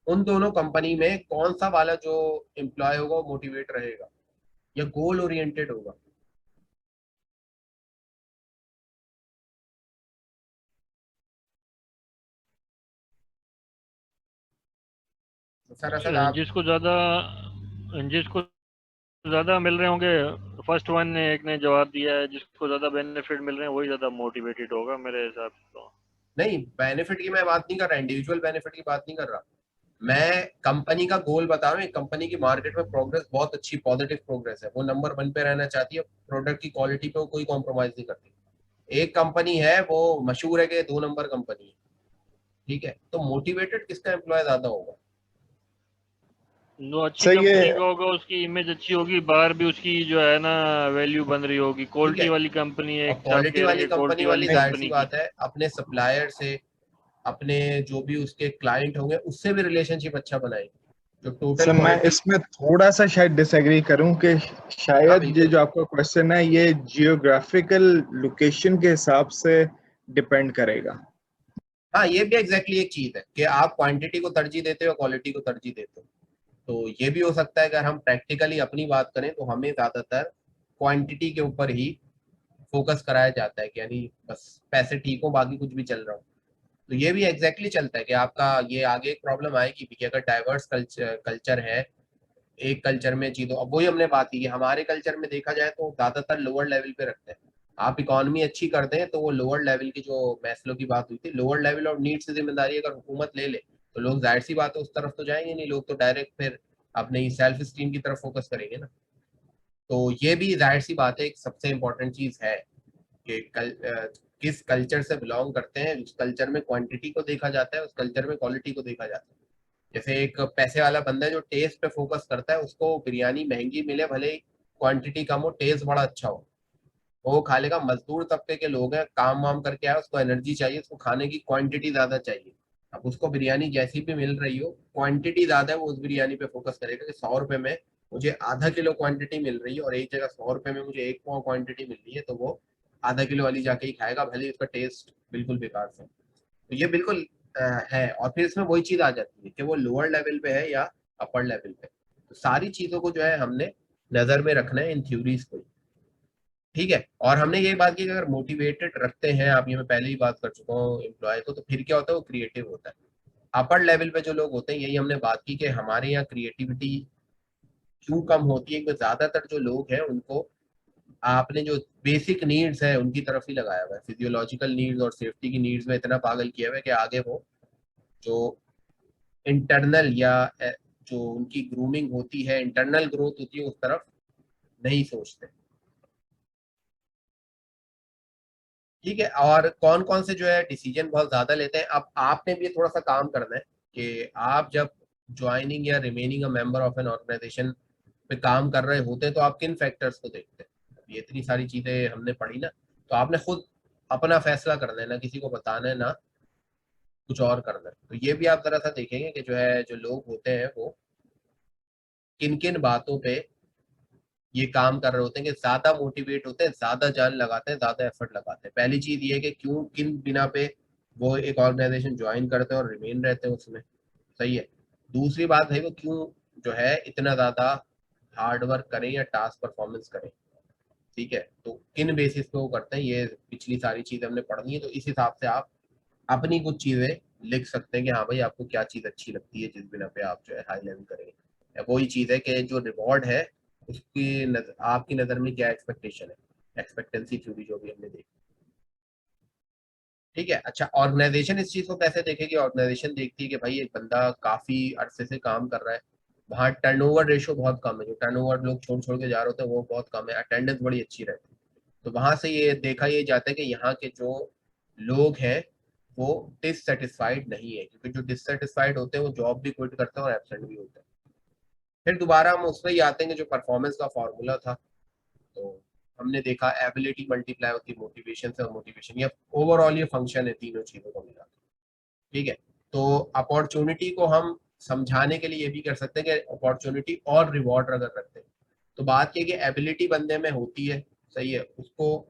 उन दोनों कंपनी में कौन सा वाला जो एम्प्लॉय होगा वो मोटिवेट रहेगा या गोल ओरिएंटेड होगा? सर असद आप जिसको ज्यादा मिल रहे होंगे, फर्स्ट वन ने एक ने जवाब दिया है, जिसको ज्यादा बेनिफिट मिल रहे हैं वही ज्यादा मोटिवेटेड होगा मेरे हिसाब से। तो नहीं, बेनिफिट की मैं बात नहीं कर रहा, इंडिविजुअल बेनिफिट की बात नहीं कर रहा, मैं कंपनी का गोल बता रहा हूँ। कंपनी की मार्केट में प्रोग्रेस बहुत अच्छी पॉजिटिव प्रोग्रेस है, वो नंबर 1 पे रहना चाहती है, प्रोडक्ट की क्वालिटी पे वो कोई कॉम्प्रोमाइज नहीं करती। एक कंपनी है वो मशहूर है कि 2 नंबर कंपनी है, ठीक है, तो मोटिवेटेड किसका एम्प्लॉय ज्यादा होगा? जो अच्छी सर ये कंपनी का होगा उसकी इमेज अच्छी होगी, बाहर भी उसकी जो है ना वैल्यू बन रही होगी। ठीक क्वालिटी है, वाली कंपनी है, और एक आप क्वालिटी कह रहे वाली हैं कंपनी क्वालिटी वाली वाली जाहिर सी कंपनी की। बात है अपने सप्लायर से, अपने जो भी उसके क्लाइंट होंगे उससे भी रिलेशनशिप अच्छा बनाएगी, जो टोटल सर मैं क्वालिटी। इसमें थोड़ा सा शायद डिसएग्री करूं कि हाँ शायद ये बिल्कुल। जो आपका क्वेश्चन है ये जियोग्राफिकल लोकेशन के हिसाब से डिपेंड करेगा। हाँ ये भी एग्जैक्टली एक चीज है कि आप क्वांटिटी को तरजीह देते हो, क्वालिटी को तरजीह देते हो। तो ये भी हो सकता है अगर हम प्रैक्टिकली अपनी बात करें तो हमें ज्यादातर क्वांटिटी के ऊपर ही फोकस कराया जाता है कि यानी बस पैसे ठीक हो बाकी कुछ भी चल रहा हो। तो ये भी एग्जैक्टली चलता है कि आपका ये आगे एक प्रॉब्लम आएगी कि अगर डाइवर्स कल्चर है, एक कल्चर में चीजों, अब वही हमने बात की कि हमारे कल्चर में देखा जाए तो ज्यादातर लोअर लेवल पे रखते हैं। आप इकोनॉमी अच्छी करते हैं तो वो लोअर लेवल की, जो मैस्लो की बात हुई थी, लोअर लेवल और नीड से जिम्मेदारी अगर हुकूमत ले ले तो लोग जाहिर सी बात है उस तरफ तो जाएंगे नहीं, लोग तो डायरेक्ट फिर अपने सेल्फ स्टीम की तरफ फोकस करेंगे ना। तो ये भी जाहिर सी बात है एक सबसे इम्पोर्टेंट चीज है कि किस कल्चर से बिलोंग करते हैं, उस कल्चर में क्वांटिटी को देखा जाता है, उस कल्चर में क्वालिटी को देखा जाता है। जैसे एक पैसे वाला बंदा है जो टेस्ट पे फोकस करता है, उसको बिरयानी महंगी मिले भले क्वांटिटी कम हो, टेस्ट बड़ा अच्छा हो, वो खा लेगा। मजदूर तबके के लोग हैं, काम वाम करके आए, उसको एनर्जी चाहिए, उसको खाने की क्वांटिटी ज्यादा चाहिए। अब उसको बिरयानी जैसी भी मिल रही हो, क्वांटिटी ज्यादा है, वो उस बिरयानी पे फोकस करेगा कि 100 रुपए में मुझे आधा किलो क्वांटिटी मिल रही है और एक जगह 100 रुपए में मुझे 1 पाव क्वांटिटी मिल रही है, तो वो आधा किलो वाली जाके ही खाएगा भले ही उसका टेस्ट बिल्कुल बेकार से। तो ये बिल्कुल है। और फिर इसमें वही चीज आ जाती है कि वो लोअर लेवल पे है या अपर लेवल पे। तो सारी चीजों को जो है हमने नजर में रखना है इन थ्योरीज को, ठीक है। और हमने ये बात की कि अगर मोटिवेटेड रखते हैं आप, ये मैं पहले ही बात कर चुका हूँ एम्प्लॉय को, तो फिर क्या होता है वो क्रिएटिव होता है। अपर लेवल पे जो लोग होते हैं, यही हमने बात की कि हमारे यहाँ क्रिएटिविटी क्यों कम होती है, क्योंकि ज्यादातर जो लोग हैं उनको आपने जो बेसिक नीड्स है उनकी तरफ ही लगाया हुआ है, फिजियोलॉजिकल नीड्स और सेफ्टी की नीड्स में इतना पागल किया हुआ है कि आगे वो जो इंटरनल या जो उनकी ग्रूमिंग होती है, इंटरनल ग्रोथ होती है, उस तरफ नहीं सोचते, ठीक है। और कौन कौन से जो है डिसीजन बहुत ज्यादा लेते हैं, अब आपने भी थोड़ा सा काम करना है कि आप जब ज्वाइनिंग या remaining a member of an organisation पे काम कर रहे होते हैं तो आप किन फैक्टर्स को देखते हैं। ये इतनी सारी चीजें हमने पढ़ी ना, तो आपने खुद अपना फैसला करना है, ना किसी को बताना है ना कुछ और करना है। तो ये भी आप जरा सा देखेंगे कि जो है जो लोग होते हैं वो किन किन बातों पे ये काम कर रहे होते हैं कि ज्यादा मोटिवेट होते हैं, ज्यादा जान लगाते हैं, ज्यादा एफर्ट लगाते हैं। पहली चीज ये है कि क्यों किन बिना पे वो एक ऑर्गेनाइजेशन ज्वाइन करते हैं और रिमेन रहते हैं उसमें, सही है। दूसरी बात है वो क्यों जो है इतना ज्यादा हार्ड वर्क करें या टास्क परफॉर्मेंस करें, ठीक है। तो किन बेसिस पे वो करते हैं, ये पिछली सारी चीजें हमने पढ़नी है। तो इस हिसाब से आप अपनी कुछ चीजें लिख सकते हैं कि हाँ भाई आपको क्या चीज अच्छी लगती है जिस बिना पे आप जो है हाई लेवल करेंगे। वही चीज है कि जो रिवॉर्ड है उसकी आपकी नजर में क्या एक्सपेक्टेशन है, एक्सपेक्टेंसी थ्योरी जो भी हमने देखी, ठीक है। अच्छा, ऑर्गेनाइजेशन इस चीज को कैसे देखेगी? ऑर्गेनाइजेशन देखती है कि भाई एक बंदा काफी अरसे से काम कर रहा है, वहाँ टर्नओवर रेशो बहुत कम है, जो टर्नओवर लोग छोड़ छोड़ के जा रहे होते हैं वो बहुत कम है, अटेंडेंस बड़ी अच्छी रहती है। तो वहां से ये देखा ये जाता है कि यहाँ के जो लोग हैं वो डिससेटिस्फाइड नहीं है, क्योंकि जो डिससेटिस्फाइड होते हैं वो जॉब भी क्विट करते हैं और एब्सेंट भी होते हैं। फिर दोबारा हम उसमें ही आते हैं कि जो परफॉर्मेंस का फॉर्मूला था, तो हमने देखा एबिलिटी मल्टीप्लाई होती है मोटिवेशन से, और मोटिवेशन, ये ओवरऑल ये फंक्शन है तीनों चीजों को मिला, ठीक है। तो अपॉर्चुनिटी को हम समझाने के लिए ये भी कर सकते हैं कि अपॉर्चुनिटी और रिवॉर्ड अगर रखते हैं, तो बात ये कि एबिलिटी बंदे में होती है, सही है, उसको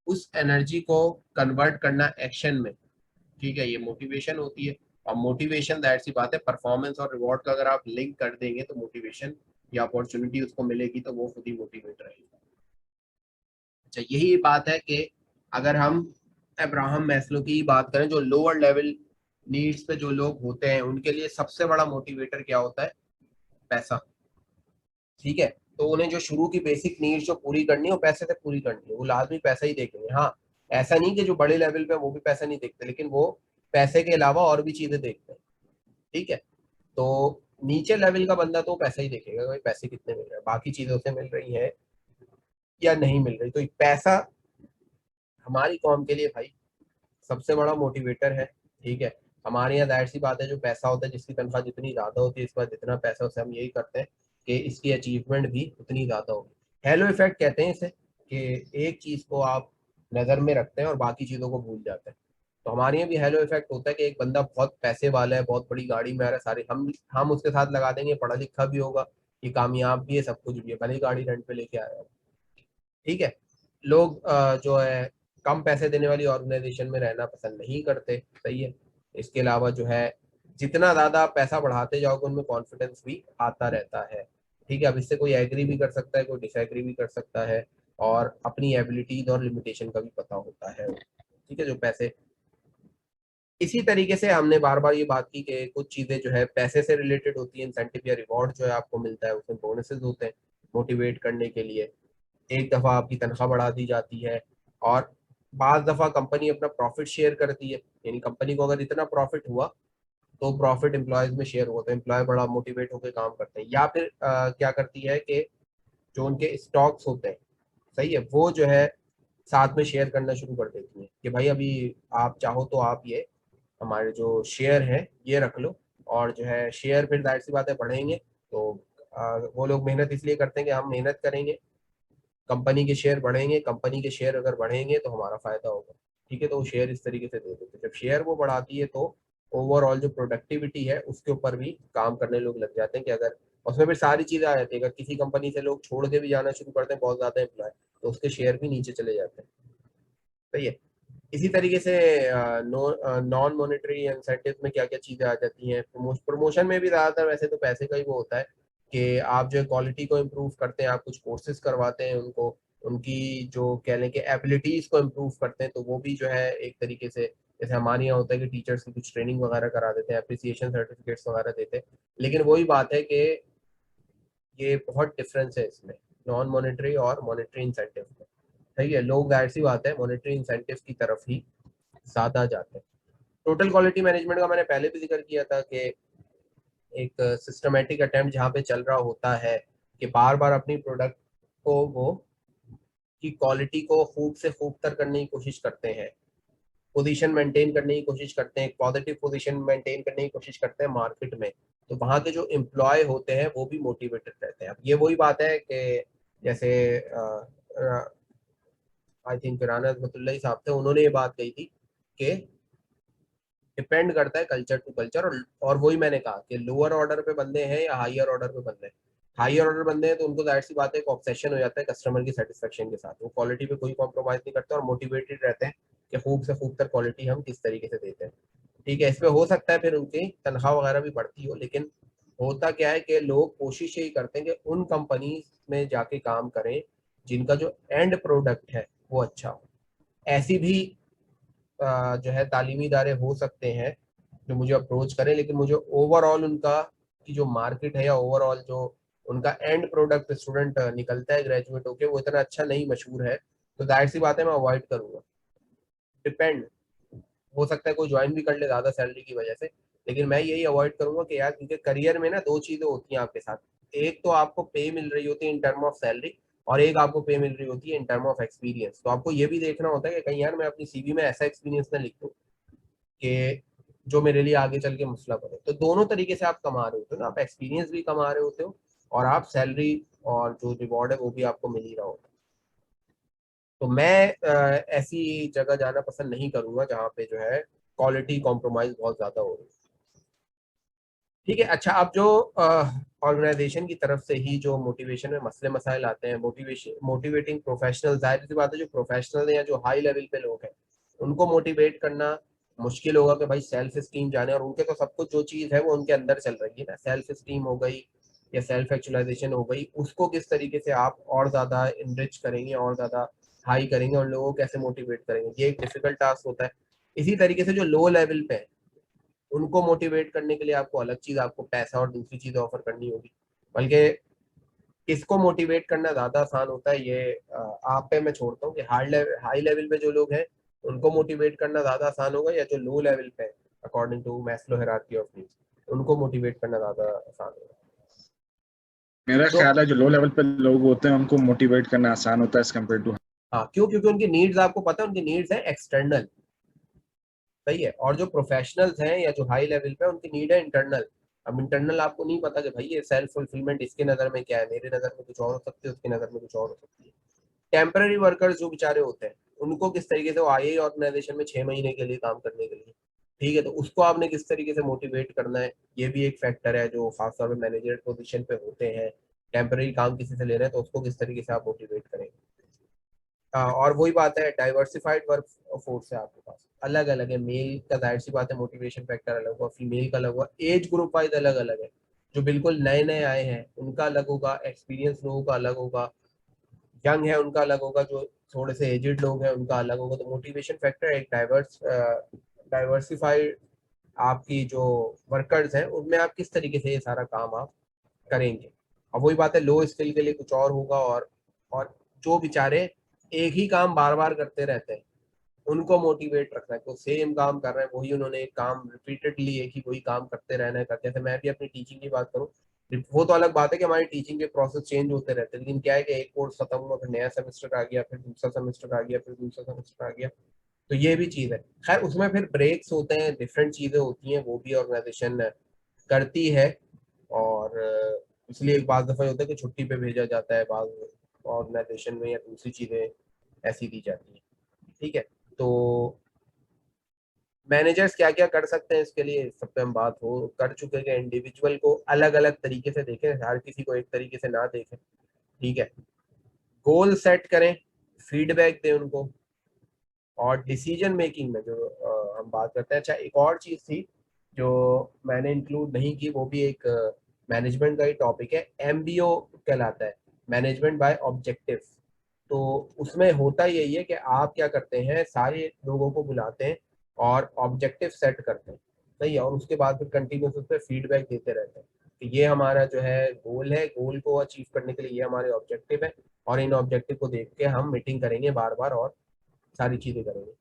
उस एनर्जी को कन्वर्ट करना एक्शन में, ठीक है, ये मोटिवेशन होती है। और मोटिवेशन दैट सी बात है, परफॉर्मेंस और रिवॉर्ड का अगर आप लिंक कर देंगे तो मोटिवेशन या अपॉर्चुनिटी उसको मिलेगी तो वो खुद ही मोटिवेट रहेगा। अच्छा, यही बात है कि अगर हम अब्राहम मैस्लो की बात करें, जो लोअर लेवल नीड्स पे जो लोग होते हैं उनके लिए सबसे बड़ा मोटिवेटर क्या होता है? पैसा, ठीक है। तो उन्हें जो शुरू की बेसिक नीड्स जो पूरी करनी है वो पैसे से पूरी करनी है, वो लाजमी पैसा ही देखेंगे। हाँ, ऐसा नहीं कि जो बड़े लेवल पे वो भी पैसा नहीं देखते, लेकिन वो पैसे के अलावा और भी चीजें देखते हैं, ठीक है। तो नीचे लेवल का बंदा तो पैसा ही देखेगा, भाई पैसे कितने मिल रहे हैं, बाकी चीजें उसे मिल रही है या नहीं मिल रही। तो पैसा हमारी कौम के लिए भाई सबसे बड़ा मोटिवेटर है, ठीक है। हमारे यहाँ जाहिर सी बात है, जो पैसा होता है जिसकी तनख्वाह जितनी ज्यादा होती है, इस बार जितना पैसा उसे हम यही करते हैं कि इसकी अचीवमेंट भी उतनी ज्यादा होगी। हेलो इफेक्ट कहते हैं इसे, कि एक चीज को आप नजर में रखते हैं और बाकी चीजों को भूल जाते हैं। तो हमारे यहाँ भी हेलो इफेक्ट होता है कि एक बंदा बहुत पैसे वाला है, बहुत बड़ी गाड़ी में आ रहा है, सारे हम उसके साथ लगा देंगे, पढ़ा लिखा भी होगा, ये कामयाब भी है, सब कुछ भी है, भले ही गाड़ी रेंट पे लेके आया है, ठीक है। लोग जो है कम पैसे देने वाली ऑर्गेनाइजेशन में रहना पसंद नहीं करते, सही है। इसके अलावा जो है जितना ज्यादा पैसा बढ़ाते जाओगे उनमें कॉन्फिडेंस भी आता रहता है, ठीक है। अब इससे कोई एग्री भी कर सकता है, कोई डिसएग्री भी कर सकता है, और अपनी एबिलिटीज और लिमिटेशन का भी पता होता है, ठीक है, जो पैसे। इसी तरीके से हमने बार बार ये बात की कि कुछ चीजें जो है पैसे से रिलेटेड होती है, इंसेंटिव या रिवॉर्ड जो है आपको मिलता है, उसमें बोनसेस होते हैं मोटिवेट करने के लिए। एक दफा आपकी तनख्वाह बढ़ा दी जाती है, और बाज दफा कंपनी अपना प्रॉफिट शेयर करती है, यानी कंपनी को अगर इतना प्रॉफिट हुआ तो प्रॉफिट एम्प्लॉयज में शेयर हुआ, तो एम्प्लॉय बड़ा मोटिवेट होकर काम करते हैं। या फिर क्या करती है कि जो उनके स्टॉक्स होते हैं, सही है, वो जो है साथ में शेयर करना शुरू कर देती है कि भाई अभी आप चाहो तो आप ये हमारे जो शेयर हैं ये रख लो। और जो है शेयर फिर जाहिर सी बात है बढ़ेंगे, तो वो लोग मेहनत इसलिए करते हैं कि हम मेहनत करेंगे, कंपनी के शेयर बढ़ेंगे, कंपनी के शेयर अगर बढ़ेंगे तो हमारा फायदा होगा, ठीक है। तो वो शेयर इस तरीके से दे देते हैं। जब शेयर वो बढ़ाती है तो ओवरऑल जो प्रोडक्टिविटी है उसके ऊपर भी काम करने लोग लग जाते हैं, कि अगर उसमें फिर सारी चीजें आ जाती है, अगर किसी कंपनी से लोग छोड़ के भी जाना शुरू करते हैं बहुत ज्यादा एम्प्लॉय, तो उसके शेयर भी नीचे चले जाते हैं, सही है। इसी तरीके से नॉन मॉनेटरी इंसेंटिव में क्या क्या चीजें आ जाती हैं, प्रमोशन में भी ज्यादातर वैसे तो पैसे का ही वो होता है कि आप जो क्वालिटी को इम्प्रूव करते हैं, आप कुछ कोर्सेज करवाते हैं उनको, उनकी जो कह लें कि एबिलिटीज को इम्प्रूव करते हैं, तो वो भी जो है एक तरीके से, जैसे हमारे यहाँ होता है कि टीचर्स की कुछ ट्रेनिंग वगैरह करा देते हैं, अप्रिसिएशन सर्टिफिकेट्स वगैरह देते हैं। लेकिन वही बात है कि ये बहुत डिफरेंस है इसमें नॉन मॉनेटरी और मॉनेटरी इंसेंटिव में, सही है। लोग जाहिर सी बात है मॉनेटरी इंसेंटिव की तरफ ही ज्यादा जाते हैं। टोटल क्वालिटी मैनेजमेंट का मैंने पहले भी जिक्र किया था कि एक सिस्टमेटिक अटेम्प्ट जहाँ पे चल रहा होता है कि बार बार अपनी प्रोडक्ट को वो की क्वालिटी को खूब से खूब तर करने की कोशिश करते हैं, पोजीशन मेंटेन करने की कोशिश करते हैं, पॉजिटिव पोजीशन मेंटेन करने की कोशिश करते हैं मार्केट में। तो वहाँ के जो एम्प्लॉय होते हैं वो भी मोटिवेटेड रहते हैं। अब ये वही बात है कि जैसे आई थिंक राना अजमतुल्लाही साहब थे, उन्होंने ये बात कही थी कि डिपेंड करता है कल्चर टू कल्चर, और वही मैंने कहा कि लोअर ऑर्डर पे बंदे हैं या हायर ऑर्डर पे बंदे हैं। हायर ऑर्डर बंदे हैं तो उनको जाहिर सी बात है, एक ऑब्सेशन हो जाता है कस्टमर की सेटिस्फेक्शन के साथ, वो क्वालिटी पे कोई कॉम्प्रोमाइज नहीं करते और मोटिवेटेड रहते हैं कि खूब से खूब तक क्वालिटी हम किस तरीके से देते हैं, ठीक है। इसमें हो सकता है फिर उनकी तनख्वाह वगैरह भी बढ़ती हो, लेकिन होता क्या है कि लोग कोशिश यही करते हैं कि उन कंपनी में जाके काम करें जिनका जो एंड प्रोडक्ट है वो अच्छा हो। ऐसी भी जो है तालीमी इदारे हो सकते हैं जो मुझे अप्रोच करें, लेकिन मुझे ओवरऑल उनका की जो मार्केट है या ओवरऑल जो उनका एंड प्रोडक्ट स्टूडेंट निकलता है ग्रेजुएट होके वो इतना अच्छा नहीं मशहूर है, तो जाहिर सी बात है मैं अवॉइड करूंगा। डिपेंड हो सकता है कोई ज्वाइन भी कर ले ज़्यादा सैलरी की वजह से, लेकिन मैं यही अवॉइड करूंगा कि यार, क्योंकि करियर में ना दो चीज़ें होती हैं आपके साथ, एक तो आपको पे मिल रही होती है इन टर्म ऑफ सैलरी, और एक आपको पे मिल रही होती है इन टर्म ऑफ एक्सपीरियंस। तो आपको ये भी देखना होता है कि कहीं यार मैं अपनी सीवी में ऐसा एक्सपीरियंस ना लिख दूं कि जो मेरे लिए आगे चल के मसला बने। तो दोनों तरीके से आप कमा रहे होते हो ना, आप एक्सपीरियंस भी कमा रहे होते हो और आप सैलरी और जो रिवॉर्ड है वो भी आपको मिल ही रहा होता है। तो मैं ऐसी जगह जाना पसंद नहीं करूंगा जहाँ पे जो है क्वालिटी कॉम्प्रोमाइज बहुत ज्यादा हो रही है। ठीक है। अच्छा, अब जो ऑर्गेनाइजेशन की तरफ से ही जो मोटिवेशन में मसले मसाइल आते हैं, मोटिवेटिंग प्रोफेशनल, जाहिर सी बात है जो प्रोफेशनल है या जो हाई लेवल पे लोग हैं उनको मोटिवेट करना मुश्किल होगा कि भाई सेल्फ स्टीम जाने, और उनके तो सब कुछ जो चीज़ है वो उनके अंदर चल रही है ना, सेल्फ स्टीम हो गई या सेल्फ एक्चुअलाइजेशन हो गई, उसको किस तरीके से आप और ज़्यादा इनरिच करेंगे और ज़्यादा हाई करेंगे और लोगों को कैसे मोटिवेट करेंगे, ये एक डिफिकल्ट टास्क होता है। इसी तरीके से जो लो लेवल पे है उनको मोटिवेट करने के लिए आपको अलग चीज, आपको पैसा और दूसरी चीज ऑफर करनी होगी। बल्कि किसको मोटिवेट करना ज्यादा आसान होता है ये आप पे मैं छोड़ता हूँ कि हाई लेवल पे जो लोग हैं उनको मोटिवेट करना ज्यादा आसान होगा, या जो लो लेवल पे according to Maslow hierarchy of needs उनको मोटिवेट करना ज्यादा आसान होगा। मेरा तो ख्याल है जो लो लेवल पे लोग होते हैं उनको मोटिवेट करना आसान होता है एज कम्पेयर टू। हाँ, क्यों? क्योंकि उनकी नीड्स आपको पता है, उनकी नीड्स है एक्सटर्नल, सही है। और जो प्रोफेशनल्स हैं या जो हाई लेवल पे उनकी नीड है इंटरनल। अब इंटरनल आपको नहीं पता कि भाई ये सेल्फ फुलफिलमेंट इसके नज़र में क्या है, मेरे नज़र में कुछ और हो सकती है, उसकी नज़र में कुछ और हो सकती है। टेम्पररी वर्कर्स जो बेचारे होते हैं उनको किस तरीके से, वो आए ऑर्गेनाइजेशन में 6 महीने के लिए काम करने के लिए, ठीक है, तो उसको आपने किस तरीके से मोटिवेट करना है, ये भी एक फैक्टर है। जो खासतौर पर मैनेजर पोजीशन पे होते हैं, टेम्पररी काम किसी से ले रहे हैं, तो उसको किस तरीके से आप मोटिवेट करेंगे। और वही बात है, डाइवर्सिफाइड वर्क फोर्स है आपके पास, अलग अलग है। मेल का जाहिर सी बात है मोटिवेशन फैक्टर अलग होगा, फीमेल का अलग होगा, एज ग्रुप वाइज अलग अलग है। जो बिल्कुल नए नए आए हैं उनका अलग होगा, एक्सपीरियंस लोगों का अलग होगा, यंग है उनका अलग होगा, जो थोड़े से एजेड लोग हैं उनका अलग होगा। तो मोटिवेशन फैक्टर एक डाइवर्सिफाइड आपकी जो वर्कर्स हैं उनमें आप किस तरीके से ये सारा काम आप करेंगे। अब वही बात है, लो स्किल के लिए कुछ और होगा, और जो बेचारे एक ही काम बार बार करते रहते हैं उनको मोटिवेट रखना है। तो सेम काम कर रहे हैं, वही उन्होंने एक काम रिपीटेडली एक ही वही काम करते रहना है। जैसे मैं भी अपनी टीचिंग की बात करूँ, वो तो अलग बात है कि हमारी टीचिंग के प्रोसेस चेंज होते रहते हैं, लेकिन क्या है कि एक कोर्स खत्म हुआ, फिर नया सेमेस्टर आ गया, फिर दूसरा सेमेस्टर आ गया, फिर दूसरा सेमेस्टर आ गया, तो ये भी चीज़ है। खैर उसमें फिर ब्रेक्स होते हैं, डिफरेंट चीज़ें होती हैं, वो भी ऑर्गेनाइजेशन करती है। और इसलिए एक बार दफ़ा होता है कि छुट्टी पे भेजा जाता है बाद ऑर्गेनाइजेशन में, या दूसरी चीज़ें ऐसी दी जाती है। ठीक है, तो मैनेजर्स क्या क्या कर सकते हैं इसके लिए, सब पे हम बात हो कर चुके हैं। इंडिविजुअल को अलग अलग तरीके से देखें, हर किसी को एक तरीके से ना देखें, ठीक है। गोल सेट करें, फीडबैक दें उनको, और डिसीजन मेकिंग में जो हम बात करते हैं। अच्छा, एक और चीज़ थी जो मैंने इंक्लूड नहीं की, वो भी एक मैनेजमेंट का ही टॉपिक है, एमबीओ कहलाता है, मैनेजमेंट बाय ऑब्जेक्टिव। तो उसमें होता यही है कि आप क्या करते हैं, सारे लोगों को बुलाते हैं और ऑब्जेक्टिव सेट करते हैं, सही है, और उसके बाद फिर कंटिन्यूस उस पर फीडबैक देते रहते हैं कि ये हमारा जो है गोल है, गोल को अचीव करने के लिए ये हमारे ऑब्जेक्टिव है, और इन ऑब्जेक्टिव को देख के हम मीटिंग करेंगे बार बार और सारी चीजें करेंगे।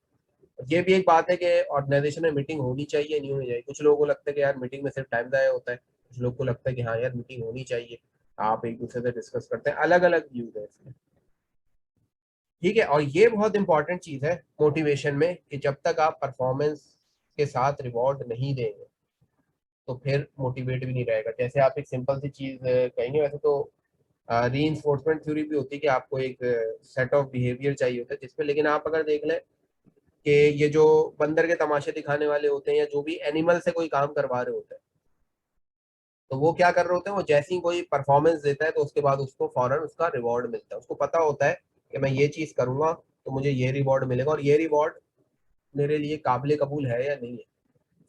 ये भी एक बात है कि ऑर्गेनाइजेशन में मीटिंग होनी चाहिए, नहीं होनी चाहिए। कुछ लोगों को लगता है कि यार मीटिंग में सिर्फ टाइम जाया होता है, कुछ लोग को लगता है कि हाँ यार मीटिंग होनी चाहिए, आप एक दूसरे से डिस्कस करते हैं, अलग अलग व्यूज है इसमें। ठीक है, और ये बहुत इंपॉर्टेंट चीज है मोटिवेशन में कि जब तक आप परफॉर्मेंस के साथ रिवॉर्ड नहीं देंगे तो फिर मोटिवेट भी नहीं रहेगा। जैसे आप एक सिंपल सी चीज कहेंगे, वैसे तो रीइंफोर्समेंट थ्योरी भी होती है कि आपको एक सेट ऑफ बिहेवियर चाहिए होता है जिसमें, लेकिन आप अगर देख लें कि ये जो बंदर के तमाशे दिखाने वाले होते हैं या जो भी एनिमल से कोई काम करवा रहे होते हैं, तो वो क्या कर रहे होते हैं, वो जैसे ही कोई परफॉर्मेंस देता है तो उसके बाद उसको फौरन उसका रिवॉर्ड मिलता है। उसको पता होता है कि मैं ये चीज करूंगा तो मुझे ये रिवॉर्ड मिलेगा, और ये रिवॉर्ड मेरे लिए काबिल कबूल है या नहीं है,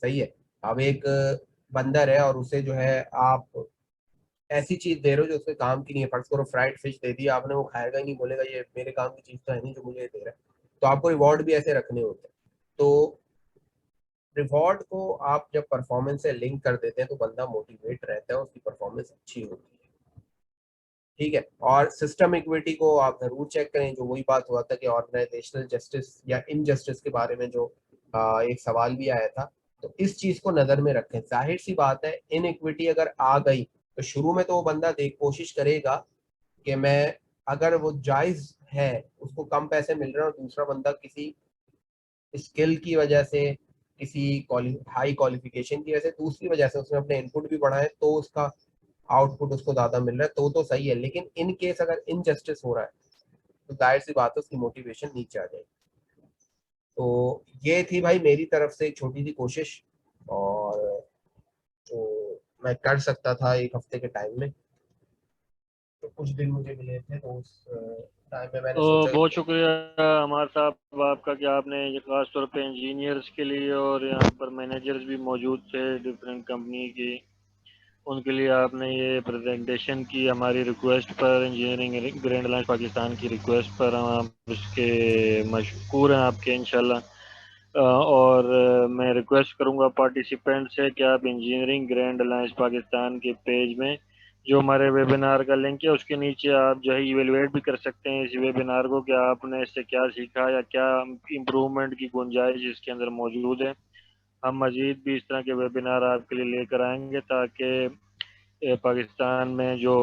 सही है। अब एक बंदर है और उसे जो है आप ऐसी चीज दे रहे हो जो उसके काम की नहीं है, फर्ज करो फ्राइड फिश दे दी आपने, वो खाएगा ही नहीं, बोलेगा ये मेरे काम की चीज तो है नहीं जो मुझे दे रहा है। तो आपको रिवॉर्ड भी ऐसे रखने होते हैं। तो रिवॉर्ड को आप जब परफॉर्मेंस से लिंक कर देते हैं तो बंदा मोटिवेट रहता है, उसकी परफॉर्मेंस अच्छी होती है। ठीक है, और सिस्टम इक्विटी को आप जरूर चेक करें। जो वही बात हुआ था कि ऑर्गेनाइजेशनल जस्टिस या इनजस्टिस के बारे में जो एक सवाल भी आया था, तो इस चीज को नजर में रखें। जाहिर सी बात है, इन इक्विटी अगर आ गई तो शुरू में तो वो बंदा कोशिश करेगा कि मैं, अगर वो जायज है, उसको कम पैसे मिल रहे हैं और दूसरा बंदा किसी स्किल की वजह से, किसी हाई क्वालिफिकेशन की वजह से, दूसरी वजह से उसने अपने इनपुट भी बढ़ाए तो उसका आउटपुट उसको ज्यादा मिल रहा है, तो सही है। लेकिन इन केस अगर इनजस्टिस हो रहा है तो जाहिर सी बात है उसकी मोटिवेशन नीचे आ जाएगी। तो ये थी भाई मेरी तरफ से एक छोटी सी कोशिश, और जो मैं कर सकता था 1 हफ्ते के टाइम में, तो कुछ दिन मुझे मिले थे, तो उस टाइम में मैंने तो सोचा बहुत शुक्रिया हमारे साहब आपका कि आपने ये खास तौर पे इंजीनियर्स के लिए, और यहाँ पर मैनेजर्स भी मौजूद थे डिफरेंट कंपनी की, उनके लिए आपने ये प्रेजेंटेशन की हमारी रिक्वेस्ट पर, इंजीनियरिंग ग्रैंड लाइंस पाकिस्तान की रिक्वेस्ट पर। हम उसके मशकूर हैं आपके इंशाल्लाह। और मैं रिक्वेस्ट करूंगा पार्टिसिपेंट से कि आप इंजीनियरिंग ग्रैंड अलायंस पाकिस्तान के पेज में जो हमारे वेबिनार का लिंक है उसके नीचे आप जो है इवेलुएट भी कर सकते हैं इस वेबिनार को, कि आपने इससे क्या सीखा या क्या इम्प्रूवमेंट की गुंजाइश इसके अंदर मौजूद है। हम मजीद भी इस तरह के वेबिनार आपके लिए लेकर आएंगे ताकि पाकिस्तान में जो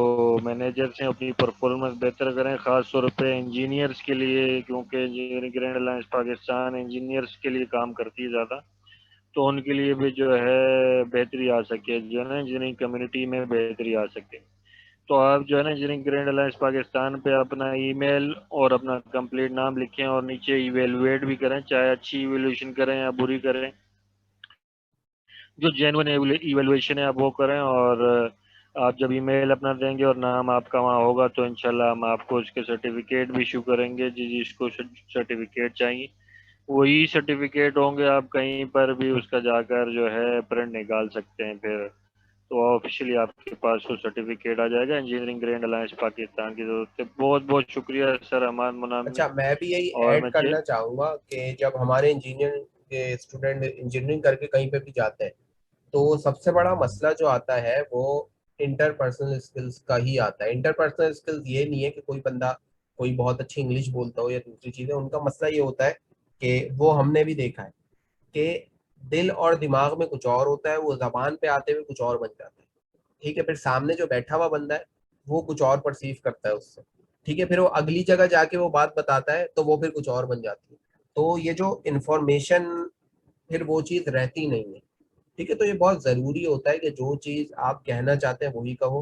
मैनेजर्स हैं अपनी परफॉर्मेंस बेहतर करें, ख़ास तौर पे इंजीनियर्स के लिए, क्योंकि engineering grand alliance Pakistan engineers के लिए काम करती है ज़्यादा, तो उनके लिए भी जो है बेहतरी आ सके, जो है ना इंजीनियरिंग कम्युनिटी में बेहतरी आ सके। तो आप जो है ना इंजीनियरिंग ग्रैंड अलायंस पाकिस्तान पे अपना ईमेल और अपना कंप्लीट नाम लिखें और नीचे इवेलुएट भी करें, चाहे अच्छी इवेल्यूशन करें या बुरी करें, जो जेन्युइन इवेल्युएशन है आप वो करें। और आप जब ईमेल अपना देंगे और नाम आपका वहाँ होगा तो इंशाल्लाह हम आपको उसके सर्टिफिकेट भी इशू करेंगे, जिसको सर्टिफिकेट चाहिए वही सर्टिफिकेट होंगे, आप कहीं पर भी उसका जाकर जो है प्रिंट निकाल सकते हैं फिर, तो ऑफिशियली आपके पास वो सर्टिफिकेट आ जाएगा इंजीनियरिंग ग्रैंड अलायंस पाकिस्तान की जरूरत है। बहुत बहुत शुक्रिया सर अमान मुनामी। अच्छा, मैं भी यही और ऐड करना चाहूँगा कि जब हमारे इंजीनियर के स्टूडेंट इंजीनियरिंग करके कहीं पे भी जाते हैं, तो सबसे बड़ा मसला जो आता है वो इंटरपर्सनल स्किल्स का ही आता है। इंटरपर्सनल स्किल्स ये नहीं है कि कोई बंदा कोई बहुत अच्छी इंग्लिश बोलता हो या दूसरी चीज़ें, उनका मसला ये होता है कि वो हमने भी देखा है कि दिल और दिमाग में कुछ और होता है, वो जबान पे आते हुए कुछ और बन जाता है। ठीक है, फिर सामने जो बैठा हुआ बंदा है वो कुछ और परसीव करता है उससे। ठीक है, फिर वो अगली जगह जाके वो बात बताता है तो वो फिर कुछ और बन जाती है। तो ये जो इंफॉर्मेशन फिर वो चीज़ रहती नहीं है। ठीक है, तो ये बहुत ज़रूरी होता है कि जो चीज़ आप कहना चाहते हैं वही कहो।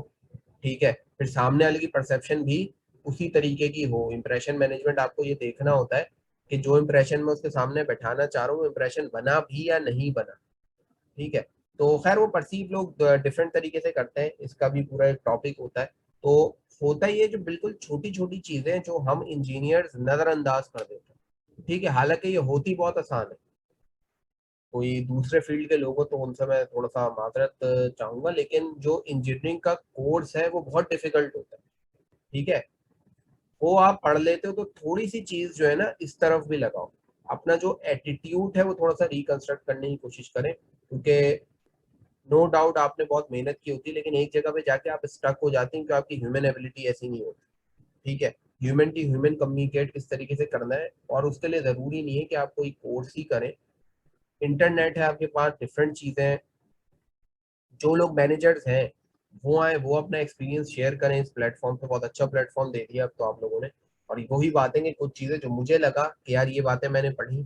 ठीक है, फिर सामने वाले की परसेप्शन भी उसी तरीके की हो। इम्प्रेशन मैनेजमेंट आपको ये देखना होता है कि जो इम्प्रेशन मैं उसके सामने बैठाना चाह रहा हूँ वो इम्प्रेशन बना भी या नहीं बना। ठीक है, तो खैर वो परसीव लोग डिफरेंट तरीके से करते हैं, इसका भी पूरा एक टॉपिक होता है। तो होता ही है जो बिल्कुल छोटी छोटी चीजें जो हम इंजीनियर्स नजरअंदाज कर देते हैं। ठीक है, हालांकि ये होती बहुत आसान है। कोई दूसरे फील्ड के लोगों तो उनसे मैं थोड़ा सा माजरत चाहूंगा, लेकिन जो इंजीनियरिंग का कोर्स है वो बहुत डिफिकल्ट होता है। ठीक है, वो आप पढ़ लेते हो तो थोड़ी सी चीज जो है ना इस तरफ भी लगाओ, अपना जो एटीट्यूड है वो थोड़ा सा रिकंस्ट्रक्ट करने की कोशिश करें, क्योंकि नो डाउट आपने बहुत मेहनत की होती है, लेकिन एक जगह पे जाके आप स्टक हो जाते हैं क्योंकि आपकी ह्यूमन एबिलिटी ऐसी नहीं होती। ठीक है, ह्यूमन टू ह्यूमन कम्युनिकेट किस तरीके से करना है, और उसके लिए जरूरी नहीं है कि आप कोई कोर्स ही करें। इंटरनेट है आपके पास, डिफरेंट चीजें हैं। जो लोग मैनेजर्स हैं वो आए, वो अपना एक्सपीरियंस शेयर करें इस प्लेटफॉर्म पे। बहुत अच्छा प्लेटफॉर्म दे दिया अब तो आप लोगों ने। और वही बातें कि कुछ चीजें जो मुझे लगा कि यार ये बातें मैंने पढ़ी,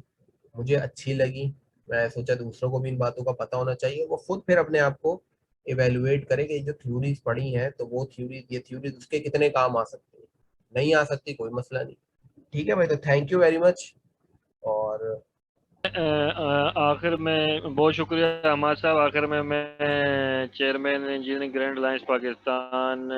मुझे अच्छी लगी, मैं सोचा दूसरों को भी इन बातों का पता होना चाहिए, वो खुद फिर अपने आप को इवेलुएट करें कि जो थ्योरीज पढ़ी हैं तो वो थ्योरी, ये थ्योरीज उसके कितने काम आ सकती है। नहीं आ सकती कोई मसला नहीं। ठीक है भाई, तो थैंक यू वेरी मच। और आखिर में बहुत शुक्रिया हमारे साहब। आखिर में मैं chairman engineering grand alliance Pakistan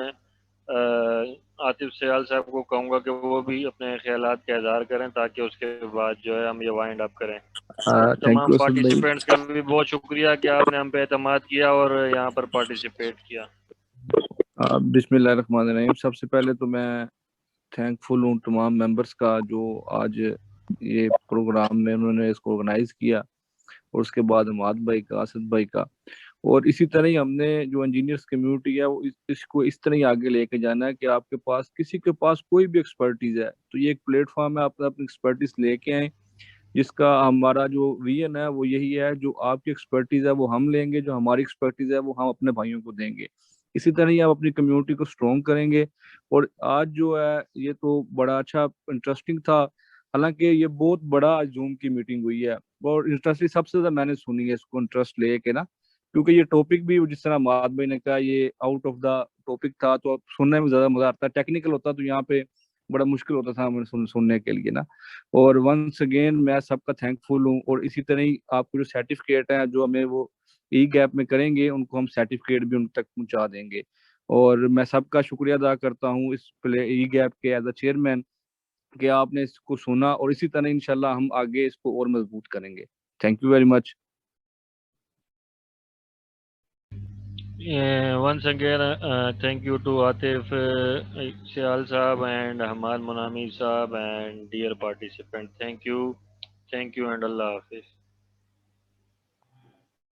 Atif Sayal साहब को कहूँगा कि वो भी अपने ख्यालात का इजहार करें, ताकि उसके बाद जो है हम ये वाइंड अप करें। और थैंक तमाम यू असद भाई। पार्टिसिपेंट्स का भी बहुत शुक्रिया कि आपने हम पे एतमाद किया और यहाँ पर पार्टिसिपेट किया। बिस्मिल्लाहिर्रहमानिर्रहीम। सबसे पहले तो मैं थैंकफुल हूँ तमाम मेंबर्स का जो आज ये प्रोग्राम में उन्होंने इसको ऑर्गेनाइज किया, और उसके बाद अमाद भाई का, असद भाई का। और इसी तरह ही हमने जो इंजीनियर्स कम्युनिटी है वो इसको इस तरह ही आगे लेके जाना है कि आपके पास किसी के पास कोई भी एक्सपर्टीज है तो ये एक प्लेटफॉर्म है, आप अपनी एक्सपर्टीज लेके आए। जिसका हमारा जो विजन है वो यही है, जो आपकी एक्सपर्टीज है वो हम लेंगे, जो हमारी एक्सपर्टीज है वो हम अपने भाइयों को देंगे। इसी तरह ही आप अपनी कम्युनिटी को स्ट्रॉन्ग करेंगे। और आज जो है ये तो बड़ा अच्छा इंटरेस्टिंग था। हालांकि ये बहुत बड़ा जूम की मीटिंग हुई है, और इंटरेस्टिंग सबसे ज्यादा मैंने सुनी है इसको इंटरेस्ट लेके ना, क्योंकि ये टॉपिक भी जिस तरह माद भाई ने कहा ये आउट ऑफ द टॉपिक था, तो सुनने में ज्यादा मजा आता है। टेक्निकल होता तो यहाँ पे बड़ा मुश्किल होता था हमें सुनने के लिए ना। और वंस अगेन मैं सबका थैंकफुल हूँ। और इसी तरह ही आपको जो सर्टिफिकेट है जो हमें वो ई गैप में करेंगे उनको हम सर्टिफिकेट भी उन तक पहुंचा देंगे। और मैं सबका शुक्रिया अदा करता हूँ इस प्ले ई गैप के एज अ चेयरमैन कि आपने इसको सुना, और इसी तरह इंशाल्लाह हम आगे इसको और मजबूत करेंगे। Thank you very much. Once again, thank you to Atif Sial Saab and Hamad Munami Saab and dear participant. Thank you and Allah Hafiz.